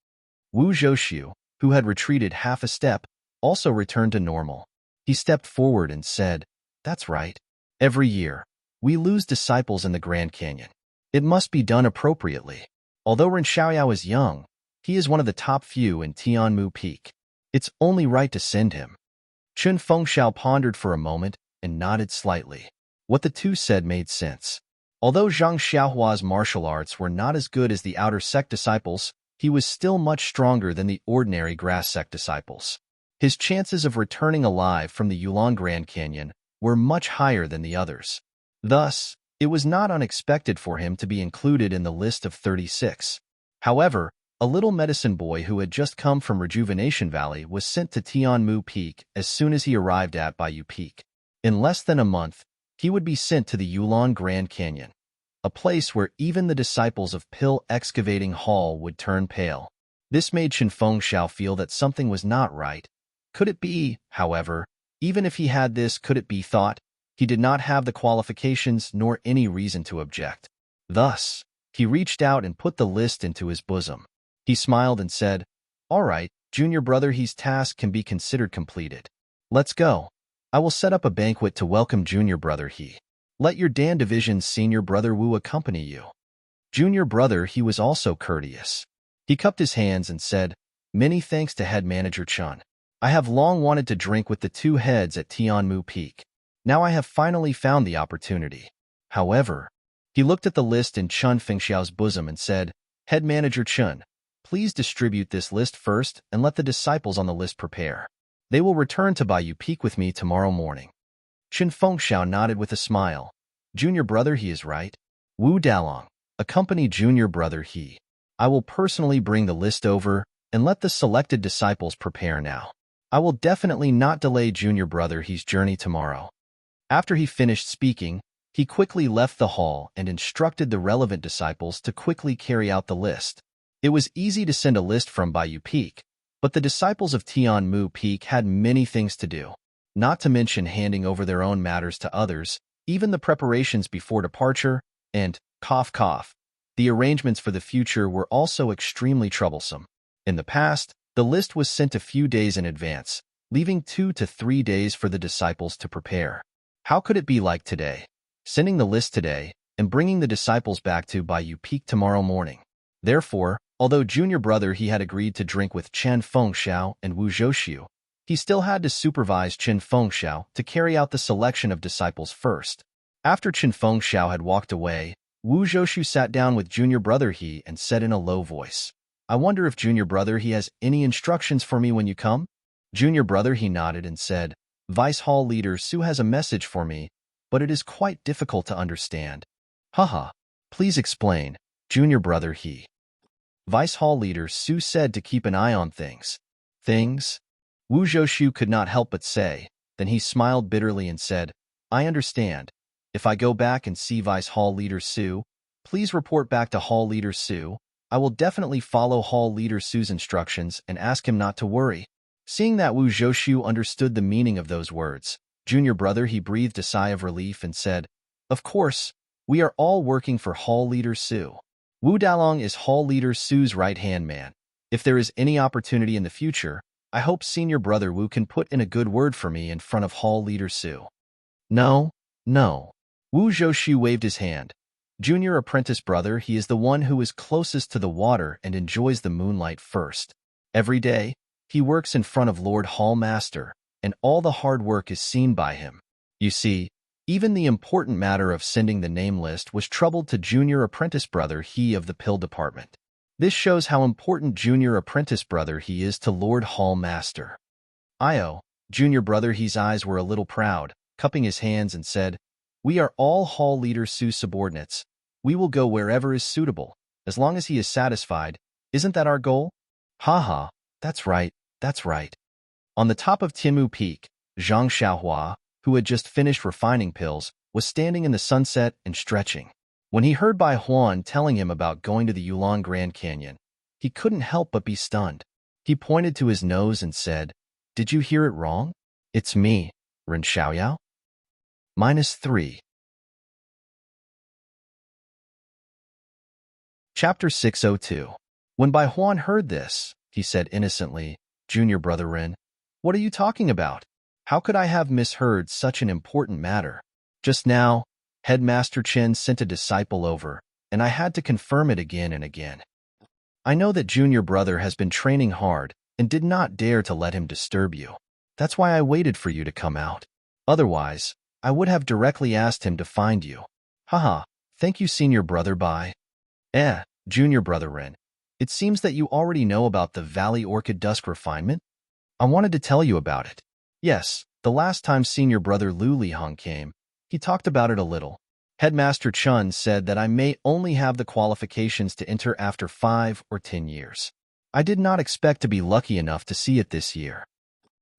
Speaker 1: Wu Zhouxiu, who had retreated half a step, also returned to normal. He stepped forward and said, That's right. Every year, we lose disciples in the Grand Canyon. It must be done appropriately. Although Ren Xiaoyao is young, he is one of the top few in Tianmu Peak. It's only right to send him. Qin Fengxiao pondered for a moment and nodded slightly. What the two said made sense. Although Zhang Xiaohua's martial arts were not as good as the outer sect disciples, he was still much stronger than the ordinary grass sect disciples. His chances of returning alive from the Yulong Grand Canyon were much higher than the others. Thus, it was not unexpected for him to be included in the list of 36. However, a little medicine boy who had just come from Rejuvenation Valley was sent to Tianmu Peak as soon as he arrived at Bayou Peak. In less than a month, he would be sent to the Yulong Grand Canyon, a place where even the disciples of Pill Excavating Hall would turn pale. This made Chen Fengxiao feel that something was not right. Could it be, however, even if he had this could it be thought, he did not have the qualifications nor any reason to object. Thus, he reached out and put the list into his bosom. He smiled and said, "All right, junior brother, his task can be considered completed. Let's go. I will set up a banquet to welcome junior brother he. Let your Dan Division's senior brother Wu accompany you." Junior brother he was also courteous. He cupped his hands and said, "Many thanks to head manager Chun. I have long wanted to drink with the two heads at Tianmu Peak. Now I have finally found the opportunity." However, he looked at the list in Chun Fengxiao's bosom and said, "Head manager Chun, please distribute this list first and let the disciples on the list prepare. They will return to Bayou Peak with me tomorrow morning." Chen Fengxiao nodded with a smile. "Junior brother he is right. Wu Dalong, accompany junior brother he. I will personally bring the list over and let the selected disciples prepare now. I will definitely not delay junior brother he's journey tomorrow." After he finished speaking, he quickly left the hall and instructed the relevant disciples to quickly carry out the list. It was easy to send a list from Bayou Peak, but the disciples of Tianmu Peak had many things to do, not to mention handing over their own matters to others, even the preparations before departure, and, cough cough, the arrangements for the future were also extremely troublesome. In the past, the list was sent a few days in advance, leaving 2 to 3 days for the disciples to prepare. How could it be like today? Sending the list today and bringing the disciples back to Bayou Peak tomorrow morning. Therefore, although junior brother he had agreed to drink with Chen Fengxiao and Wu Zhouxiu, he still had to supervise Chen Fengxiao to carry out the selection of disciples first. After Chen Fengxiao had walked away, Wu Zhouxiu sat down with junior brother he and said in a low voice, "I wonder if junior brother he has any instructions for me when you come?" Junior brother he nodded and said, "Vice Hall Leader Su has a message for me, but it is quite difficult to understand." "Haha, please explain, junior brother he." Vice Hall Leader Su said to keep an eye on things. "Things?" Wu Zhouxiu could not help but say. Then he smiled bitterly and said, "I understand. If I go back and see Vice Hall Leader Su, please report back to Hall Leader Su. I will definitely follow Hall Leader Su's instructions and ask him not to worry." Seeing that Wu Zhouxiu understood the meaning of those words, junior brother he breathed a sigh of relief and said, "Of course, we are all working for Hall Leader Su. Wu Dalong is Hall Leader Su's right-hand man. If there is any opportunity in the future, I hope senior brother Wu can put in a good word for me in front of Hall Leader Su." "No, no." Wu Zhouxiu waved his hand. "Junior apprentice brother he is the one who is closest to the water and enjoys the moonlight first. Every day, he works in front of Lord Hall Master, and all the hard work is seen by him. You see, even the important matter of sending the name list was troubled to junior apprentice brother he of the pill department. This shows how important junior apprentice brother he is to Lord Hall Master." Io, junior brother he's eyes were a little proud, cupping his hands and said, "We are all Hall Leader Su's subordinates. We will go wherever is suitable, as long as he is satisfied. Isn't that our goal?" "Haha, that's right, that's right." On the top of Tianmu Peak, Zhang Xiaohua, who had just finished refining pills, was standing in the sunset and stretching. When he heard Bai Huan telling him about going to the Yulong Grand Canyon, he couldn't help but be stunned. He pointed to his nose and said, "Did you hear it wrong? It's me, Ren Xiaoyao." -3. Chapter 602. When Bai Huan heard this, he said innocently, "Junior brother Ren, what are you talking about? How could I have misheard such an important matter? Just now, Headmaster Chen sent a disciple over, and I had to confirm it again and again. I know that junior brother has been training hard and did not dare to let him disturb you. That's why I waited for you to come out. Otherwise, I would have directly asked him to find you. Haha, thank you senior brother Bai." Junior brother Ren, it seems that you already know about the Valley Orchid Dusk refinement? I wanted to tell you about it. Yes, the last time senior brother Lu Lihong came, he talked about it a little. Headmaster Chun said that I may only have the qualifications to enter after 5 or 10 years. I did not expect to be lucky enough to see it this year.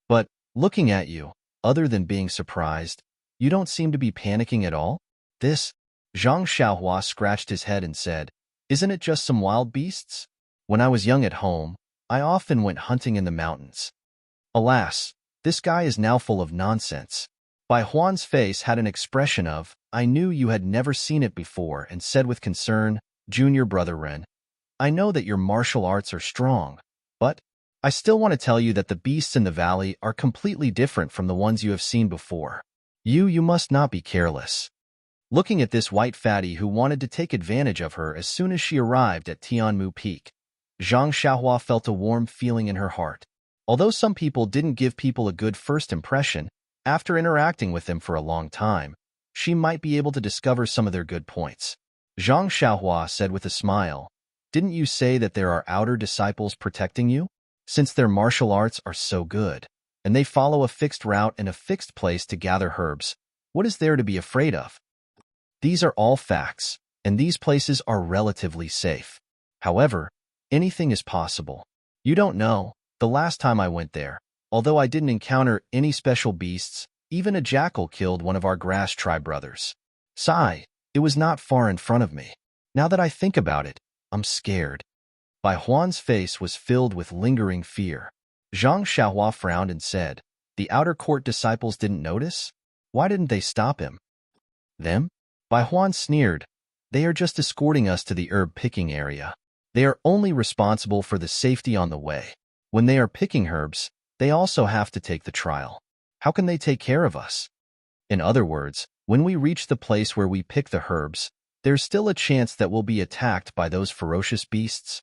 Speaker 1: But, looking at you, other than being surprised, you don't seem to be panicking at all? This? Zhang Xiaohua scratched his head and said, isn't it just some wild beasts? When I was young at home, I often went hunting in the mountains. Alas, this guy is now full of nonsense. Bai Huan's face had an expression of, I knew you had never seen it before, and said with concern, Junior Brother Ren, I know that your martial arts are strong, but I still want to tell you that the beasts in the valley are completely different from the ones you have seen before. You must not be careless. Looking at this white fatty who wanted to take advantage of her as soon as she arrived at Tianmu Peak, Zhang Xiaohua felt a warm feeling in her heart. Although some people didn't give people a good first impression, after interacting with them for a long time, she might be able to discover some of their good points. Zhang Xiaohua said with a smile, didn't you say that there are outer disciples protecting you? Since their martial arts are so good, and they follow a fixed route and a fixed place to gather herbs, what is there to be afraid of? These are all facts, and these places are relatively safe. However, anything is possible. You don't know, the last time I went there, although I didn't encounter any special beasts, even a jackal killed one of our grass tribe brothers. Sigh, it was not far in front of me. Now that I think about it, I'm scared. Bai Huan's face was filled with lingering fear. Zhang Xiaohua frowned and said, the outer court disciples didn't notice? Why didn't they stop him? Them? Bai Huan sneered, they are just escorting us to the herb-picking area. They are only responsible for the safety on the way. When they are picking herbs, they also have to take the trial. How can they take care of us? In other words, when we reach the place where we pick the herbs, there's still a chance that we'll be attacked by those ferocious beasts.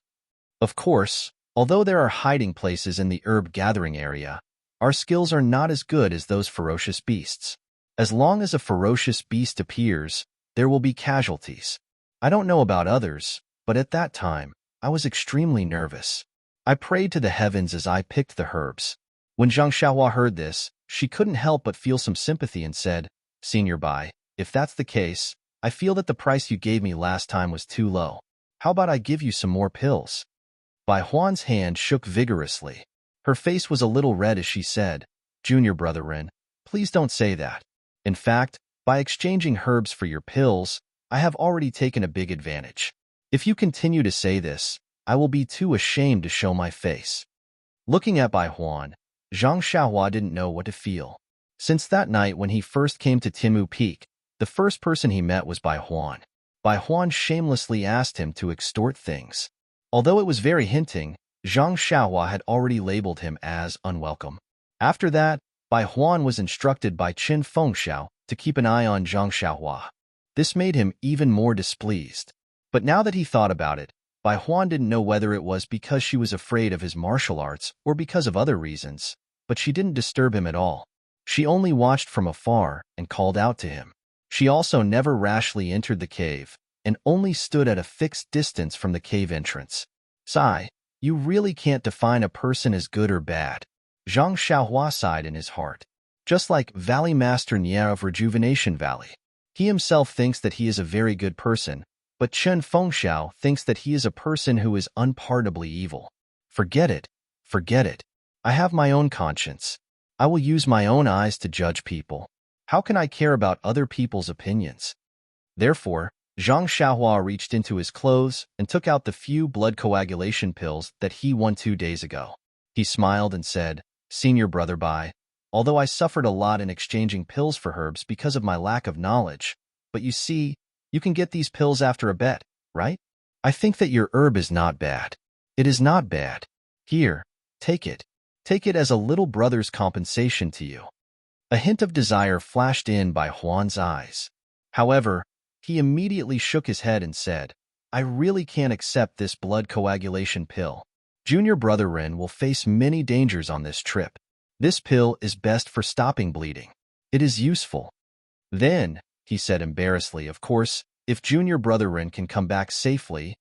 Speaker 1: Of course, although there are hiding places in the herb-gathering area, our skills are not as good as those ferocious beasts. As long as a ferocious beast appears, there will be casualties. I don't know about others, but at that time, I was extremely nervous. I prayed to the heavens as I picked the herbs. When Zhang Xiaohua heard this, she couldn't help but feel some sympathy and said, Senior Bai, if that's the case, I feel that the price you gave me last time was too low. How about I give you some more pills? Bai Huan's hand shook vigorously. Her face was a little red as she said, Junior Brother Ren, please don't say that. In fact, by exchanging herbs for your pills, I have already taken a big advantage. If you continue to say this, I will be too ashamed to show my face. Looking at Bai Huan, Zhang Xiaohua didn't know what to feel. Since that night when he first came to Tianmu Peak, the first person he met was Bai Huan. Bai Huan shamelessly asked him to extort things. Although it was very hinting, Zhang Xiaohua had already labeled him as unwelcome. After that, Bai Huan was instructed by Qin Fengxiao to keep an eye on Zhang Xiaohua. This made him even more displeased. But now that he thought about it, Bai Huan didn't know whether it was because she was afraid of his martial arts or because of other reasons, but she didn't disturb him at all. She only watched from afar and called out to him. She also never rashly entered the cave and only stood at a fixed distance from the cave entrance. Sigh, you really can't define a person as good or bad. Zhang Xiaohua sighed in his heart. Just like Valley Master Nier of Rejuvenation Valley. He himself thinks that he is a very good person, but Chen Fengxiao thinks that he is a person who is unpardonably evil. Forget it. Forget it. I have my own conscience. I will use my own eyes to judge people. How can I care about other people's opinions? Therefore, Zhang Xiaohua reached into his clothes and took out the few blood coagulation pills that he won 2 days ago. He smiled and said, Senior Brother Bai, although I suffered a lot in exchanging pills for herbs because of my lack of knowledge, but you see, you can get these pills after a bet, right? I think that your herb is not bad. It is not bad. Here, take it. Take it as a little brother's compensation to you. A hint of desire flashed in Bai Huan's eyes. However, he immediately shook his head and said, I really can't accept this blood coagulation pill. Junior Brother Ren will face many dangers on this trip. This pill is best for stopping bleeding. It is useful. Then, he said embarrassedly, of course, if Junior Brother Ren can come back safely,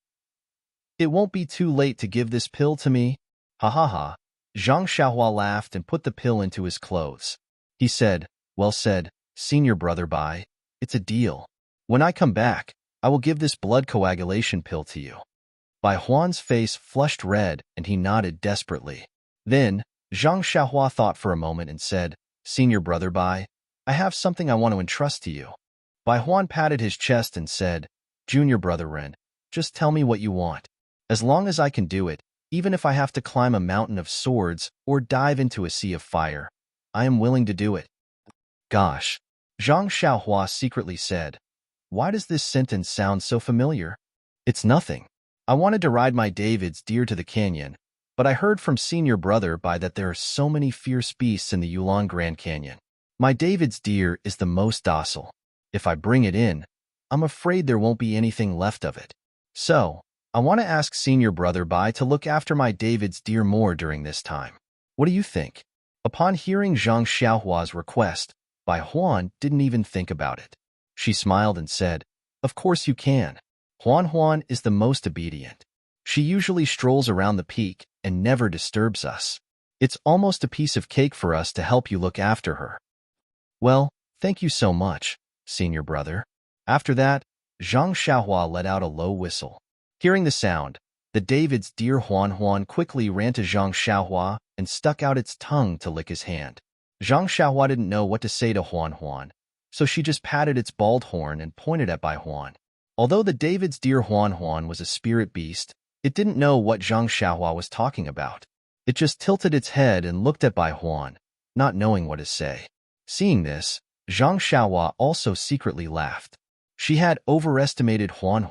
Speaker 1: it won't be too late to give this pill to me. Ha ha ha. Zhang Xiaohua laughed and put the pill into his clothes. He said, "Well said, senior brother Bai. It's a deal. When I come back, I will give this blood coagulation pill to you." Bai Huan's face flushed red and he nodded desperately. Then, Zhang Xiaohua thought for a moment and said, "Senior brother Bai, I have something I want to entrust to you." Bai Huan patted his chest and said, "Junior brother Ren, just tell me what you want. As long as I can do it, even if I have to climb a mountain of swords or dive into a sea of fire, I am willing to do it." Gosh, Zhang Xiaohua secretly said, "Why does this sentence sound so familiar?" "It's nothing. I wanted to ride my David's deer to the canyon, but I heard from senior brother Bai that there are so many fierce beasts in the Yulon Grand Canyon. My David's deer is the most docile. If I bring it in, I'm afraid there won't be anything left of it. So, I want to ask senior brother Bai to look after my David's deer more during this time. What do you think?" Upon hearing Zhang Xiaohua's request, Bai Huan didn't even think about it. She smiled and said, "Of course you can. Huan is the most obedient. She usually strolls around the peak and never disturbs us. It's almost a piece of cake for us to help you look after her." "Well, thank you so much, senior brother." After that, Zhang Xiaohua let out a low whistle. Hearing the sound, the David's deer Huan quickly ran to Zhang Xiaohua and stuck out its tongue to lick his hand. Zhang Xiaohua didn't know what to say to Huan, so she just patted its bald horn and pointed at Bai Huan. Although the David's deer Huan was a spirit beast, it didn't know what Zhang Xiaohua was talking about. It just tilted its head and looked at Bai Huan, not knowing what to say. Seeing this, Zhang Xiaohua also secretly laughed. She had overestimated Huan.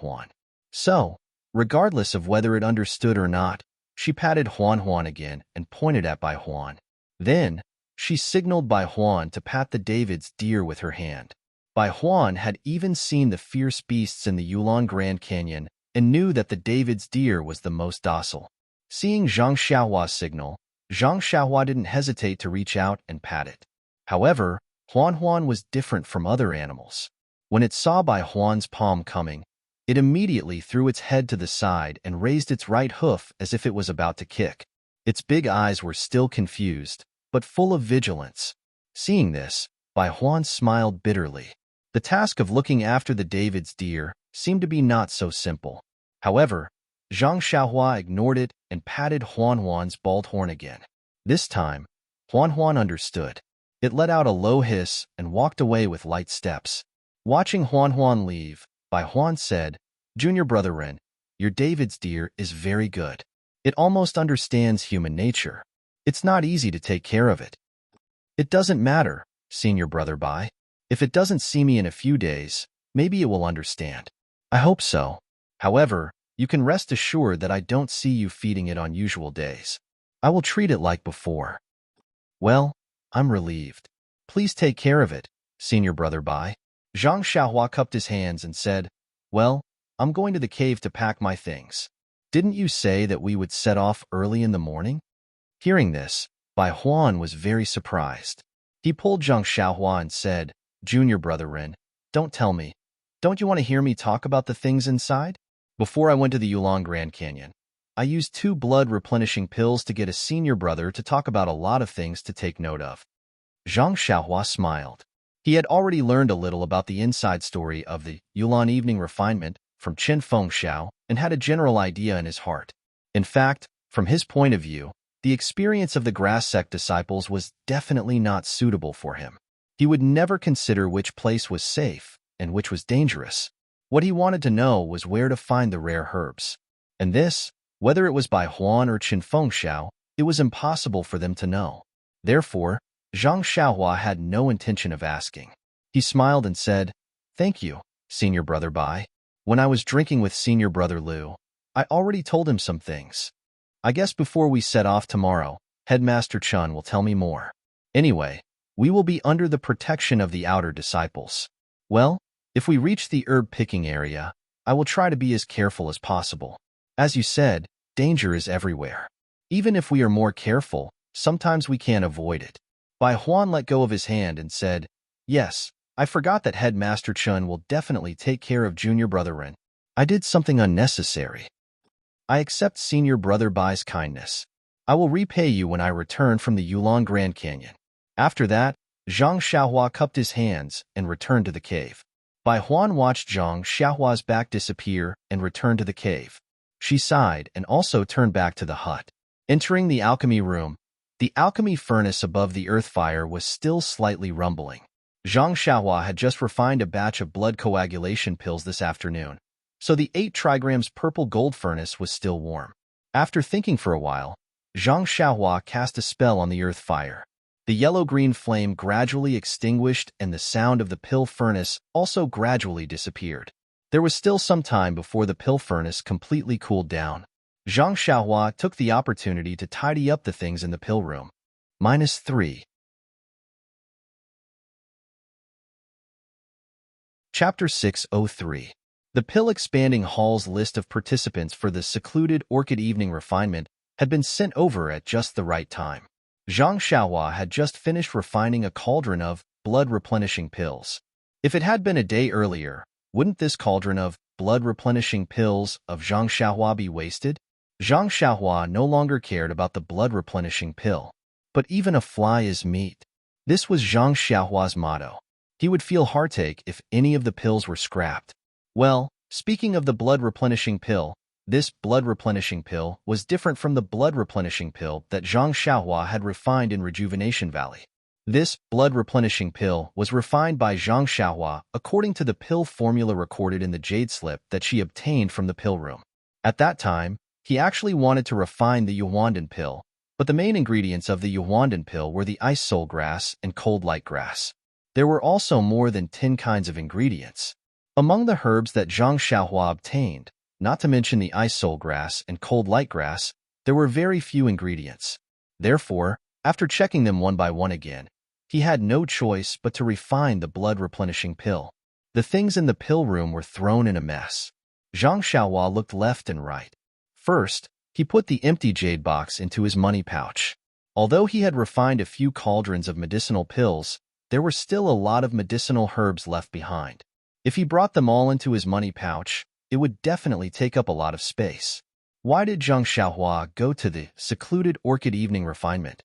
Speaker 1: So, regardless of whether it understood or not, she patted Huan again and pointed at Bai Huan. Then, she signaled Bai Huan to pat the David's deer with her hand. Bai Huan had even seen the fierce beasts in the Yulon Grand Canyon and knew that the David's deer was the most docile. Seeing Zhang Xiaohua's signal, Zhang Xiaohua didn't hesitate to reach out and pat it. However, Huan was different from other animals. When it saw Bai Huan's palm coming, it immediately threw its head to the side and raised its right hoof as if it was about to kick. Its big eyes were still confused, but full of vigilance. Seeing this, Bai Huan smiled bitterly. The task of looking after the David's deer seemed to be not so simple. However, Zhang Xiaohua ignored it and patted Huan's bald horn again. This time, Huan understood. It let out a low hiss and walked away with light steps. Watching Huan leave, Bai Huan said, "Junior brother Ren, your David's deer is very good. It almost understands human nature. It's not easy to take care of it." "It doesn't matter, senior brother Bai. If it doesn't see me in a few days, maybe it will understand." "I hope so. However, you can rest assured that I don't see you feeding it on usual days. I will treat it like before." "Well, I'm relieved. Please take care of it, senior brother Bai." Zhang Xiaohua cupped his hands and said, "Well, I'm going to the cave to pack my things. Didn't you say that we would set off early in the morning?" Hearing this, Bai Huan was very surprised. He pulled Zhang Xiaohua and said, "Junior brother Ren, don't tell me. Don't you want to hear me talk about the things inside?" Before I went to the Yulon Grand Canyon, I used 2 blood-replenishing pills to get a senior brother to talk about a lot of things to take note of. Zhang Xiaohua smiled. He had already learned a little about the inside story of the Yulon Evening Refinement from Qin Fengxiao and had a general idea in his heart. In fact, from his point of view, the experience of the grass sect disciples was definitely not suitable for him. He would never consider which place was safe and which was dangerous. What he wanted to know was where to find the rare herbs. And this, whether it was by Huan or Qin Fengxiao, it was impossible for them to know. Therefore, Zhang Xiaohua had no intention of asking. He smiled and said, "Thank you, senior brother Bai. When I was drinking with senior brother Liu, I already told him some things. I guess before we set off tomorrow, Headmaster Chun will tell me more. Anyway, we will be under the protection of the outer disciples. Well, if we reach the herb picking area, I will try to be as careful as possible. As you said, danger is everywhere. Even if we are more careful, sometimes we can't avoid it." Bai Huan let go of his hand and said, "Yes, I forgot that Headmaster Chun will definitely take care of junior brother Ren. I did something unnecessary. I accept senior brother Bai's kindness. I will repay you when I return from the Yulon Grand Canyon." After that, Zhang Xiaohua cupped his hands and returned to the cave. Bai Huan watched Zhang Xiaohua's back disappear and return to the cave. She sighed and also turned back to the hut. Entering the alchemy room, the alchemy furnace above the earth fire was still slightly rumbling. Zhang Xiaohua had just refined a batch of blood coagulation pills this afternoon, so the 8 trigrams purple gold furnace was still warm. After thinking for a while, Zhang Xiaohua cast a spell on the earth fire. The yellow-green flame gradually extinguished and the sound of the pill furnace also gradually disappeared. There was still some time before the pill furnace completely cooled down. Zhang Xiaohua took the opportunity to tidy up the things in the pill room. -3. Chapter 603. The pill-expanding hall's list of participants for the secluded Orchid Evening Refinement had been sent over at just the right time. Zhang Xiaohua had just finished refining a cauldron of blood-replenishing pills. If it had been a day earlier, wouldn't this cauldron of blood-replenishing pills of Zhang Xiaohua be wasted? Zhang Xiaohua no longer cared about the blood-replenishing pill. But even a fly is meat. This was Zhang Xiaohua's motto. He would feel heartache if any of the pills were scrapped. Well, speaking of the blood-replenishing pill, this blood-replenishing pill was different from the blood-replenishing pill that Zhang Xiaohua had refined in Rejuvenation Valley. This blood-replenishing pill was refined by Zhang Xiaohua according to the pill formula recorded in the jade slip that she obtained from the pill room. At that time, he actually wanted to refine the Yuandan pill, but the main ingredients of the Yuandan pill were the ice soul grass and cold light grass. There were also more than 10 kinds of ingredients. Among the herbs that Zhang Xiaohua obtained, not to mention the ice soul grass and cold light grass, there were very few ingredients. Therefore, after checking them one by one again, he had no choice but to refine the blood-replenishing pill. The things in the pill room were thrown in a mess. Zhang Xiaohua looked left and right. First, he put the empty jade box into his money pouch. Although he had refined a few cauldrons of medicinal pills, there were still a lot of medicinal herbs left behind. If he brought them all into his money pouch, it would definitely take up a lot of space. Why did Zhang Xiaohua go to the secluded Orchid Evening Refinement?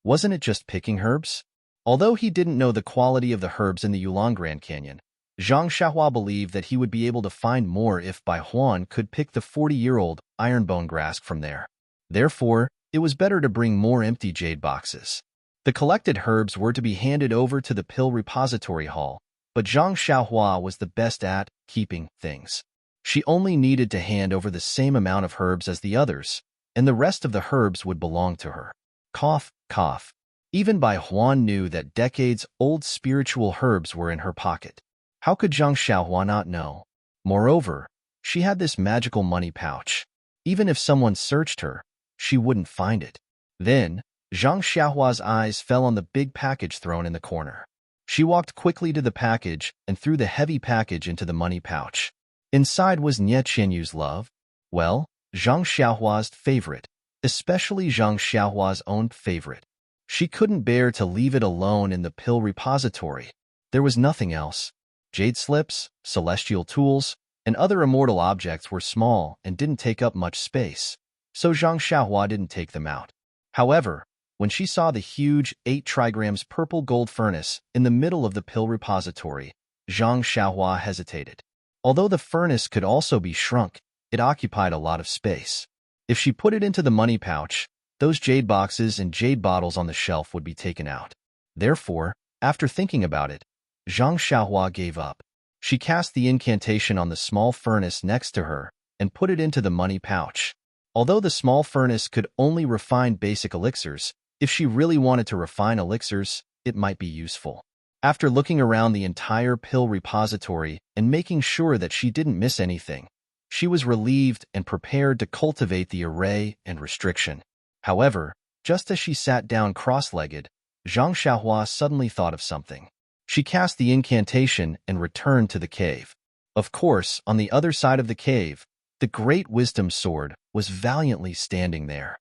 Speaker 1: Wasn't it just picking herbs? Although he didn't know the quality of the herbs in the Yulon Grand Canyon, Zhang Xiaohua believed that he would be able to find more if Bai Huan could pick the 40-year-old ironbone grass from there. Therefore, it was better to bring more empty jade boxes. The collected herbs were to be handed over to the pill repository hall, but Zhang Xiaohua was the best at keeping things. She only needed to hand over the same amount of herbs as the others, and the rest of the herbs would belong to her. Cough, cough. Even Bai Huan knew that decades-old spiritual herbs were in her pocket. How could Zhang Xiaohua not know? Moreover, she had this magical money pouch. Even if someone searched her, she wouldn't find it. Then, Zhang Xiaohua's eyes fell on the big package thrown in the corner. She walked quickly to the package and threw the heavy package into the money pouch. Inside was Nie Qianyu's love. Well, Zhang Xiaohua's favorite, especially Zhang Xiaohua's own favorite. She couldn't bear to leave it alone in the pill repository. There was nothing else. Jade slips, celestial tools, and other immortal objects were small and didn't take up much space, so Zhang Xiaohua didn't take them out. However, when she saw the huge 8 trigrams purple gold furnace in the middle of the pill repository, Zhang Xiaohua hesitated. Although the furnace could also be shrunk, it occupied a lot of space. If she put it into the money pouch, those jade boxes and jade bottles on the shelf would be taken out. Therefore, after thinking about it, Zhang Xiaohua gave up. She cast the incantation on the small furnace next to her and put it into the money pouch. Although the small furnace could only refine basic elixirs, if she really wanted to refine elixirs, it might be useful. After looking around the entire pill repository and making sure that she didn't miss anything, she was relieved and prepared to cultivate the array and restriction. However, just as she sat down cross-legged, Zhang Xiaohua suddenly thought of something. She cast the incantation and returned to the cave. Of course, on the other side of the cave, the Great Wisdom Sword was valiantly standing there.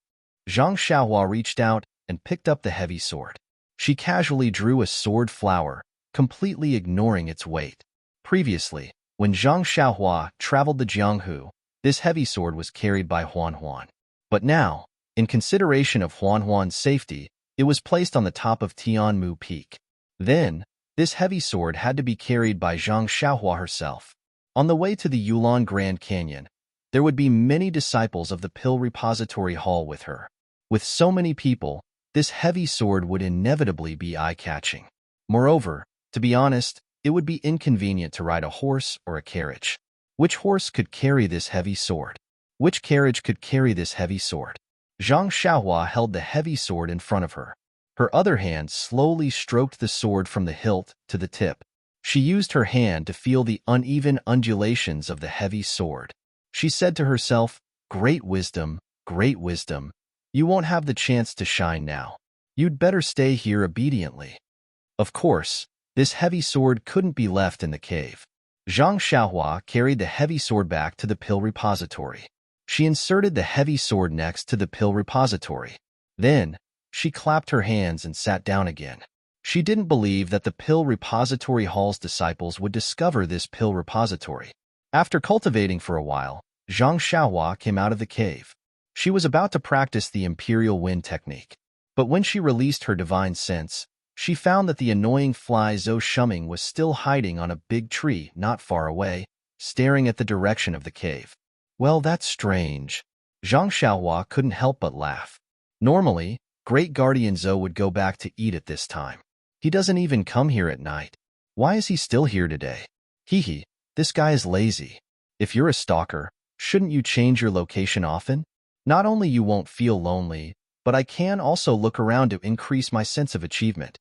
Speaker 1: Zhang Xiaohua reached out and picked up the heavy sword. She casually drew a sword flower, completely ignoring its weight. Previously, when Zhang Xiaohua traveled the Jianghu, this heavy sword was carried by Huan Huan. But now, In consideration of Huan's safety, it was placed on the top of Tianmu Peak. Then, this heavy sword had to be carried by Zhang Xiaohua herself. On the way to the Yulon Grand Canyon, there would be many disciples of the Pill Repository Hall with her. With so many people, this heavy sword would inevitably be eye-catching. Moreover, to be honest, it would be inconvenient to ride a horse or a carriage. Which horse could carry this heavy sword? Which carriage could carry this heavy sword? Zhang Xiaohua held the heavy sword in front of her. Her other hand slowly stroked the sword from the hilt to the tip. She used her hand to feel the uneven undulations of the heavy sword. She said to herself, great wisdom, you won't have the chance to shine now. You'd better stay here obediently. Of course, this heavy sword couldn't be left in the cave. Zhang Xiaohua carried the heavy sword back to the Pill Repository. She inserted the heavy sword next to the Pill Repository. Then, she clapped her hands and sat down again. She didn't believe that the Pill Repository Hall's disciples would discover this Pill Repository. After cultivating for a while, Zhang Xiaohua came out of the cave. She was about to practice the Imperial Wind technique. But when she released her divine sense, she found that the annoying fly Zhou Shuming was still hiding on a big tree not far away, staring at the direction of the cave. Well, that's strange. Zhang Xiaohua couldn't help but laugh. Normally, Great Guardian Zhou would go back to eat at this time. He doesn't even come here at night. Why is he still here today? Hee, this guy is lazy. If you're a stalker, shouldn't you change your location often? Not only you won't feel lonely, but I can also look around to increase my sense of achievement.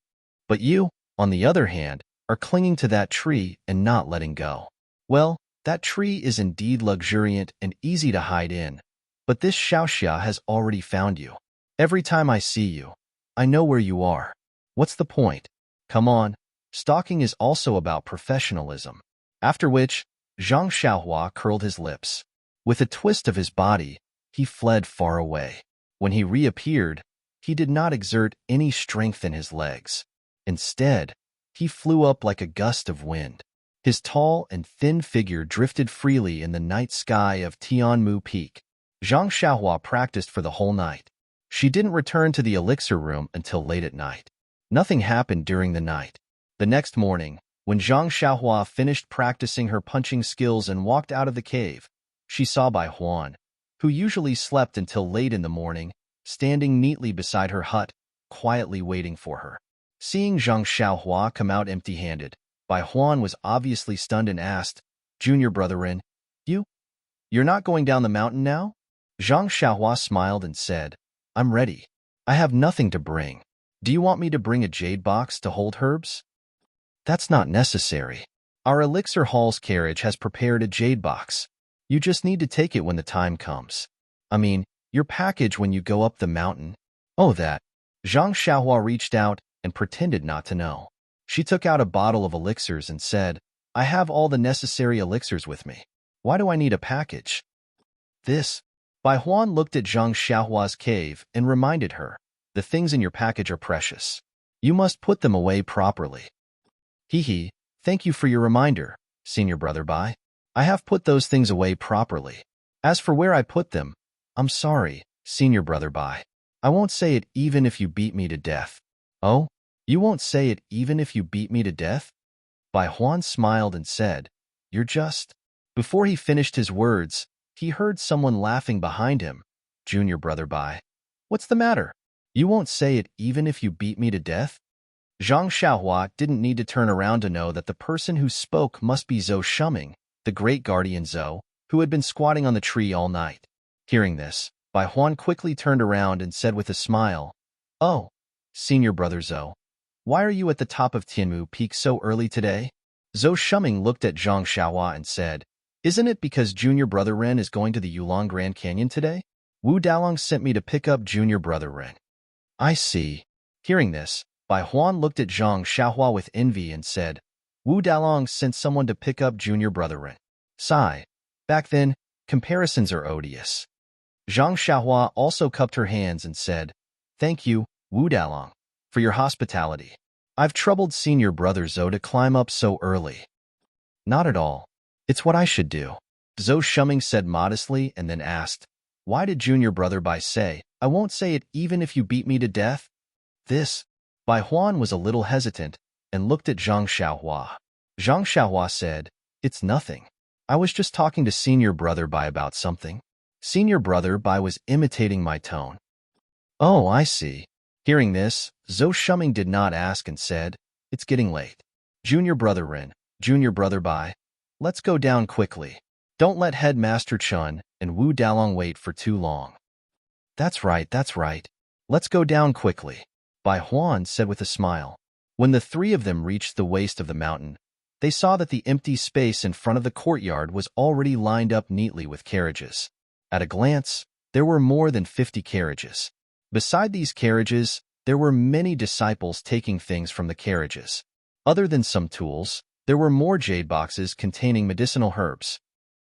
Speaker 1: But you, on the other hand, are clinging to that tree and not letting go. Well, that tree is indeed luxuriant and easy to hide in, but this Xiaoxia has already found you. Every time I see you, I know where you are. What's the point? Come on, stalking is also about professionalism. After which, Zhang Xiaohua curled his lips. With a twist of his body, he fled far away. When he reappeared, he did not exert any strength in his legs. Instead, he flew up like a gust of wind. His tall and thin figure drifted freely in the night sky of Tianmu Peak. Zhang Xiaohua practiced for the whole night. She didn't return to the elixir room until late at night. Nothing happened during the night. The next morning, when Zhang Xiaohua finished practicing her punching skills and walked out of the cave, she saw Bai Huan, who usually slept until late in the morning, standing neatly beside her hut, quietly waiting for her. Seeing Zhang Xiaohua come out empty-handed, Bai Huan was obviously stunned and asked, Junior Brother Ren, you're not going down the mountain now? Zhang Xiaohua smiled and said, I'm ready. I have nothing to bring. Do you want me to bring a jade box to hold herbs? That's not necessary. Our elixir hall's carriage has prepared a jade box. You just need to take it when the time comes. I mean, your package when you go up the mountain. Oh, that. Zhang Xiaohua reached out and pretended not to know. She took out a bottle of elixirs and said, I have all the necessary elixirs with me. Why do I need a package? This. Bai Huan looked at Zhang Xiaohua's cave and reminded her, the things in your package are precious. You must put them away properly. Hee, thank you for your reminder, Senior Brother Bai. I have put those things away properly. As for where I put them, I'm sorry, Senior Brother Bai. I won't say it even if you beat me to death. Oh, you won't say it even if you beat me to death? Bai Huan smiled and said, You're just... Before he finished his words, he heard someone laughing behind him. Junior Brother Bai. What's the matter? You won't say it even if you beat me to death? Zhang Xiaohua didn't need to turn around to know that the person who spoke must be Zhou Shuming, the great guardian Zhou, who had been squatting on the tree all night. Hearing this, Bai Huan quickly turned around and said with a smile, Oh, Senior Brother Zhou, why are you at the top of Tianmu Peak so early today? Zhou Shuming looked at Zhang Xiaohua and said, Isn't it because Junior Brother Ren is going to the Yulon Grand Canyon today? Wu Dalong sent me to pick up Junior Brother Ren. I see. Hearing this, Bai Huan looked at Zhang Xiaohua with envy and said, Wu Dalong sent someone to pick up Junior Brother Ren. Sigh. Back then, comparisons are odious. Zhang Xiaohua also cupped her hands and said, Thank you, Wu Dalong, for your hospitality. I've troubled Senior Brother Zhou to climb up so early. Not at all. It's what I should do. Zhou Shuming said modestly and then asked, Why did Junior Brother Bai say, I won't say it even if you beat me to death. This, Bai Huan was a little hesitant and looked at Zhang Xiaohua. Zhang Xiaohua said, "It's nothing. I was just talking to Senior Brother Bai about something." Senior Brother Bai was imitating my tone. "Oh, I see." Hearing this, Zhou Shuming did not ask and said, "It's getting late. Junior Brother Rin, Junior Brother Bai, let's go down quickly. Don't let Headmaster Chun and Wu Dalong wait for too long." That's right, that's right. Let's go down quickly," Bai Huan said with a smile. When the three of them reached the waist of the mountain, they saw that the empty space in front of the courtyard was already lined up neatly with carriages. At a glance, there were more than 50 carriages. Beside these carriages, there were many disciples taking things from the carriages. Other than some tools, there were more jade boxes containing medicinal herbs.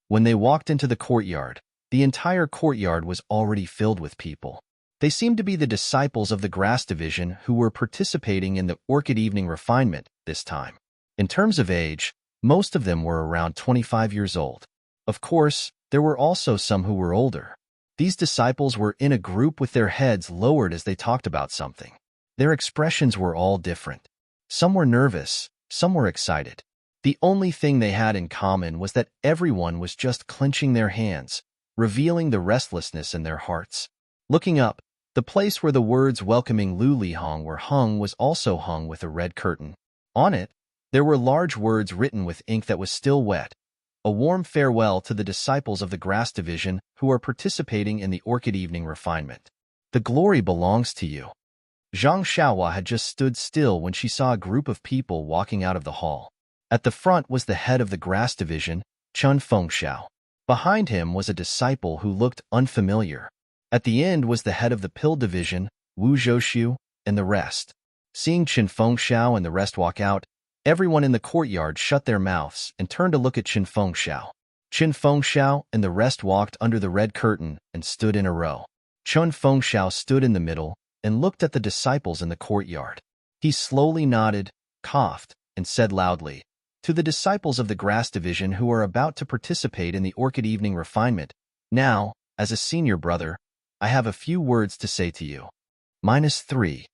Speaker 1: When they walked into the courtyard, the entire courtyard was already filled with people. They seemed to be the disciples of the Grass Division who were participating in the Orchid Evening Refinement this time. In terms of age, most of them were around 25 years old. Of course, there were also some who were older. These disciples were in a group with their heads lowered as they talked about something. Their expressions were all different. Some were nervous, some were excited. The only thing they had in common was that everyone was just clenching their hands, revealing the restlessness in their hearts. Looking up, the place where the words welcoming Lu Lihong were hung was also hung with a red curtain. On it, there were large words written with ink that was still wet. A warm farewell to the disciples of the Grass Division who are participating in the Orchid Evening Refinement. The glory belongs to you. Zhang Xiaohua had just stood still when she saw a group of people walking out of the hall. At the front was the head of the Grass Division, Chun Fengxiao. Behind him was a disciple who looked unfamiliar. At the end was the head of the Pill Division, Wu Zhouxiu, and the rest. Seeing Qin Fengxiao and the rest walk out, everyone in the courtyard shut their mouths and turned to look at Qin Fengxiao. Qin Fengxiao and the rest walked under the red curtain and stood in a row. Qin Fengxiao stood in the middle and looked at the disciples in the courtyard. He slowly nodded, coughed, and said loudly, "To the disciples of the Grass Division who are about to participate in the Orchid Evening Refinement, now, as a senior brother, I have a few words to say to you." -3.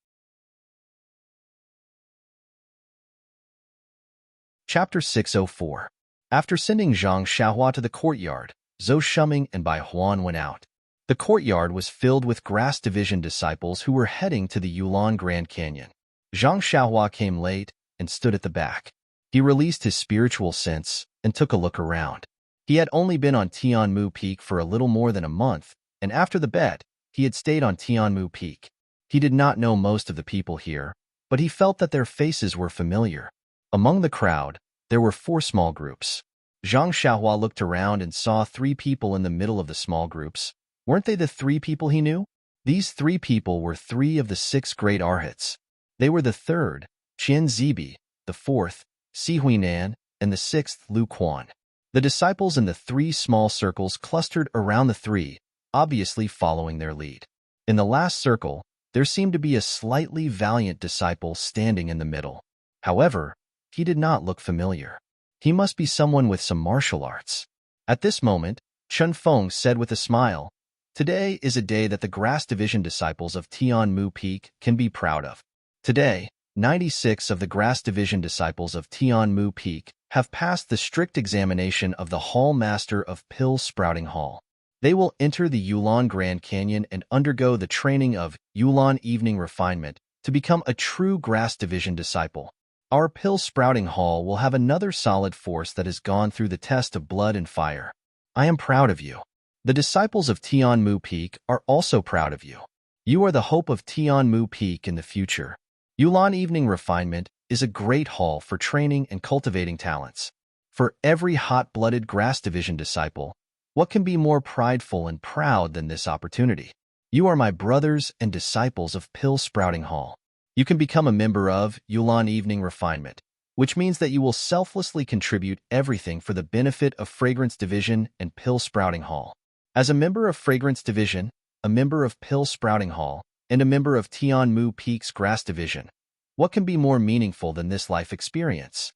Speaker 1: Chapter 604. After sending Zhang Xiaohua to the courtyard, Zhou Shuming and Bai Huan went out. The courtyard was filled with Grass Division disciples who were heading to the Yulon Grand Canyon. Zhang Xiaohua came late and stood at the back. He released his spiritual sense and took a look around. He had only been on Tianmu Peak for a little more than a month, and after the bet, he had stayed on Tianmu Peak. He did not know most of the people here, but he felt that their faces were familiar. Among the crowd, there were 4 small groups. Zhang Xiaohua looked around and saw 3 people in the middle of the small groups. Weren't they the 3 people he knew? These 3 people were 3 of the 6 great arhats. They were the 3rd, Qian Zibi, the 4th, Si Huinan, and the 6th, Lu Quan. The disciples in the 3 small circles clustered around the 3, obviously following their lead. In the last circle, there seemed to be a slightly valiant disciple standing in the middle. However, he did not look familiar. He must be someone with some martial arts. At this moment, Chun Feng said with a smile, "Today is a day that the Grass Division disciples of Tianmu Peak can be proud of. Today, 96 of the Grass Division disciples of Tianmu Peak have passed the strict examination of the Hall Master of Pill Sprouting Hall. They will enter the Yulon Grand Canyon and undergo the training of Yulon Evening Refinement to become a true Grass Division disciple. Our Pill Sprouting Hall will have another solid force that has gone through the test of blood and fire. I am proud of you. The disciples of Tianmu Peak are also proud of you. You are the hope of Tianmu Peak in the future. Yulon Evening Refinement is a great hall for training and cultivating talents. For every hot-blooded Grass Division disciple, what can be more prideful and proud than this opportunity? You are my brothers and disciples of Pill Sprouting Hall. You can become a member of Yulon Evening Refinement, which means that you will selflessly contribute everything for the benefit of Fragrance Division and Pill Sprouting Hall. As a member of Fragrance Division, a member of Pill Sprouting Hall, and a member of Tianmu Peak's Grass Division, what can be more meaningful than this life experience?"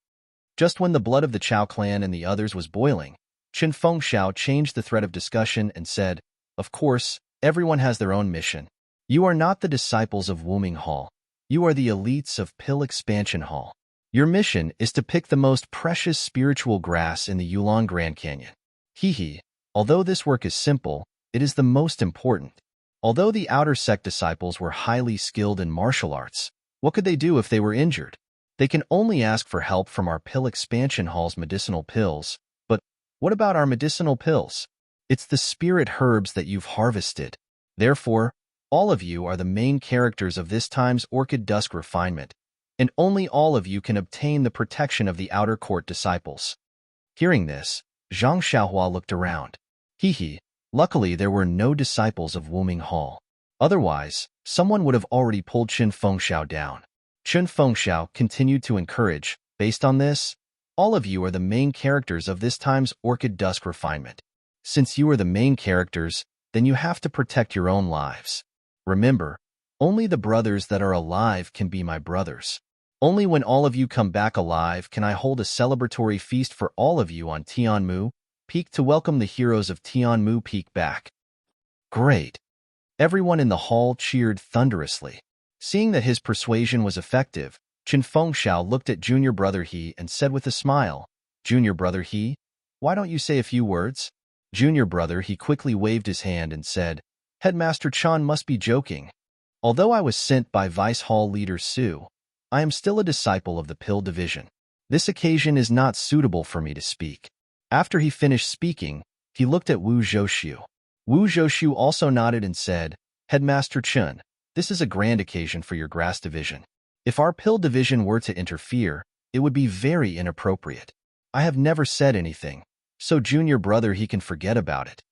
Speaker 1: Just when the blood of the Chao clan and the others was boiling, Qin Fengxiao changed the thread of discussion and said, "Of course, everyone has their own mission. You are not the disciples of Wuming Hall. You are the elites of Pill Expansion Hall. Your mission is to pick the most precious spiritual grass in the Yulon Grand Canyon. Hee. Although this work is simple, it is the most important. Although the outer sect disciples were highly skilled in martial arts, what could they do if they were injured? They can only ask for help from our Pill Expansion Hall's medicinal pills. But what about our medicinal pills? It's the spirit herbs that you've harvested. Therefore, all of you are the main characters of this time's Orchid Dusk refinement, and only all of you can obtain the protection of the outer court disciples. Hearing this, Zhang Xiaohua looked around. Hee. Luckily, there were no disciples of Wuming Hall. Otherwise, someone would have already pulled Qin Fengxiao down. Qin Fengxiao continued to encourage, based on this, all of you are the main characters of this time's Orchid Dusk refinement. Since you are the main characters, then you have to protect your own lives. Remember, only the brothers that are alive can be my brothers. Only when all of you come back alive can I hold a celebratory feast for all of you on Tianmu Peak to welcome the heroes of Tianmu Peak back. Great. Everyone in the hall cheered thunderously. Seeing that his persuasion was effective, Qin Fengxiao looked at Junior Brother He and said with a smile, Junior Brother He, why don't you say a few words? Junior Brother He quickly waved his hand and said, Headmaster Chan must be joking. Although I was sent by Vice Hall Leader Su, I am still a disciple of the Pill Division. This occasion is not suitable for me to speak. After he finished speaking, he looked at Wu Zhoushu. Wu Zhoushu also nodded and said, Headmaster Chen, this is a grand occasion for your grass division. If our Pill Division were to interfere, it would be very inappropriate. I have never said anything, so Junior Brother He can forget about it.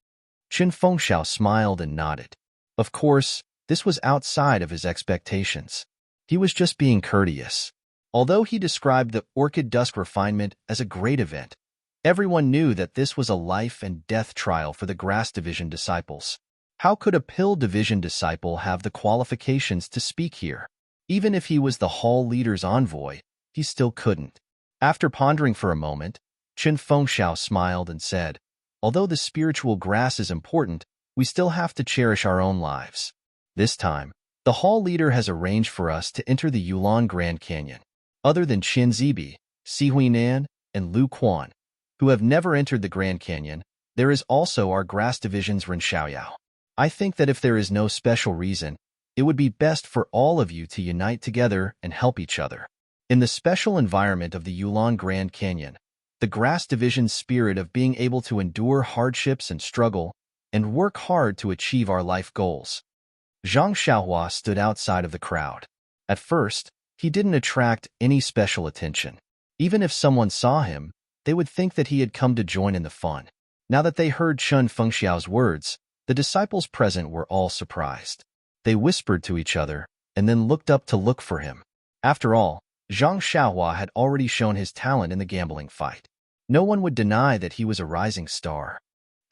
Speaker 1: Qin Fengxiao smiled and nodded. Of course, this was outside of his expectations. He was just being courteous. Although he described the Orchid Dusk refinement as a great event, everyone knew that this was a life and death trial for the Grass Division disciples. How could a Pill Division disciple have the qualifications to speak here? Even if he was the hall leader's envoy, he still couldn't. After pondering for a moment, Qin Fengxiao smiled and said, although the spiritual grass is important, we still have to cherish our own lives. This time, the hall leader has arranged for us to enter the Yulon Grand Canyon. Other than Qin Zibi, Si Huinan, and Lu Quan, who have never entered the Grand Canyon, there is also our Grass Division's Ren Xiaoyao. I think that if there is no special reason, it would be best for all of you to unite together and help each other. In the special environment of the Yulon Grand Canyon, the Grass Division's spirit of being able to endure hardships and struggle and work hard to achieve our life goals. Zhang Xiaohua stood outside of the crowd. At first, he didn't attract any special attention. Even if someone saw him, they would think that he had come to join in the fun. Now that they heard Qin Fengxiao's words, the disciples present were all surprised. They whispered to each other and then looked up to look for him. After all, Zhang Xiaohua had already shown his talent in the gambling fight. No one would deny that he was a rising star.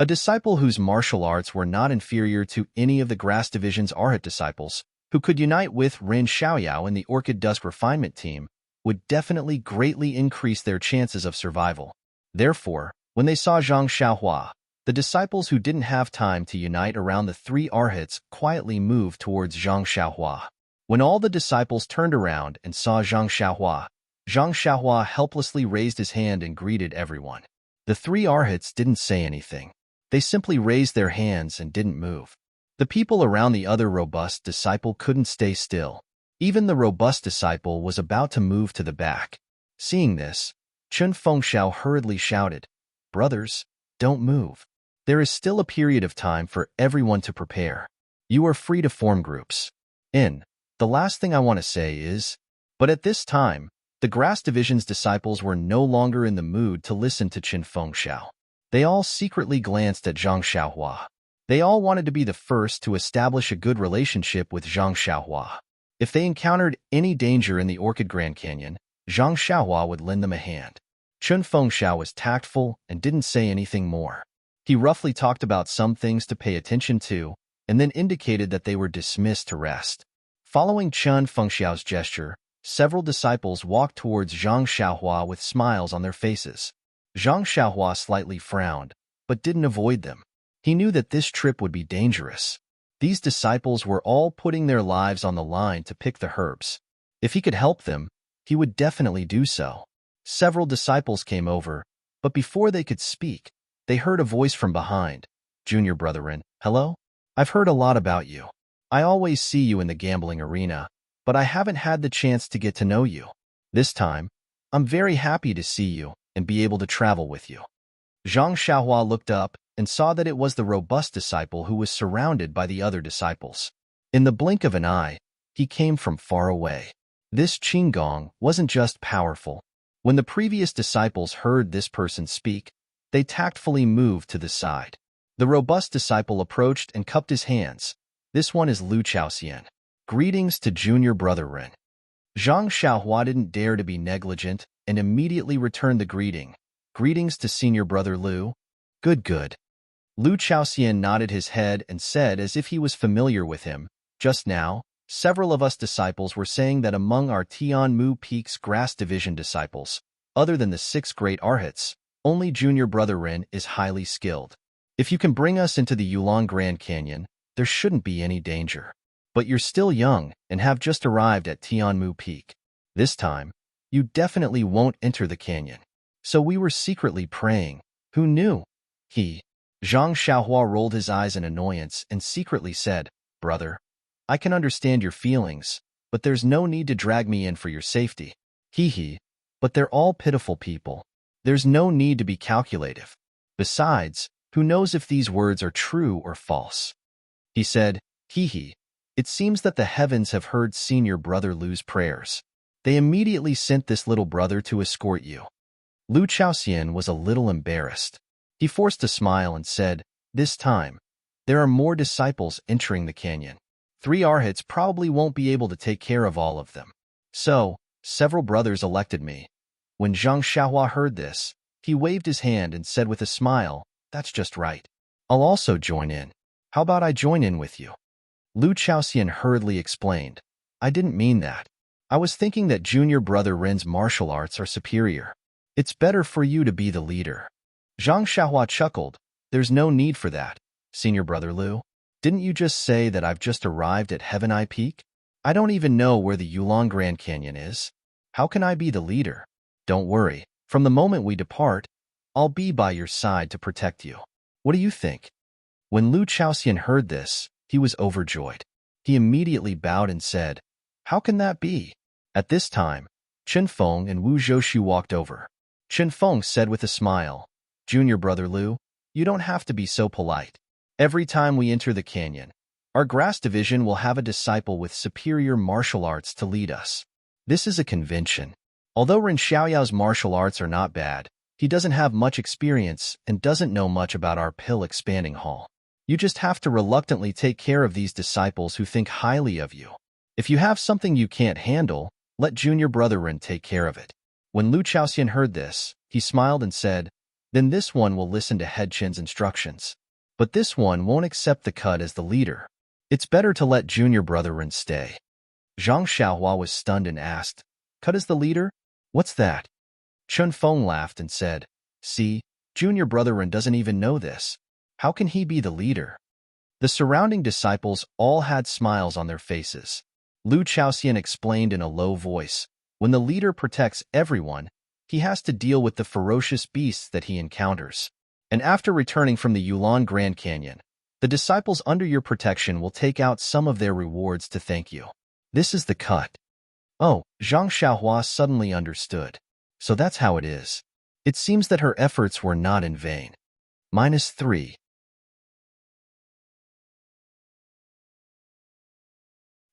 Speaker 1: A disciple whose martial arts were not inferior to any of the Grass Division's Arhat disciples, who could unite with Ren Xiaoyao and the Orchid Dusk refinement team, would definitely greatly increase their chances of survival. Therefore, when they saw Zhang Xiaohua, the disciples who didn't have time to unite around the three Arhats quietly moved towards Zhang Xiaohua. When all the disciples turned around and saw Zhang Xiaohua helplessly raised his hand and greeted everyone. The three Arhats didn't say anything. They simply raised their hands and didn't move. The people around the other robust disciple couldn't stay still. Even the robust disciple was about to move to the back. Seeing this, Qin Fengxiao hurriedly shouted, Brothers, don't move. There is still a period of time for everyone to prepare. You are free to form groups. The last thing I want to say is, but at this time, the Grass Division's disciples were no longer in the mood to listen to Qin Fengxiao. They all secretly glanced at Zhang Xiaohua. They all wanted to be the first to establish a good relationship with Zhang Xiaohua. If they encountered any danger in the Orchid Grand Canyon, Zhang Xiaohua would lend them a hand. Qin Fengxiao was tactful and didn't say anything more. He roughly talked about some things to pay attention to, and then indicated that they were dismissed to rest. Following Qin Fengxiao's gesture, several disciples walked towards Zhang Xiaohua with smiles on their faces. Zhang Xiaohua slightly frowned, but didn't avoid them. He knew that this trip would be dangerous. These disciples were all putting their lives on the line to pick the herbs. If he could help them, he would definitely do so. Several disciples came over, but before they could speak, they heard a voice from behind. Junior Brethren, hello? I've heard a lot about you. I always see you in the gambling arena, but I haven't had the chance to get to know you. This time, I'm very happy to see you and be able to travel with you. Zhang Xiaohua looked up and saw that it was the robust disciple who was surrounded by the other disciples. In the blink of an eye, he came from far away. This Qinggong wasn't just powerful. When the previous disciples heard this person speak, they tactfully moved to the side. The robust disciple approached and cupped his hands. This one is Lu Chaoxian. Greetings to Junior Brother Ren. Zhang Xiaohua didn't dare to be negligent and immediately returned the greeting. Greetings to Senior Brother Lu. Good. Lu Chaoxian nodded his head and said as if he was familiar with him. Just now, several of us disciples were saying that among our Tianmu Peak's Grass Division disciples, other than the 6 great arhats, only Junior Brother Ren is highly skilled. If you can bring us into the Yulong Grand Canyon, there shouldn't be any danger. But you're still young and have just arrived at Tianmu Peak. This time, you definitely won't enter the canyon. So we were secretly praying. Who knew? Zhang Xiaohua rolled his eyes in annoyance and secretly said, Brother, I can understand your feelings, but there's no need to drag me in for your safety. But they're all pitiful people. There's no need to be calculative. Besides, who knows if these words are true or false? He said, It seems that the heavens have heard Senior Brother Lu's prayers. They immediately sent this little brother to escort you. Lu Chaoxian was a little embarrassed. He forced a smile and said, This time, there are more disciples entering the canyon. 3 arhats probably won't be able to take care of all of them. So, several brothers elected me. When Zhang Xiaohua heard this, he waved his hand and said with a smile, That's just right. I'll also join in. How about I join in with you? Lu Chaoxian hurriedly explained, I didn't mean that. I was thinking that Junior Brother Ren's martial arts are superior. It's better for you to be the leader. Zhang Xiaohua chuckled. There's no need for that, Senior Brother Lu. Didn't you just say that I've just arrived at Heaven Eye Peak? I don't even know where the Yulong Grand Canyon is. How can I be the leader? Don't worry. From the moment we depart, I'll be by your side to protect you. What do you think? When Lu Chaoxian heard this, he was overjoyed. He immediately bowed and said, How can that be? At this time, Chen Feng and Wu Zhoushu walked over. Chen Feng said with a smile, Junior Brother Lu, you don't have to be so polite. Every time we enter the canyon, our grass division will have a disciple with superior martial arts to lead us. This is a convention. Although Ren Xiaoyao's martial arts are not bad, he doesn't have much experience and doesn't know much about our pill expanding hall. You just have to reluctantly take care of these disciples who think highly of you. If you have something you can't handle, let Junior Brother Ren take care of it. When Lu Chaoxian heard this, he smiled and said, Then this one will listen to Head Chen's instructions. But this one won't accept the cut as the leader. It's better to let Junior Brother Ren stay. Zhang Xiaohua was stunned and asked, Cut as the leader? What's that? Chen Feng laughed and said, See, Junior Brother Ren doesn't even know this. How can he be the leader? The surrounding disciples all had smiles on their faces. Lu Chaoxian explained in a low voice, When the leader protects everyone, he has to deal with the ferocious beasts that he encounters. And after returning from the Yulong Grand Canyon, the disciples under your protection will take out some of their rewards to thank you. This is the cut. Oh, Zhang Xiaohua suddenly understood. So that's how it is. It seems that her efforts were not in vain. -3.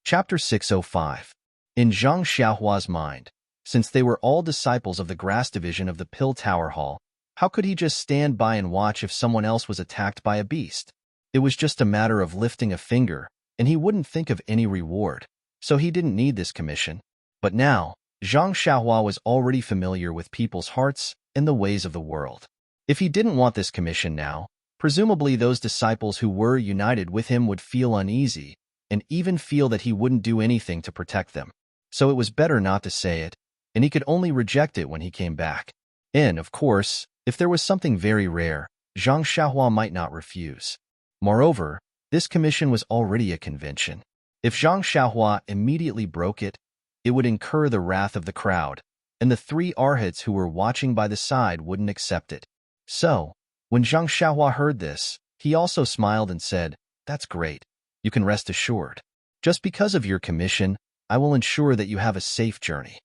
Speaker 1: Chapter 605. In Zhang Xiaohua's mind, since they were all disciples of the grass division of the Pill Tower Hall, how could he just stand by and watch if someone else was attacked by a beast? It was just a matter of lifting a finger, and he wouldn't think of any reward, so he didn't need this commission. But now, Zhang Xiaohua was already familiar with people's hearts and the ways of the world. If he didn't want this commission now, presumably those disciples who were united with him would feel uneasy, and even feel that he wouldn't do anything to protect them. So it was better not to say it, and he could only reject it when he came back. And, of course, if there was something very rare, Zhang Xiaohua might not refuse. Moreover, This commission was already a convention. If Zhang Xiaohua immediately broke it, it would incur the wrath of the crowd, and the three arhats who were watching by the side wouldn't accept it. So, when Zhang Xiaohua heard this, he also smiled and said, "That's great. You can rest assured. Just because of your commission, I will ensure that you have a safe journey."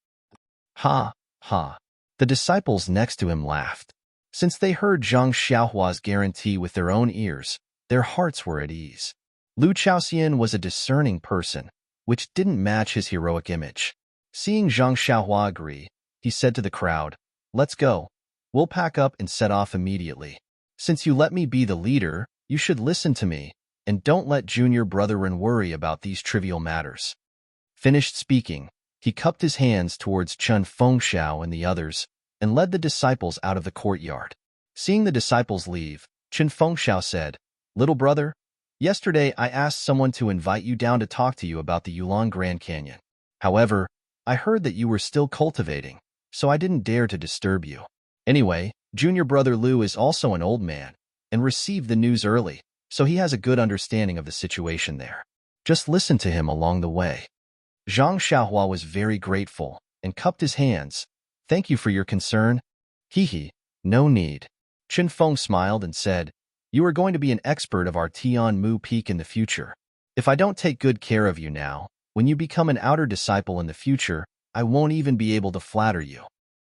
Speaker 1: Ha, ha. The disciples next to him laughed. Since they heard Zhang Xiaohua's guarantee with their own ears, their hearts were at ease. Lu Chaoxian was a discerning person, which didn't match his heroic image. Seeing Zhang Xiaohua agree, he said to the crowd, "Let's go. We'll pack up and set off immediately. Since you let me be the leader, you should listen to me, and don't let junior brother Ren worry about these trivial matters." Finished speaking, he cupped his hands towards Chen Fengxiao and the others, and led the disciples out of the courtyard. Seeing the disciples leave, Chen Fengxiao said, "Little brother, yesterday I asked someone to invite you down to talk to you about the Yulon Grand Canyon. However, I heard that you were still cultivating, so I didn't dare to disturb you. Anyway, junior brother Lu is also an old man, and received the news early, so he has a good understanding of the situation there. Just listen to him along the way." Zhang Xiaohua was very grateful and cupped his hands. "Thank you for your concern." "Hee, no need." Chen Feng smiled and said, "You are going to be an expert of our Tian Mu Peak in the future. If I don't take good care of you now, when you become an outer disciple in the future, I won't even be able to flatter you."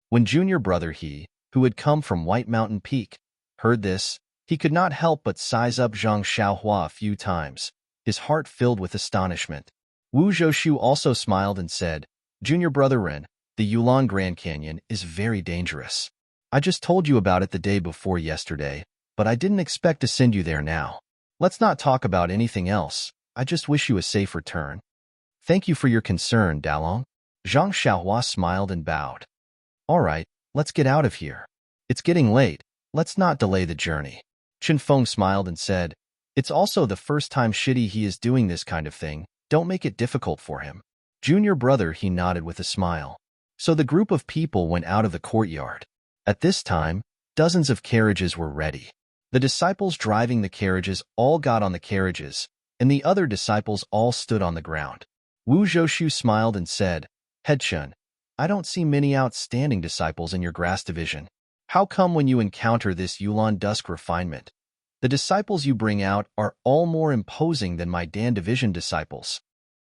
Speaker 1: When junior brother He, who had come from White Mountain Peak, heard this, he could not help but size up Zhang Xiaohua a few times, his heart filled with astonishment. Wu Zhoushu also smiled and said, "Junior brother Ren, the Yulon Grand Canyon is very dangerous. I just told you about it the day before yesterday, but I didn't expect to send you there now. Let's not talk about anything else. I just wish you a safe return." "Thank you for your concern, Dalong." Zhang Xiaohua smiled and bowed. "All right, let's get out of here. It's getting late. Let's not delay the journey." Chen Feng smiled and said, "It's also the first time he is doing this kind of thing. Don't make it difficult for him." Junior brother He nodded with a smile. So the group of people went out of the courtyard. At this time, dozens of carriages were ready. The disciples driving the carriages all got on the carriages, and the other disciples all stood on the ground. Wu Zhoushu smiled and said, "Head Chen, I don't see many outstanding disciples in your grass division. How come when you encounter this Yulon Dusk refinement, the disciples you bring out are all more imposing than my Dan division disciples?"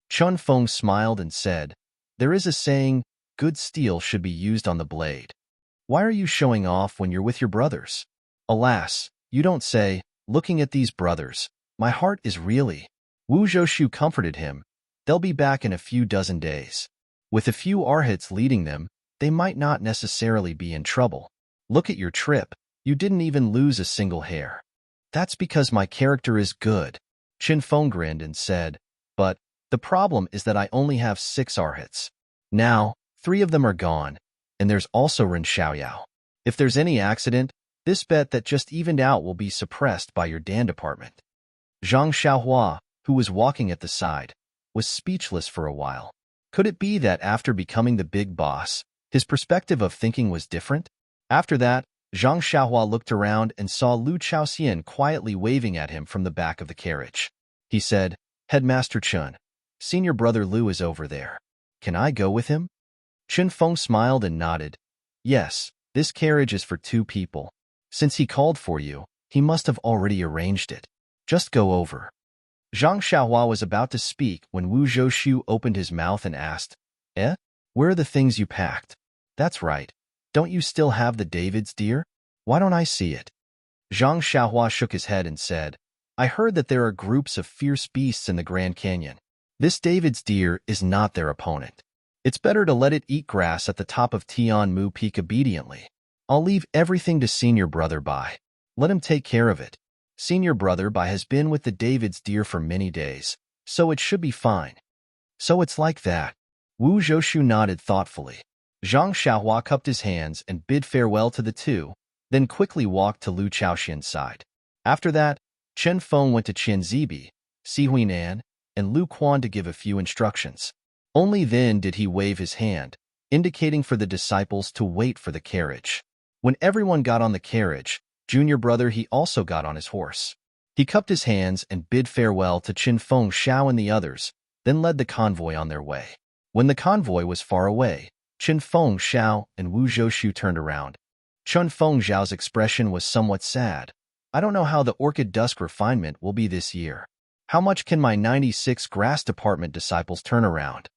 Speaker 1: Chen Feng smiled and said, "There is a saying, good steel should be used on the blade. Why are you showing off when you're with your brothers?" "Alas, you don't say. Looking at these brothers, my heart is really—" Wu Zhoushu comforted him. "They'll be back in a few dozen days. With a few arhats leading them, they might not necessarily be in trouble. Look at your trip. You didn't even lose a single hair." "That's because my character is good." Chen Feng grinned and said, "But the problem is that I only have 6 arhats. Now, 3 of them are gone, and there's also Ren Xiaoyao. If there's any accident, this bet that just evened out will be suppressed by your Dan department." Zhang Xiaohua, who was walking at the side, was speechless for a while. Could it be that after becoming the big boss, his perspective of thinking was different? After that, Zhang Xiaohua looked around and saw Lu Chaoxian quietly waving at him from the back of the carriage. He said, "Headmaster Chen, senior brother Lu is over there. Can I go with him?" Chen Feng smiled and nodded. "Yes, this carriage is for 2 people. Since he called for you, he must have already arranged it. Just go over." Zhang Xiaohua was about to speak when Wu Zhoushu opened his mouth and asked, "Eh? Where are the things you packed?" "That's right. Don't you still have the David's deer? Why don't I see it?" Zhang Xiaohua shook his head and said, "I heard that there are groups of fierce beasts in the Grand Canyon. This David's deer is not their opponent. It's better to let it eat grass at the top of Tian Mu Peak obediently. I'll leave everything to senior brother Bai. Let him take care of it. Senior brother Bai has been with the David's deer for many days, so it should be fine." "So it's like that." Wu Zhoushu nodded thoughtfully. Zhang Xiaohua cupped his hands and bid farewell to the 2, then quickly walked to Lu Chaoxian's side. After that, Chen Feng went to Qian Zibi, Si Huinan, and Lu Quan to give a few instructions. Only then did he wave his hand, indicating for the disciples to wait for the carriage. When everyone got on the carriage, junior brother He also got on his horse. He cupped his hands and bid farewell to Qin Feng Xiao and the others, then led the convoy on their way. When the convoy was far away, Qin Feng Xiao and Wu Zhoushu turned around. Qin Feng Xiao's expression was somewhat sad. I don't know how the orchid dusk refinement will be this year. How much can my 96 grass department disciples turn around?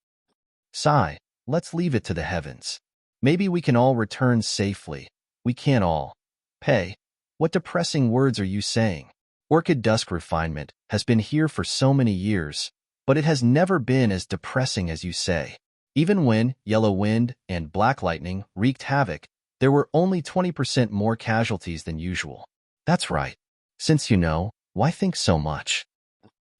Speaker 1: Sigh, let's leave it to the heavens. Maybe we can all return safely. We can't all. Pay. What depressing words are you saying? Orchid dusk refinement has been here for so many years, but it has never been as depressing as you say. Even when yellow wind and black lightning wreaked havoc, there were only 20% more casualties than usual. That's right. Since you know, why think so much?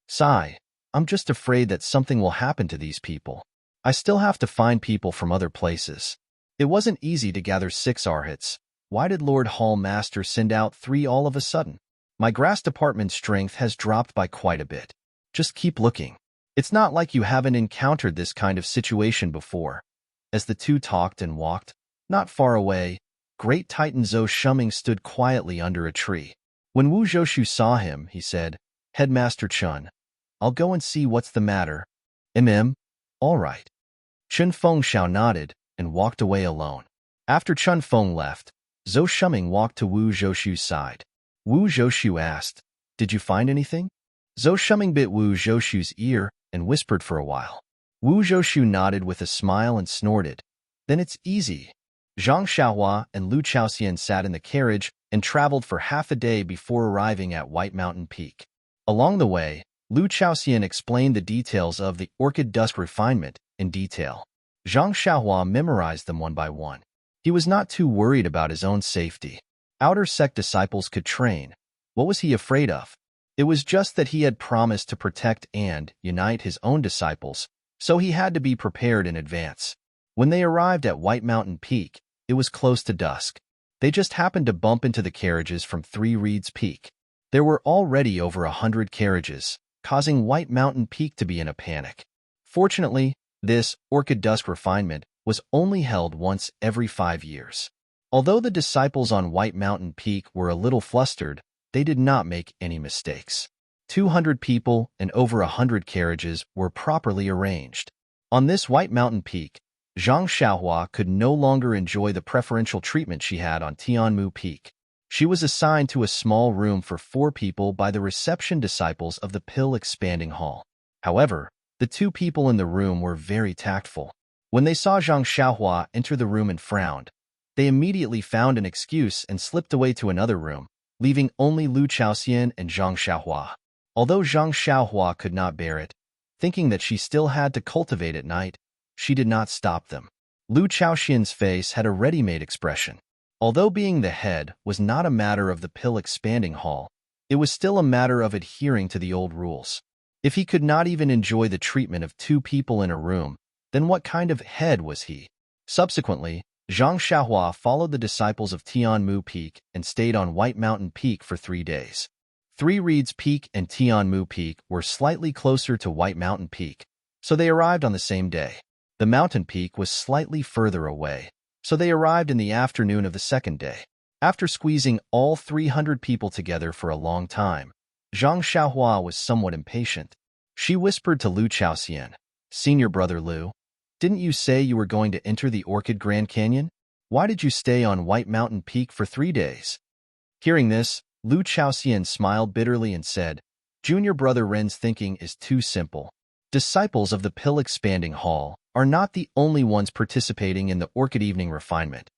Speaker 1: Sigh, I'm just afraid that something will happen to these people. I still have to find people from other places. It wasn't easy to gather 6 arhats. Why did Lord Hall Master send out 3 all of a sudden? My grass department's strength has dropped by quite a bit. Just keep looking. It's not like you haven't encountered this kind of situation before. As the two talked and walked, not far away, Great Titan Zhou Shuming stood quietly under a tree. When Wu Zhoushu saw him, he said, Headmaster Chun, I'll go and see what's the matter. All right. Qin Feng Xiao nodded and walked away alone. After Qin Feng left, Zhou Shuming walked to Wu Zhoushu's side. Wu Zhoushu asked, Did you find anything? Zhou Shuming bit Wu Zhoushu's ear and whispered for a while. Wu Zhoushu nodded with a smile and snorted. Then it's easy. Zhang Xiaohua and Lu Chaoxian sat in the carriage and traveled for half a day before arriving at White Mountain Peak. Along the way, Lu Chaoxian explained the details of the orchid dusk refinement in detail. Zhang Xiaohua memorized them one by one. He was not too worried about his own safety. Outer sect disciples could train. What was he afraid of? It was just that he had promised to protect and unite his own disciples, so he had to be prepared in advance. When they arrived at White Mountain Peak, it was close to dusk. They just happened to bump into the carriages from Three Reeds Peak. There were already over 100 carriages, causing White Mountain Peak to be in a panic. Fortunately, this orchid dusk refinement was only held once every 5 years. Although the disciples on White Mountain Peak were a little flustered, they did not make any mistakes. 200 people and over 100 carriages were properly arranged. On this White Mountain Peak, Zhang Xiaohua could no longer enjoy the preferential treatment she had on Tianmu Peak. She was assigned to a small room for 4 people by the reception disciples of the Pill Expanding Hall. However, the 2 people in the room were very tactful. When they saw Zhang Xiaohua enter the room and frowned, they immediately found an excuse and slipped away to another room, leaving only Lu Chaoxian and Zhang Xiaohua. Although Zhang Xiaohua could not bear it, thinking that she still had to cultivate at night, she did not stop them. Lu Chaoxian's face had a ready-made expression. Although being the head was not a matter of the Pill Expanding Hall, it was still a matter of adhering to the old rules. If he could not even enjoy the treatment of 2 people in a room, then what kind of head was he? Subsequently, Zhang Xiaohua followed the disciples of Tianmu Peak and stayed on White Mountain Peak for 3 days. Three Reeds Peak and Tianmu Peak were slightly closer to White Mountain Peak, so they arrived on the same day. The mountain peak was slightly further away, so they arrived in the afternoon of the second day. After squeezing all 300 people together for a long time, Zhang Xiaohua was somewhat impatient. She whispered to Lu Chaoxian, Senior Brother Lu, didn't you say you were going to enter the Orchid Grand Canyon? Why did you stay on White Mountain Peak for 3 days? Hearing this, Lu Chaoxian smiled bitterly and said, Junior Brother Ren's thinking is too simple. Disciples of the Pill Expanding Hall are not the only ones participating in the Orchid Evening Refinement.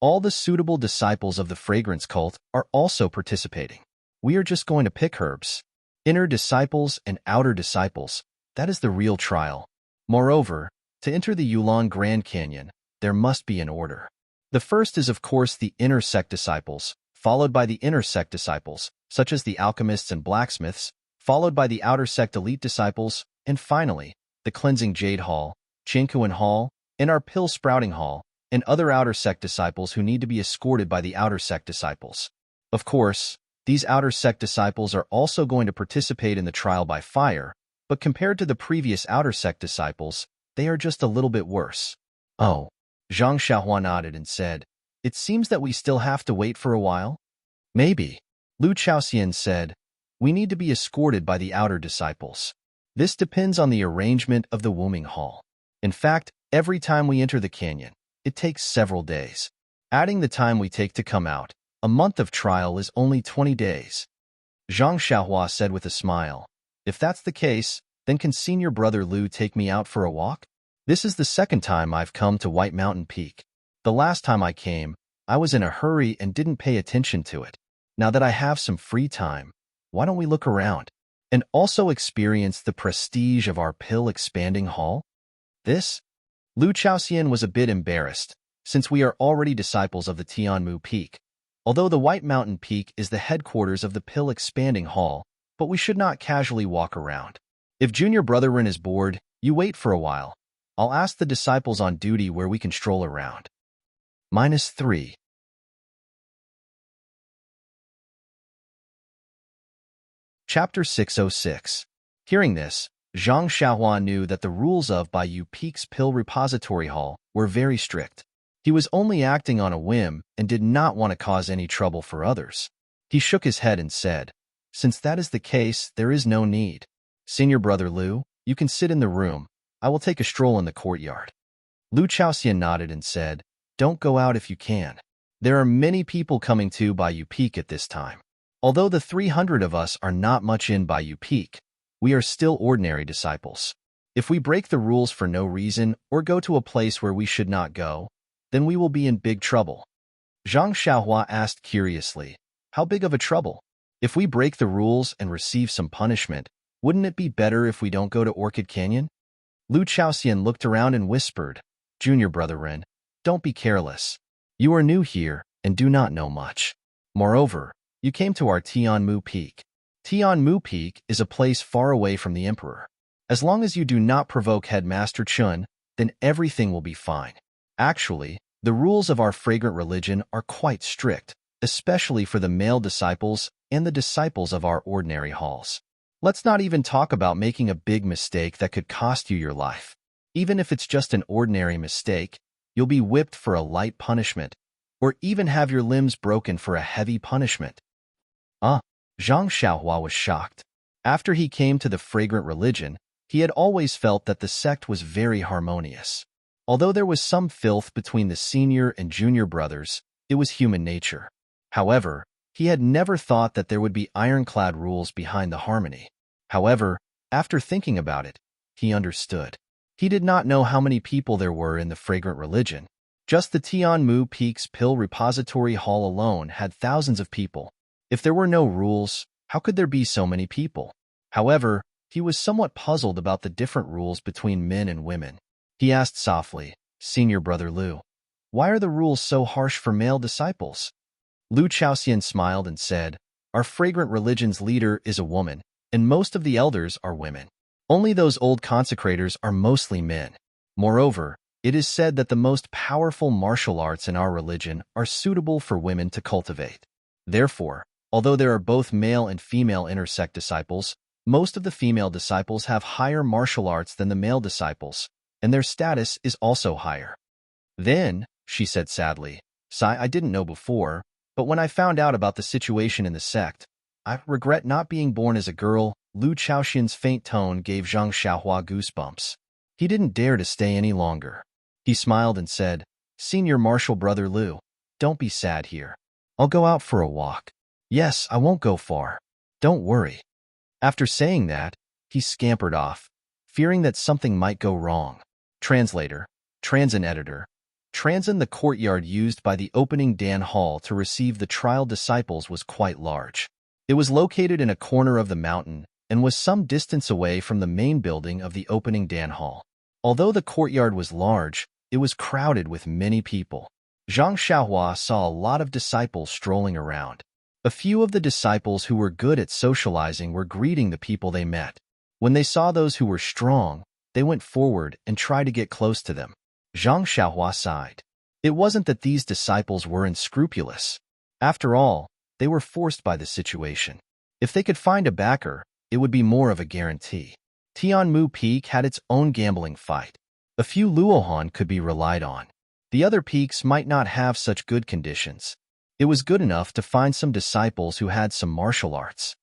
Speaker 1: All the suitable disciples of the Fragrance Cult are also participating. We are just going to pick herbs. Inner disciples and outer disciples, that is the real trial. Moreover, to enter the Yulon Grand Canyon, there must be an order. The first is of course the inner sect disciples, followed by the inner sect disciples, such as the alchemists and blacksmiths, followed by the outer sect elite disciples, and finally, the Cleansing Jade Hall, Chinkuan Hall, and our Pill Sprouting Hall, and other outer sect disciples who need to be escorted by the outer sect disciples. Of course, these outer sect disciples are also going to participate in the trial by fire, but compared to the previous outer sect disciples, they are just a little bit worse. Oh. Zhang Xiaohua nodded and said, It seems that we still have to wait for a while? Maybe. Lu Chaoxian said, we need to be escorted by the outer disciples. This depends on the arrangement of the Wuming Hall. In fact, every time we enter the canyon, it takes several days. Adding the time we take to come out, a month of trial is only 20 days. Zhang Xiaohua said with a smile. If that's the case, then can Senior Brother Liu take me out for a walk? This is the second time I've come to White Mountain Peak. The last time I came, I was in a hurry and didn't pay attention to it. Now that I have some free time, why don't we look around and also experience the prestige of our pill-expanding hall? Liu Chaoxian was a bit embarrassed, since we are already disciples of the Tianmu Peak. Although the White Mountain Peak is the headquarters of the pill-expanding hall, but we should not casually walk around. If Junior Brother Ren is bored, you wait for a while. I'll ask the disciples on duty where we can stroll around. -3. Chapter 606. Hearing this, Zhang Xiaohua knew that the rules of Baiyu Peak's Pill Repository Hall were very strict. He was only acting on a whim and did not want to cause any trouble for others. He shook his head and said, "Since that is the case, there is no need. Senior Brother Liu, you can sit in the room. I will take a stroll in the courtyard." Liu Chaoxian nodded and said, "Don't go out if you can. There are many people coming to Baiyu Peak at this time. Although the 300 of us are not much in Baiyu Peak, we are still ordinary disciples. If we break the rules for no reason or go to a place where we should not go, then we will be in big trouble." Zhang Xiaohua asked curiously, "How big of a trouble? If we break the rules and receive some punishment, wouldn't it be better if we don't go to Orchid Canyon?" Liu Chaoxian looked around and whispered, "Junior Brother Ren, don't be careless. You are new here and do not know much. Moreover, you came to our Tianmu Peak. Tianmu Peak is a place far away from the Emperor. As long as you do not provoke Headmaster Chun, then everything will be fine. Actually, the rules of our fragrant religion are quite strict, especially for the male disciples and the disciples of our ordinary halls. Let's not even talk about making a big mistake that could cost you your life. Even if it's just an ordinary mistake, you'll be whipped for a light punishment, or even have your limbs broken for a heavy punishment." Zhang Xiaohua was shocked. After he came to the fragrant religion, he had always felt that the sect was very harmonious. Although there was some filth between the senior and junior brothers, it was human nature. However, he had never thought that there would be ironclad rules behind the harmony. However, after thinking about it, he understood. He did not know how many people there were in the fragrant religion. Just the Tianmu Peak's Pill Repository Hall alone had thousands of people. If there were no rules, how could there be so many people? However, he was somewhat puzzled about the different rules between men and women. He asked softly, "Senior Brother Liu, why are the rules so harsh for male disciples?" Liu Chaoxian smiled and said, "Our fragrant religion's leader is a woman, and most of the elders are women. Only those old consecrators are mostly men. Moreover, it is said that the most powerful martial arts in our religion are suitable for women to cultivate. Therefore, although there are both male and female intersect disciples, most of the female disciples have higher martial arts than the male disciples, and their status is also higher." "Then," she said sadly, "I didn't know before, but when I found out about the situation in the sect, I regret not being born as a girl." Liu Chaoxian's faint tone gave Zhang Xiaohua goosebumps. He didn't dare to stay any longer. He smiled and said, "Senior Martial Brother Liu, don't be sad here. I'll go out for a walk. Yes, I won't go far. Don't worry." After saying that, he scampered off, fearing that something might go wrong. Translator, Transin Editor. Transin, the courtyard used by the opening Dan Hall to receive the trial disciples, was quite large. It was located in a corner of the mountain and was some distance away from the main building of the opening Dan Hall. Although the courtyard was large, it was crowded with many people. Zhang Xiaohua saw a lot of disciples strolling around. A few of the disciples who were good at socializing were greeting the people they met. When they saw those who were strong, they went forward and tried to get close to them. Zhang Xiaohua sighed. It wasn't that these disciples were unscrupulous. After all, they were forced by the situation. If they could find a backer, it would be more of a guarantee. Tianmu Peak had its own gambling fight. A few Luohan could be relied on. The other peaks might not have such good conditions. It was good enough to find some disciples who had some martial arts.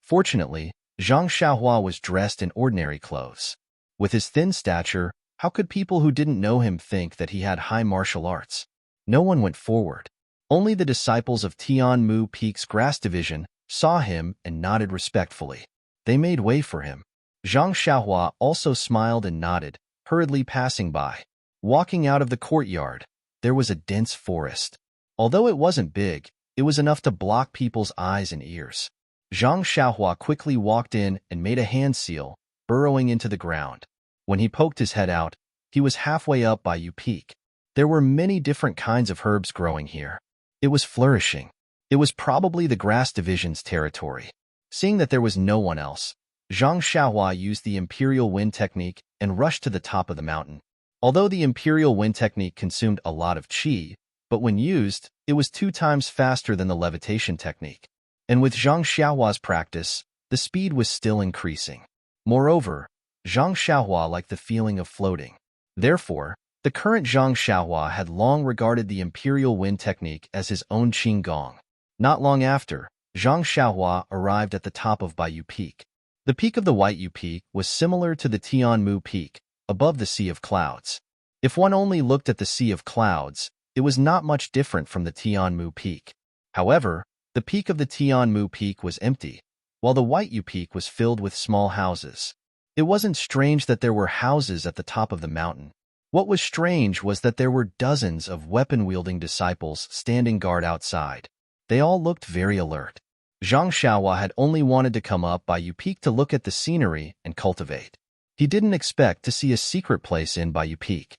Speaker 1: Fortunately, Zhang Xiaohua was dressed in ordinary clothes. With his thin stature, how could people who didn't know him think that he had high martial arts? No one went forward. Only the disciples of Tianmu Peak's grass division saw him and nodded respectfully. They made way for him. Zhang Xiaohua also smiled and nodded, hurriedly passing by. Walking out of the courtyard, there was a dense forest. Although it wasn't big, it was enough to block people's eyes and ears. Zhang Xiaohua quickly walked in and made a hand seal, burrowing into the ground. When he poked his head out, he was halfway up Bayou Peak. There were many different kinds of herbs growing here. It was flourishing. It was probably the grass division's territory. Seeing that there was no one else, Zhang Xiaohua used the Imperial Wind technique and rushed to the top of the mountain. Although the Imperial Wind technique consumed a lot of qi, but when used, it was 2 times faster than the levitation technique. And with Zhang Xiaohua's practice, the speed was still increasing. Moreover, Zhang Xiaohua liked the feeling of floating. Therefore, the current Zhang Xiaohua had long regarded the Imperial Wind technique as his own qigong. Not long after, Zhang Xiaohua arrived at the top of Bayou Peak. The peak of the White Yu Peak was similar to the Tianmu Peak, above the Sea of Clouds. If one only looked at the Sea of Clouds, it was not much different from the Tianmu Peak. However, the peak of the Tianmu Peak was empty, while the White Yu Peak was filled with small houses. It wasn't strange that there were houses at the top of the mountain. What was strange was that there were dozens of weapon-wielding disciples standing guard outside. They all looked very alert. Zhang Xiaohua had only wanted to come up Bayou Peak to look at the scenery and cultivate. He didn't expect to see a secret place in Bayou Peak.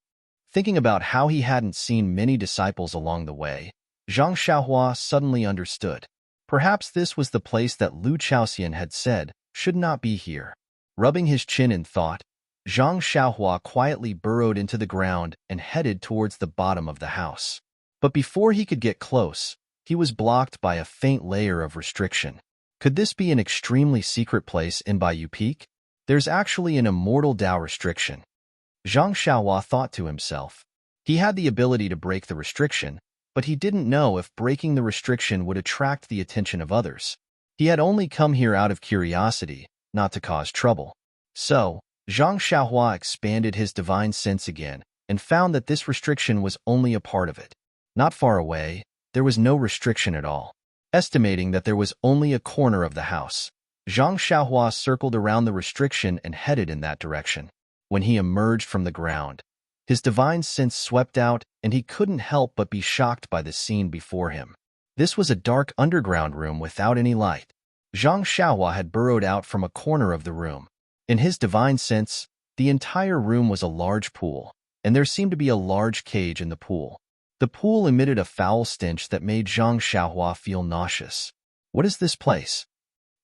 Speaker 1: Thinking about how he hadn't seen many disciples along the way, Zhang Xiaohua suddenly understood. Perhaps this was the place that Lu Chaoxian had said should not be here. Rubbing his chin in thought, Zhang Xiaohua quietly burrowed into the ground and headed towards the bottom of the house. But before he could get close, he was blocked by a faint layer of restriction. Could this be an extremely secret place in Bayou Peak? There's actually an immortal Dao restriction. Zhang Xiaohua thought to himself. He had the ability to break the restriction, but he didn't know if breaking the restriction would attract the attention of others. He had only come here out of curiosity, not to cause trouble. So, Zhang Xiaohua expanded his divine sense again and found that this restriction was only a part of it. Not far away, there was no restriction at all. Estimating that there was only a corner of the house, Zhang Xiaohua circled around the restriction and headed in that direction. When he emerged from the ground, his divine sense swept out and he couldn't help but be shocked by the scene before him. This was a dark underground room without any light. Zhang Xiaohua had burrowed out from a corner of the room. In his divine sense, the entire room was a large pool, and there seemed to be a large cage in the pool. The pool emitted a foul stench that made Zhang Xiaohua feel nauseous. What is this place?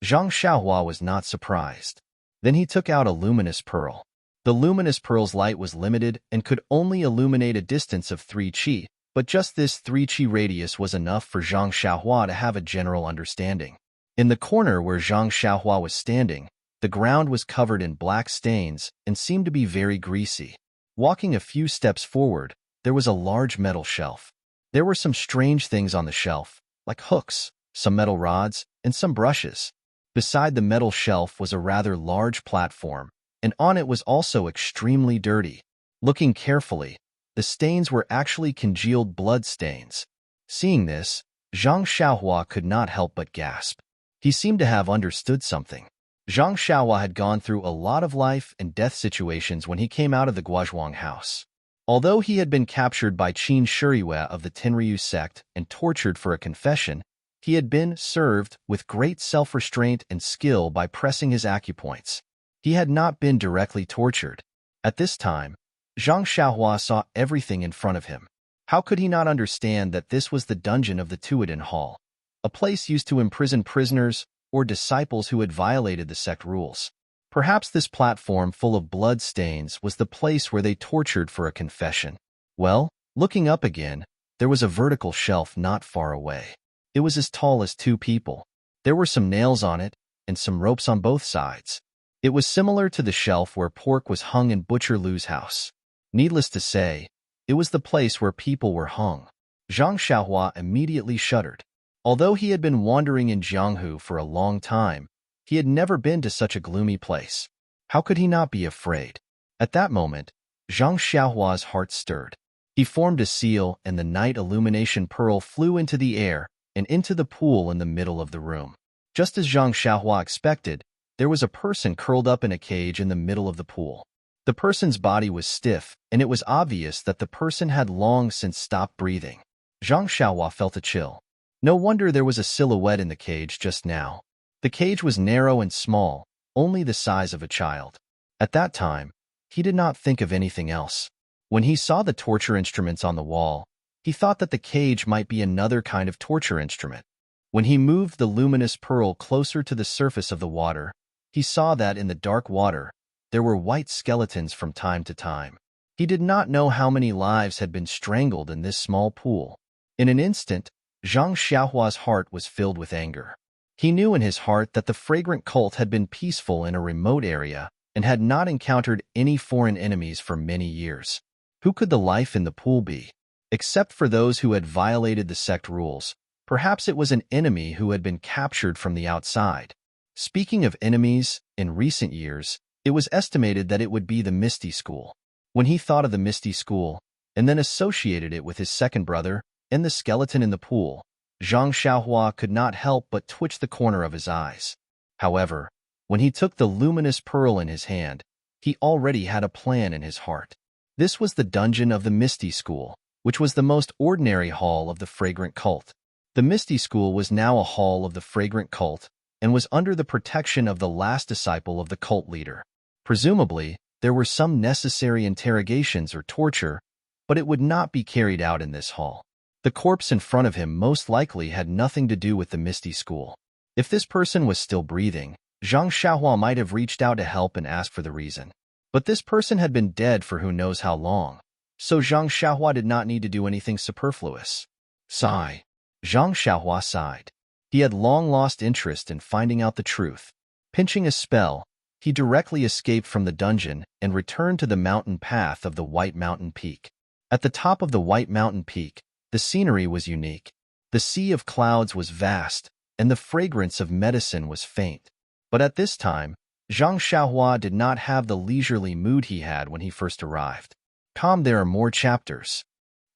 Speaker 1: Zhang Xiaohua was not surprised. Then he took out a luminous pearl. The luminous pearl's light was limited and could only illuminate a distance of 3 qi, but just this 3 qi radius was enough for Zhang Xiaohua to have a general understanding. In the corner where Zhang Xiaohua was standing, the ground was covered in black stains and seemed to be very greasy. Walking a few steps forward, there was a large metal shelf. There were some strange things on the shelf, like hooks, some metal rods, and some brushes. Beside the metal shelf was a rather large platform, and on it was also extremely dirty. Looking carefully, the stains were actually congealed blood stains. Seeing this, Zhang Xiaohua could not help but gasp. He seemed to have understood something. Zhang Xiaohua had gone through a lot of life and death situations when he came out of the Guozhuang house. Although he had been captured by Qin Shiyue of the Tenryu sect and tortured for a confession, he had been served with great self-restraint and skill by pressing his acupoints. He had not been directly tortured. At this time, Zhang Xiaohua saw everything in front of him. How could he not understand that this was the dungeon of the Tuodin Hall, a place used to imprison prisoners or disciples who had violated the sect rules? Perhaps this platform full of blood stains was the place where they tortured for a confession. Well, looking up again, there was a vertical shelf not far away. It was as tall as 2 people. There were some nails on it and some ropes on both sides. It was similar to the shelf where pork was hung in Butcher Lu's house. Needless to say, it was the place where people were hung. Zhang Xiaohua immediately shuddered. Although he had been wandering in Jianghu for a long time, He had never been to such a gloomy place. How could he not be afraid? At that moment, Zhang Xiaohua's heart stirred. He formed a seal, and the night illumination pearl flew into the air and into the pool in the middle of the room. Just as Zhang Xiaohua expected, there was a person curled up in a cage in the middle of the pool. The person's body was stiff, and it was obvious that the person had long since stopped breathing. Zhang Xiaohua felt a chill. No wonder there was a silhouette in the cage just now. The cage was narrow and small, only the size of a child. At that time, he did not think of anything else. When he saw the torture instruments on the wall, he thought that the cage might be another kind of torture instrument. When he moved the luminous pearl closer to the surface of the water, he saw that in the dark water, there were white skeletons from time to time. He did not know how many lives had been strangled in this small pool. In an instant, Zhang Xiaohua's heart was filled with anger. He knew in his heart that the fragrant cult had been peaceful in a remote area and had not encountered any foreign enemies for many years. Who could the life in the pool be? Except for those who had violated the sect rules, perhaps it was an enemy who had been captured from the outside. Speaking of enemies, in recent years, it was estimated that it would be the Misty School. When he thought of the Misty School, and then associated it with his second brother and the skeleton in the pool, Zhang Xiaohua could not help but twitch the corner of his eyes. However, when he took the luminous pearl in his hand, he already had a plan in his heart. This was the dungeon of the Misty School, which was the most ordinary hall of the fragrant cult. The Misty School was now a hall of the fragrant cult and was under the protection of the last disciple of the cult leader. Presumably, there were some necessary interrogations or torture, but it would not be carried out in this hall. The corpse in front of him most likely had nothing to do with the Misty School. If this person was still breathing, Zhang Xiaohua might have reached out to help and asked for the reason. But this person had been dead for who knows how long, so Zhang Xiaohua did not need to do anything superfluous. Sigh. Zhang Xiaohua sighed. He had long lost interest in finding out the truth. Pinching a spell, he directly escaped from the dungeon and returned to the mountain path of the White Mountain Peak. At the top of the White Mountain Peak, the scenery was unique. The sea of clouds was vast, and the fragrance of medicine was faint. But at this time, Zhang Xiaohua did not have the leisurely mood he had when he first arrived. There are more chapters.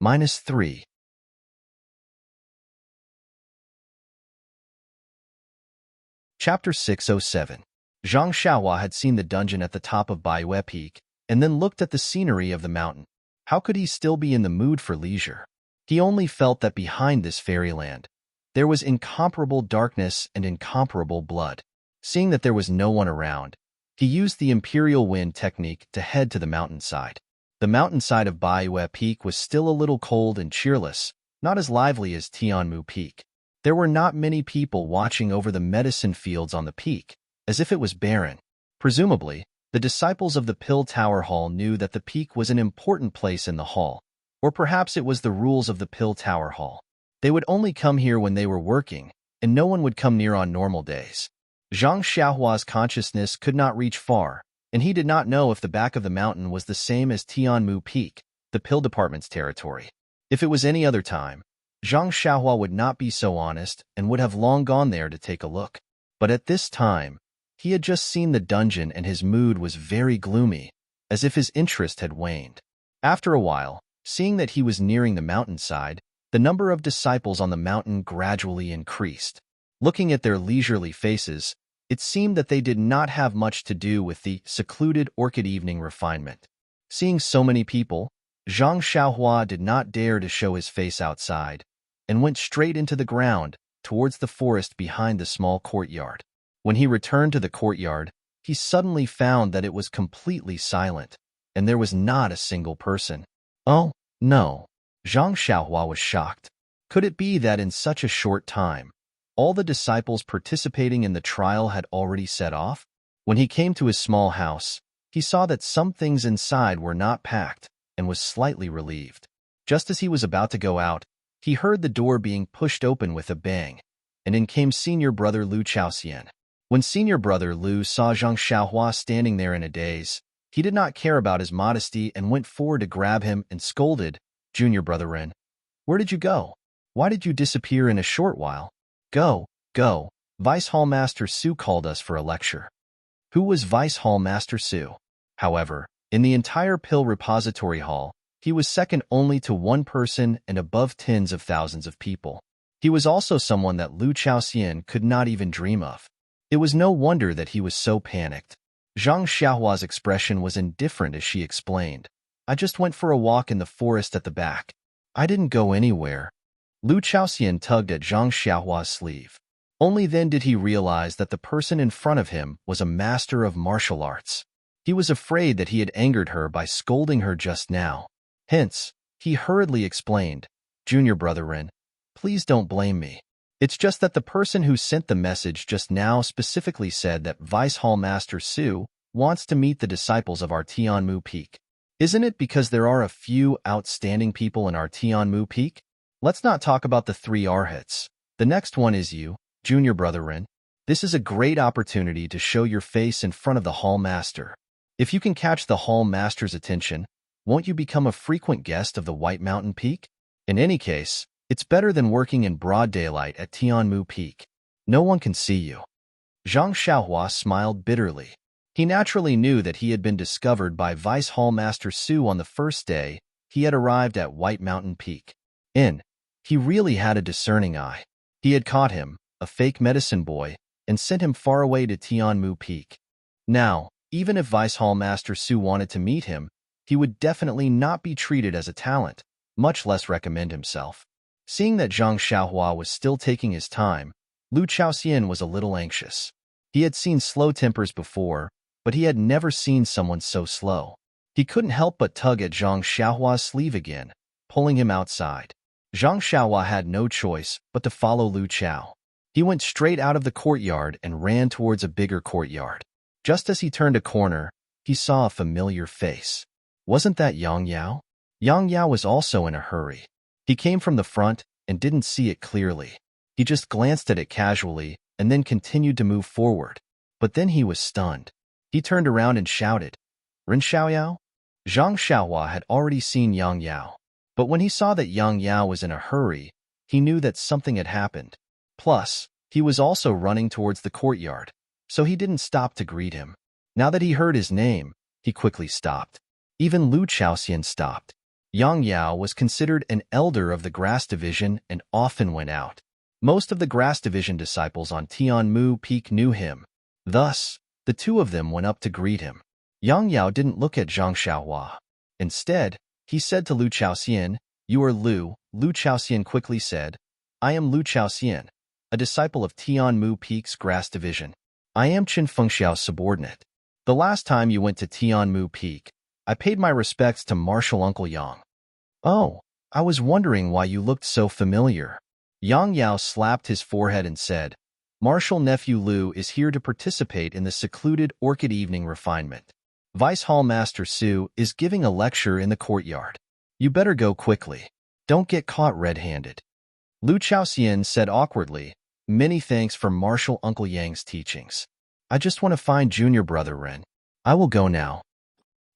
Speaker 1: -3. Chapter 607. Zhang Xiaohua had seen the dungeon at the top of Baiyue Peak, and then looked at the scenery of the mountain. How could he still be in the mood for leisure? He only felt that behind this fairyland, there was incomparable darkness and incomparable blood. Seeing that there was no one around, he used the Imperial Wind technique to head to the mountainside. The mountainside of Baiyue Peak was still a little cold and cheerless, not as lively as Tianmu Peak. There were not many people watching over the medicine fields on the peak, as if it was barren. Presumably, the disciples of the Pill Tower Hall knew that the peak was an important place in the hall, or perhaps it was the rules of the Pill Tower Hall. They would only come here when they were working, and no one would come near on normal days. Zhang Xiaohua's consciousness could not reach far, and he did not know if the back of the mountain was the same as Tianmu Peak, the Pill Department's territory. If it was any other time, Zhang Xiaohua would not be so honest and would have long gone there to take a look. But at this time, he had just seen the dungeon and his mood was very gloomy, as if his interest had waned. After a while, seeing that he was nearing the mountainside, the number of disciples on the mountain gradually increased. Looking at their leisurely faces, it seemed that they did not have much to do with the secluded orchid evening refinement. Seeing so many people, Zhang Xiaohua did not dare to show his face outside, and went straight into the ground, towards the forest behind the small courtyard. When he returned to the courtyard, he suddenly found that it was completely silent, and there was not a single person. Oh, no. Zhang Xiaohua was shocked. Could it be that in such a short time, all the disciples participating in the trial had already set off? When he came to his small house, he saw that some things inside were not packed, and was slightly relieved. Just as he was about to go out, he heard the door being pushed open with a bang, and in came senior brother Lu Chaoxian. When senior brother Lu saw Zhang Xiaohua standing there in a daze, he did not care about his modesty and went forward to grab him and scolded, "Junior brother Ren, where did you go? Why did you disappear in a short while? Go, Vice Hall Master Su called us for a lecture. Who was Vice Hall Master Su? However, in the entire pill repository hall, he was second only to one person and above tens of thousands of people. He was also someone that Lu Chaoxian could not even dream of. It was no wonder that he was so panicked. Zhang Xiaohua's expression was indifferent as she explained. I just went for a walk in the forest at the back. I didn't go anywhere. Lu Chaoxian tugged at Zhang Xiaohua's sleeve. Only then did he realize that the person in front of him was a master of martial arts. He was afraid that he had angered her by scolding her just now. Hence, he hurriedly explained, Junior Brother Ren, please don't blame me. It's just that the person who sent the message just now specifically said that Vice Hall Master Su wants to meet the disciples of our Tianmu Peak. Isn't it because there are a few outstanding people in our Tianmu Peak? Let's not talk about the three arhats. The next one is you, Junior Brother Ren. This is a great opportunity to show your face in front of the Hall Master. If you can catch the Hall Master's attention, won't you become a frequent guest of the White Mountain Peak? In any case, it's better than working in broad daylight at Tianmu Peak. No one can see you. Zhang Xiaohua smiled bitterly. He naturally knew that he had been discovered by Vice Hall Master Su on the first day he had arrived at White Mountain Peak. He really had a discerning eye. He had caught him, a fake medicine boy, and sent him far away to Tianmu Peak. Now, even if Vice Hall Master Su wanted to meet him, he would definitely not be treated as a talent, much less recommend himself. Seeing that Zhang Xiaohua was still taking his time, Lu Chaoxian was a little anxious. He had seen slow tempers before, but he had never seen someone so slow. He couldn't help but tug at Zhang Xiaohua's sleeve again, pulling him outside. Zhang Xiaohua had no choice but to follow Lu Chao. He went straight out of the courtyard and ran towards a bigger courtyard. Just as he turned a corner, he saw a familiar face. Wasn't that Yang Yao? Yang Yao was also in a hurry. He came from the front and didn't see it clearly. He just glanced at it casually and then continued to move forward. But then he was stunned. He turned around and shouted, Ren Xiaoyao? Zhang Xiaohua had already seen Yang Yao. But when he saw that Yang Yao was in a hurry, he knew that something had happened. Plus, he was also running towards the courtyard, so he didn't stop to greet him. Now that he heard his name, he quickly stopped. Even Lu Chaoxian stopped. Yang Yao was considered an elder of the Grass Division and often went out. Most of the Grass Division disciples on Tianmu Peak knew him. Thus, the two of them went up to greet him. Yang Yao didn't look at Zhang Xiaohua. Instead, he said to Lu Chaoxian, You are Lu. Lu Chaoxian quickly said, I am Lu Chaoxian, a disciple of Tianmu Peak's Grass Division. I am Qin Fengxiao's subordinate. The last time you went to Tianmu Peak, I paid my respects to Martial Uncle Yang. Oh, I was wondering why you looked so familiar. Yang Yao slapped his forehead and said, Martial Nephew Lu is here to participate in the secluded Orchid Evening refinement. Vice Hall Master Su is giving a lecture in the courtyard. You better go quickly. Don't get caught red-handed. Lu Chaoxian said awkwardly, Many thanks for Martial Uncle Yang's teachings. I just want to find Junior Brother Ren. I will go now.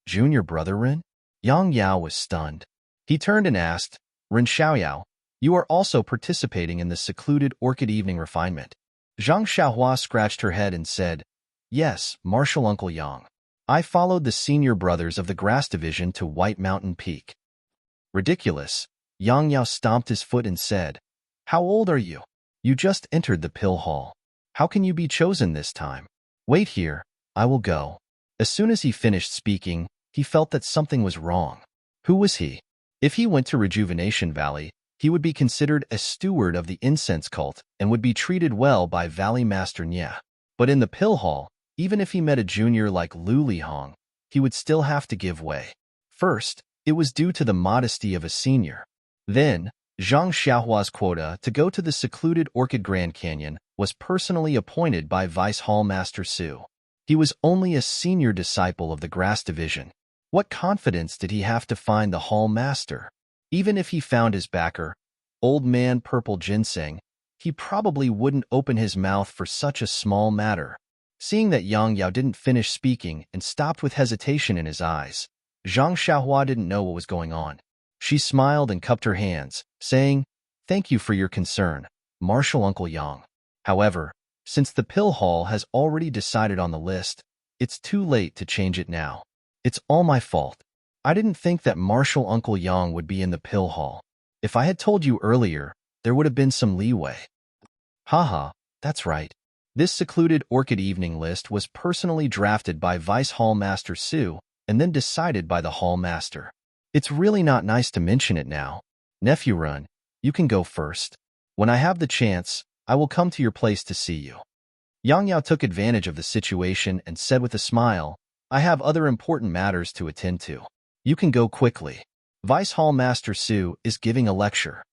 Speaker 1: Junior Brother Ren? Yang Yao was stunned. He turned and asked, Ren Xiaoyao, you are also participating in the secluded Orchid Evening refinement. Zhang Xiaohua scratched her head and said, Yes, Martial Uncle Yang. I followed the senior brothers of the Grass Division to White Mountain Peak. Ridiculous. Yang Yao stomped his foot and said, How old are you? You just entered the pill hall. How can you be chosen this time? Wait here, I will go. As soon as he finished speaking, he felt that something was wrong. Who was he? If he went to Rejuvenation Valley, he would be considered a steward of the incense cult and would be treated well by Valley Master Nya. But in the pill hall, even if he met a junior like Lu Lihong, he would still have to give way. First, it was due to the modesty of a senior. Then, Zhang Xiaohua's quota to go to the secluded Orchid Grand Canyon was personally appointed by Vice Hall Master Su. He was only a senior disciple of the Grass Division. What confidence did he have to find the Hall Master? Even if he found his backer, Old Man Purple Ginseng, he probably wouldn't open his mouth for such a small matter. Seeing that Yang Yao didn't finish speaking and stopped with hesitation in his eyes, Zhang Xiaohua didn't know what was going on. She smiled and cupped her hands, saying, Thank you for your concern, Martial Uncle Yang. However, Since the pill hall has already decided on the list, it's too late to change it now. It's all my fault. I didn't think that Marshal Uncle Yang would be in the pill hall. If I had told you earlier, there would have been some leeway. Haha, that's right. This secluded orchid evening list was personally drafted by Vice Hall Master Su and then decided by the Hall Master. It's really not nice to mention it now. Nephew Run, you can go first. When I have the chance, I will come to your place to see you. Yang Yao took advantage of the situation and said with a smile, I have other important matters to attend to. You can go quickly. Vice Hall Master Su is giving a lecture.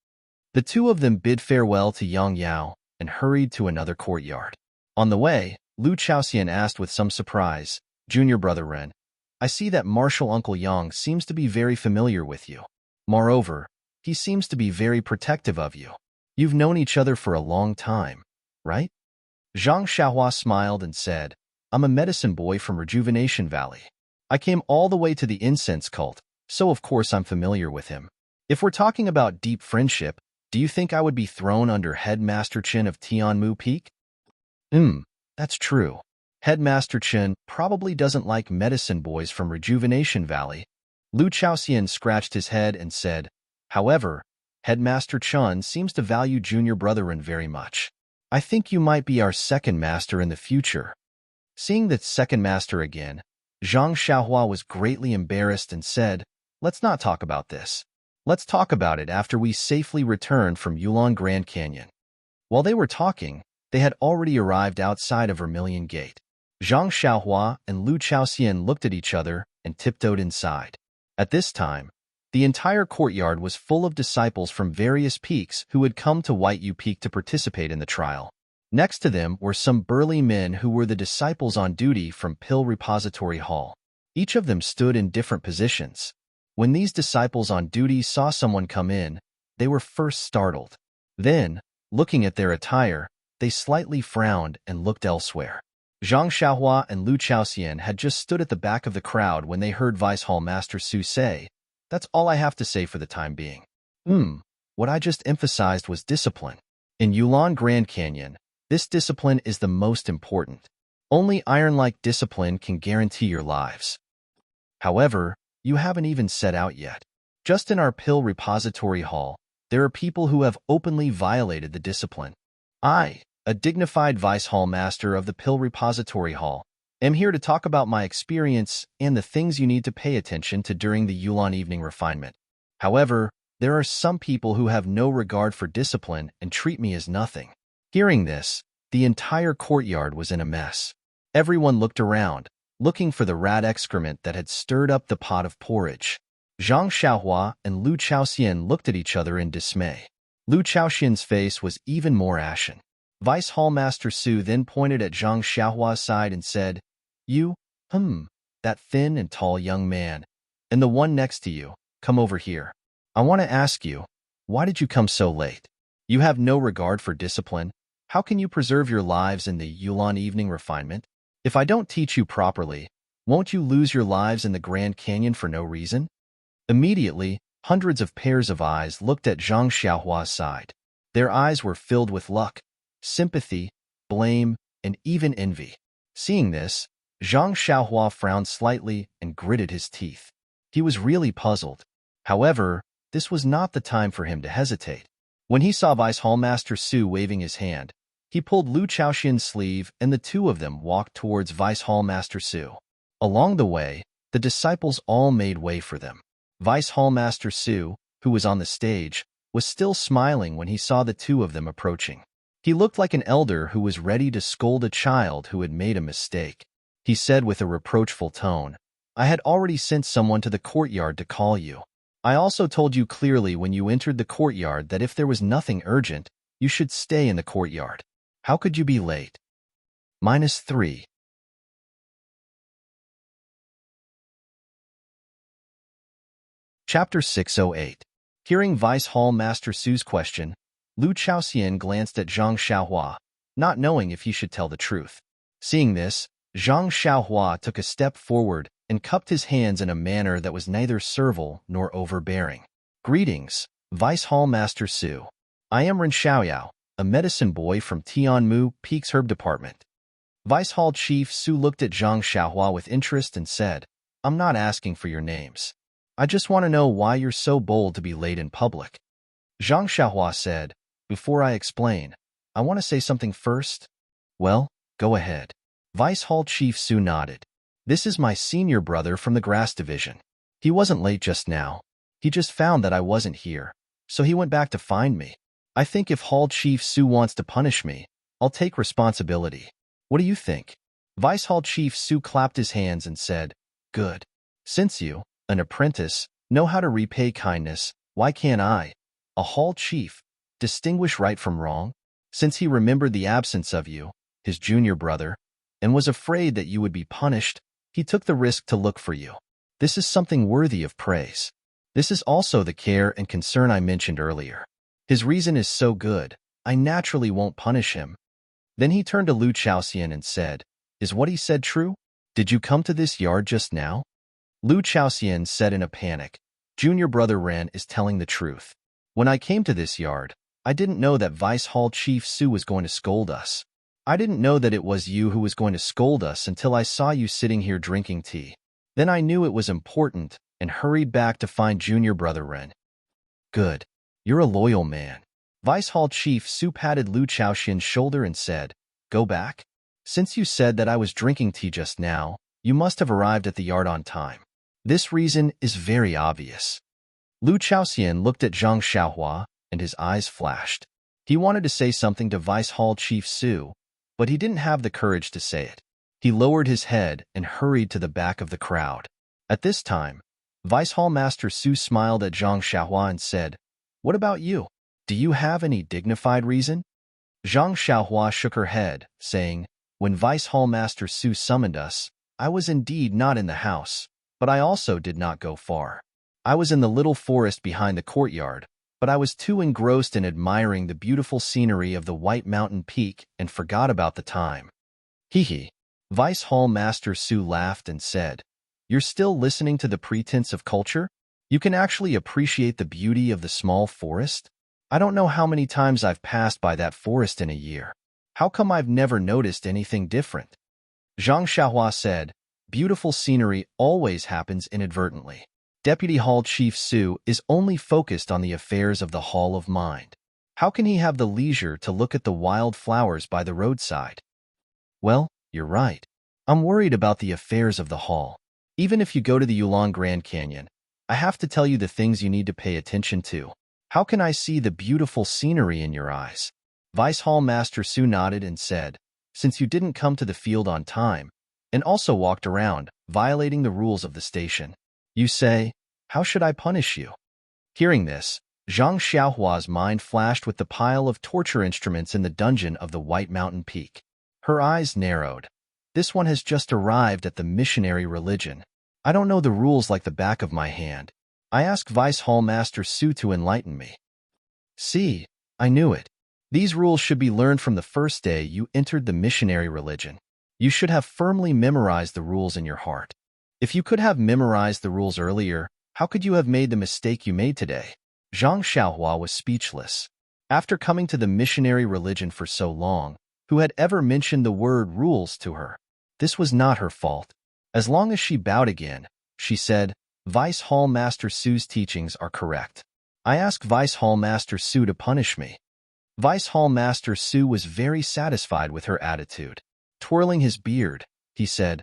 Speaker 1: The two of them bid farewell to Yang Yao and hurried to another courtyard. On the way, Lu Chaoxian asked with some surprise, Junior Brother Ren, I see that Marshal Uncle Yang seems to be very familiar with you. Moreover, he seems to be very protective of you. You've known each other for a long time, right? Zhang Xiaohua smiled and said, I'm a medicine boy from Rejuvenation Valley. I came all the way to the incense cult, so of course I'm familiar with him. If we're talking about deep friendship, do you think I would be thrown under Headmaster Chen of Tianmu Peak? That's true. Headmaster Chen probably doesn't like medicine boys from Rejuvenation Valley. Lu Chaoxian scratched his head and said, however, Headmaster Chen seems to value Junior Brotherin very much. I think you might be our second master in the future. Seeing the second master again, Zhang Xiaohua was greatly embarrassed and said, let's not talk about this. Let's talk about it after we safely return from Yulon Grand Canyon. While they were talking, they had already arrived outside of Vermilion Gate. Zhang Xiaohua and Lu Chaoxian looked at each other and tiptoed inside. At this time, the entire courtyard was full of disciples from various peaks who had come to White Yu Peak to participate in the trial. Next to them were some burly men who were the disciples on duty from Pill Repository Hall. Each of them stood in different positions. When these disciples on duty saw someone come in, they were first startled. Then, looking at their attire, they slightly frowned and looked elsewhere. Zhang Xiaohua and Lu Chaoxian had just stood at the back of the crowd when they heard Vice Hall Master Su say, that's all I have to say for the time being. What I just emphasized was discipline. In Yulon Grand Canyon, this discipline is the most important. Only iron-like discipline can guarantee your lives. However, you haven't even set out yet. Just in our Pill Repository Hall, there are people who have openly violated the discipline. I, a dignified Vice Hall Master of the Pill Repository Hall, am here to talk about my experience and the things you need to pay attention to during the Yulon Evening Refinement. However, there are some people who have no regard for discipline and treat me as nothing. Hearing this, the entire courtyard was in a mess. Everyone looked around, looking for the rat excrement that had stirred up the pot of porridge. Zhang Xiaohua and Lu Chaoxian looked at each other in dismay. Lu Chaoxian's face was even more ashen. Vice Hall Master Su then pointed at Zhang Xiaohua's side and said, You, that thin and tall young man, and the one next to you, come over here. I want to ask you, why did you come so late? You have no regard for discipline. How can you preserve your lives in the Yulon Evening Refinement? If I don't teach you properly, won't you lose your lives in the Grand Canyon for no reason? Immediately, hundreds of pairs of eyes looked at Zhang Xiaohua's side. Their eyes were filled with luck, sympathy, blame, and even envy. Seeing this, Zhang Xiaohua frowned slightly and gritted his teeth. He was really puzzled. However, this was not the time for him to hesitate. When he saw Vice Hall Master Su waving his hand, he pulled Lu Chaoxian's sleeve and the two of them walked towards Vice Hall Master Su. Along the way, the disciples all made way for them. Vice Hall Master Su, who was on the stage, was still smiling when he saw the two of them approaching. He looked like an elder who was ready to scold a child who had made a mistake. He said with a reproachful tone, I had already sent someone to the courtyard to call you. I also told you clearly when you entered the courtyard that if there was nothing urgent, you should stay in the courtyard. How could you be late? -3. Chapter 608. Hearing Vice Hall Master Su's question, Lu Chaoxian glanced at Zhang Xiaohua, not knowing if he should tell the truth. Seeing this, Zhang Xiaohua took a step forward and cupped his hands in a manner that was neither servile nor overbearing. Greetings, Vice Hall Master Su. I am Ren Xiaoyao, a medicine boy from Tianmu Peak's herb department. Vice Hall Chief Su looked at Zhang Xiaohua with interest and said, I'm not asking for your names. I just want to know why you're so bold to be late in public. Zhang Xiaohua said, Before I explain, I want to say something first. Well, go ahead. Vice Hall Chief Su nodded. This is my senior brother from the grass division. He wasn't late just now. He just found that I wasn't here, so he went back to find me. I think if Hall Chief Su wants to punish me, I'll take responsibility. What do you think? Vice Hall Chief Su clapped his hands and said, Good. Since you, an apprentice, know how to repay kindness, why can't I, a Hall Chief, distinguish right from wrong? Since he remembered the absence of you, his junior brother, and was afraid that you would be punished, he took the risk to look for you. This is something worthy of praise. This is also the care and concern I mentioned earlier. His reason is so good, I naturally won't punish him. Then he turned to Lu Chaoxian and said, Is what he said true? Did you come to this yard just now? Lu Chaoxian said in a panic, Junior brother Ren is telling the truth. When I came to this yard, I didn't know that Vice Hall Chief Su was going to scold us. I didn't know that it was you who was going to scold us until I saw you sitting here drinking tea. Then I knew it was important and hurried back to find Junior brother Ren. Good. You're a loyal man. Vice Hall Chief Su patted Lu Chaoxian's shoulder and said, Go back? Since you said that I was drinking tea just now, you must have arrived at the yard on time. This reason is very obvious. Lu Chaoxian looked at Zhang Xiaohua, and his eyes flashed. He wanted to say something to Vice Hall Chief Su, but he didn't have the courage to say it. He lowered his head and hurried to the back of the crowd. At this time, Vice Hall Master Su smiled at Zhang Xiaohua and said, What about you? Do you have any dignified reason? Zhang Xiaohua shook her head, saying, When Vice Hall Master Su summoned us, I was indeed not in the house, but I also did not go far. I was in the little forest behind the courtyard, but I was too engrossed in admiring the beautiful scenery of the White Mountain Peak and forgot about the time. Hee. Vice Hall Master Su laughed and said, You're still listening to the pretense of culture? You can actually appreciate the beauty of the small forest? I don't know how many times I've passed by that forest in a year. How come I've never noticed anything different? Zhang Xiaohua said, Beautiful scenery always happens inadvertently. Deputy Hall Chief Su is only focused on the affairs of the Hall of Mind. How can he have the leisure to look at the wild flowers by the roadside? Well, you're right. I'm worried about the affairs of the hall. Even if you go to the Yulong Grand Canyon, I have to tell you the things you need to pay attention to. How can I see the beautiful scenery in your eyes? Vice Hall Master Su nodded and said, Since you didn't come to the field on time, and also walked around, violating the rules of the station, you say, How should I punish you? Hearing this, Zhang Xiaohua's mind flashed with the pile of torture instruments in the dungeon of the White Mountain Peak. Her eyes narrowed. This one has just arrived at the missionary religion. I don't know the rules like the back of my hand. I asked Vice Hall Master Su to enlighten me. See, I knew it. These rules should be learned from the first day you entered the missionary religion. You should have firmly memorized the rules in your heart. If you could have memorized the rules earlier, how could you have made the mistake you made today? Zhang Xiaohua was speechless. After coming to the missionary religion for so long, who had ever mentioned the word rules to her? This was not her fault. As long as she bowed again, she said, Vice Hall Master Su's teachings are correct. I asked Vice Hall Master Su to punish me. Vice Hall Master Su was very satisfied with her attitude. Twirling his beard, he said,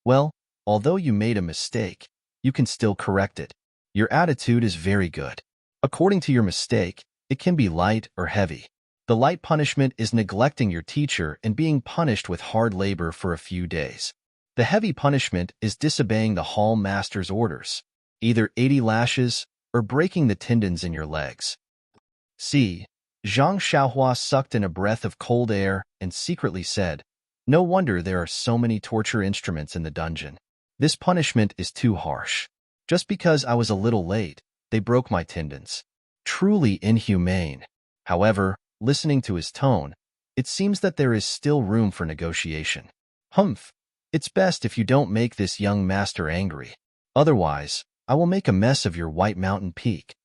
Speaker 1: Well, although you made a mistake, you can still correct it. Your attitude is very good. According to your mistake, it can be light or heavy. The light punishment is neglecting your teacher and being punished with hard labor for a few days. The heavy punishment is disobeying the hall master's orders, either 80 lashes or breaking the tendons in your legs. See, Zhang Xiaohua sucked in a breath of cold air and secretly said, No wonder there are so many torture instruments in the dungeon. This punishment is too harsh. Just because I was a little late, they broke my tendons. Truly inhumane. However, listening to his tone, it seems that there is still room for negotiation. Humph, it's best if you don't make this young master angry. Otherwise, I will make a mess of your White Mountain Peak.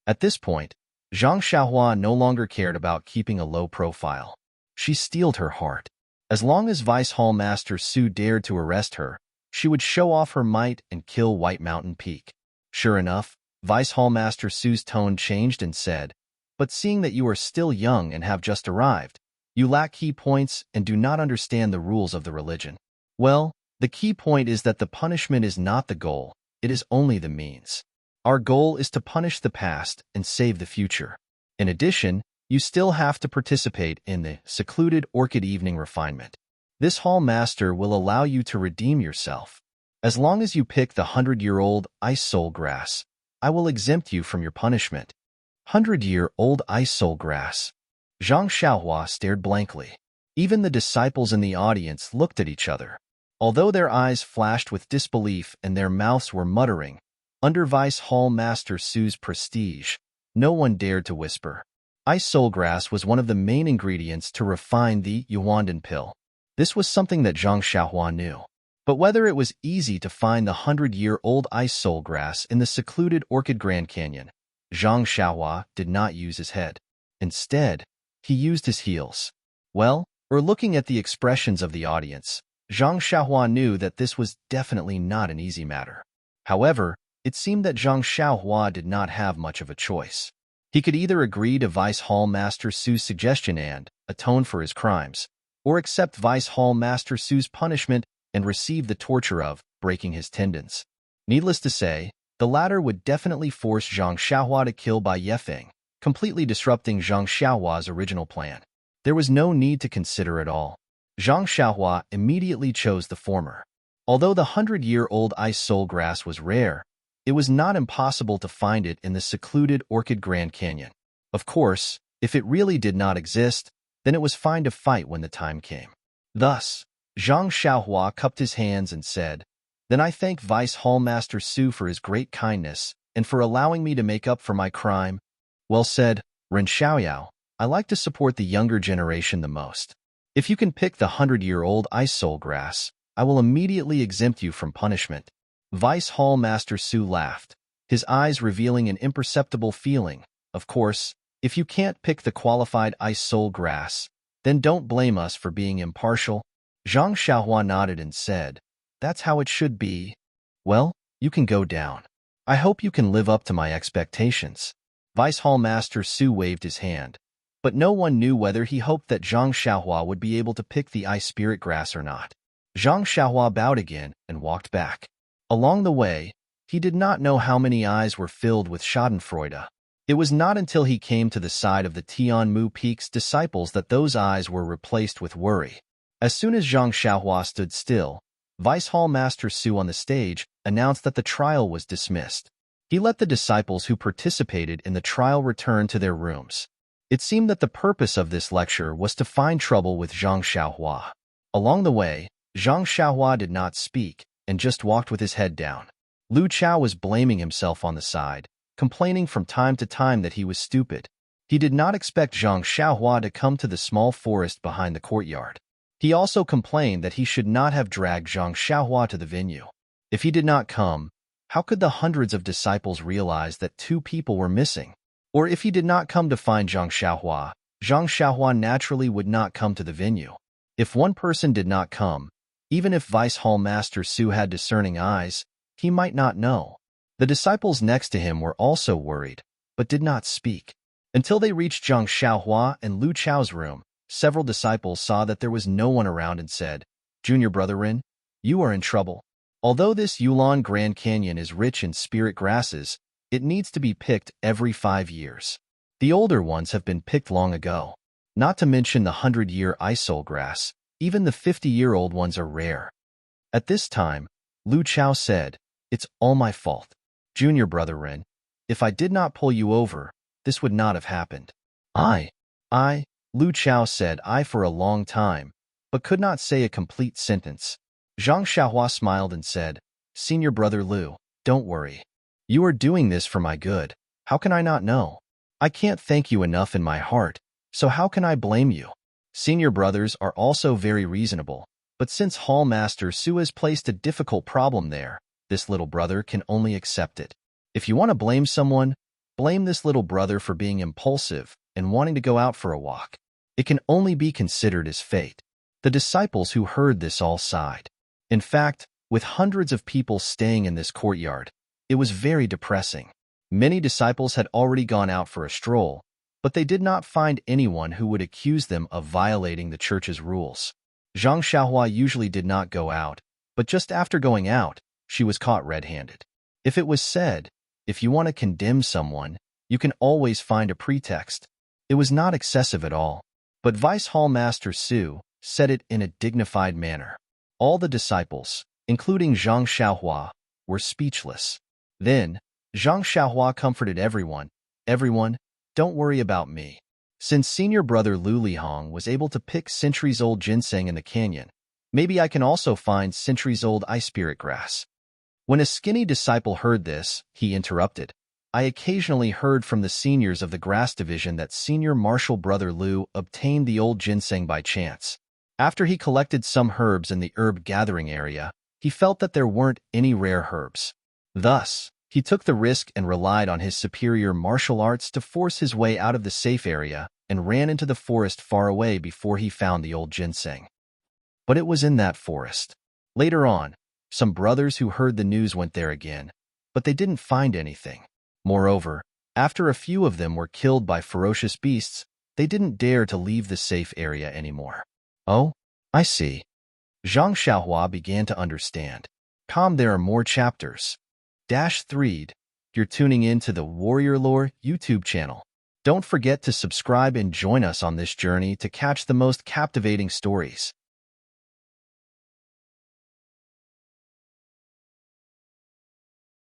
Speaker 1: At this point, Zhang Xiaohua no longer cared about keeping a low profile. She steeled her heart. As long as Vice Hall Master Su dared to arrest her, she would show off her might and kill White Mountain Peak. Sure enough, Vice Hall Master Su's tone changed and said, "But seeing that you are still young and have just arrived, you lack key points and do not understand the rules of the religion. Well, the key point is that the punishment is not the goal, it is only the means. Our goal is to punish the past and save the future. In addition, you still have to participate in the secluded orchid evening refinement. This hall master will allow you to redeem yourself. As long as you pick the 100-year-old ice soul grass, I will exempt you from your punishment." 100-year-old ice soul grass. Zhang Xiaohua stared blankly. Even the disciples in the audience looked at each other. Although their eyes flashed with disbelief and their mouths were muttering, under Vice Hall Master Su's prestige, no one dared to whisper. Ice soul grass was one of the main ingredients to refine the Yuandan pill. This was something that Zhang Xiaohua knew. But whether it was easy to find the 100-year-old ice soul grass in the secluded Orchid Grand Canyon, Zhang Xiaohua did not use his head. Instead, he used his heels. Looking at the expressions of the audience, Zhang Xiaohua knew that this was definitely not an easy matter. However, it seemed that Zhang Xiaohua did not have much of a choice. He could either agree to Vice Hall Master Su's suggestion and atone for his crimes, or accept Vice Hall Master Su's punishment and receive the torture of breaking his tendons. Needless to say, the latter would definitely force Zhang Xiaohua to kill Bai Yefeng, completely disrupting Zhang Xiaohua's original plan. There was no need to consider at all. Zhang Xiaohua immediately chose the former. Although the 100-year-old ice soul grass was rare, it was not impossible to find it in the secluded Orchid Grand Canyon. Of course, if it really did not exist, then it was fine to fight when the time came. Thus, Zhang Xiaohua cupped his hands and said, "Then I thank Vice Hall Master Su for his great kindness and for allowing me to make up for my crime." Well said, Ren Xiaoyao. I like to support the younger generation the most. If you can pick the 100-year-old ice soul grass, I will immediately exempt you from punishment. Vice Hall Master Su laughed, his eyes revealing an imperceptible feeling. Of course, if you can't pick the qualified ice soul grass, then don't blame us for being impartial. Zhang Xiaohua nodded and said, "That's how it should be. Well, you can go down. I hope you can live up to my expectations." Vice Hall Master Su waved his hand, but no one knew whether he hoped that Zhang Xiaohua would be able to pick the ice spirit grass or not. Zhang Xiaohua bowed again and walked back. Along the way, he did not know how many eyes were filled with schadenfreude. It was not until he came to the side of the Tianmu Peak's disciples that those eyes were replaced with worry. As soon as Zhang Xiaohua stood still, Vice Hall Master Su on the stage announced that the trial was dismissed. He let the disciples who participated in the trial return to their rooms. It seemed that the purpose of this lecture was to find trouble with Zhang Xiaohua. Along the way, Zhang Xiaohua did not speak and just walked with his head down. Lu Chao was blaming himself on the side, complaining from time to time that he was stupid. He did not expect Zhang Xiaohua to come to the small forest behind the courtyard. He also complained that he should not have dragged Zhang Xiaohua to the venue. If he did not come, how could the hundreds of disciples realize that 2 people were missing? Or if he did not come to find Zhang Xiaohua naturally would not come to the venue. If one person did not come, even if Vice Hall Master Su had discerning eyes, he might not know. The disciples next to him were also worried, but did not speak. Until they reached Zhang Xiaohua and Lu Chao's room, several disciples saw that there was no one around and said, "Junior Brother Rin, you are in trouble. Although this Yulon Grand Canyon is rich in spirit grasses, it needs to be picked every 5 years. The older ones have been picked long ago. Not to mention the 100-year ice soul grass, even the 50-year-old ones are rare." At this time, Lu Chao said, "It's all my fault. Junior Brother Rin, if I did not pull you over, this would not have happened." I, Lu Chao said I for a long time, but could not say a complete sentence. Zhang Xiaohua smiled and said, "Senior Brother Lu, don't worry. You are doing this for my good. How can I not know? I can't thank you enough in my heart, so how can I blame you? Senior brothers are also very reasonable, but since Hall Master Su has placed a difficult problem there, this little brother can only accept it. If you want to blame someone, blame this little brother for being impulsive and wanting to go out for a walk. It can only be considered as fate. The disciples who heard this all sighed. In fact, with hundreds of people staying in this courtyard, it was very depressing. Many disciples had already gone out for a stroll, but they did not find anyone who would accuse them of violating the church's rules. Zhang Xiaohua usually did not go out, but just after going out, she was caught red-handed. If it was said, if you want to condemn someone, you can always find a pretext. It was not excessive at all, but Vice Hall Master Su said it in a dignified manner. All the disciples, including Zhang Xiaohua, were speechless. Then, Zhang Xiaohua comforted everyone. Everyone, don't worry about me. Since senior brother Lu Lihong was able to pick centuries-old ginseng in the canyon, maybe I can also find centuries-old ice spirit grass. When a skinny disciple heard this, he interrupted. I occasionally heard from the seniors of the grass division that senior martial brother Lu obtained the old ginseng by chance. After he collected some herbs in the herb gathering area, he felt that there weren't any rare herbs. Thus, he took the risk and relied on his superior martial arts to force his way out of the safe area and ran into the forest far away before he found the old ginseng. But it was in that forest. Later on, some brothers who heard the news went there again, but they didn't find anything. Moreover, after a few of them were killed by ferocious beasts, they didn't dare to leave the safe area anymore. Oh, I see. Zhang Xiaohua began to understand. There are more chapters. -3. You're tuning in to the Warrior Lore YouTube channel. Don't forget to subscribe and join us on this journey to catch the most captivating stories.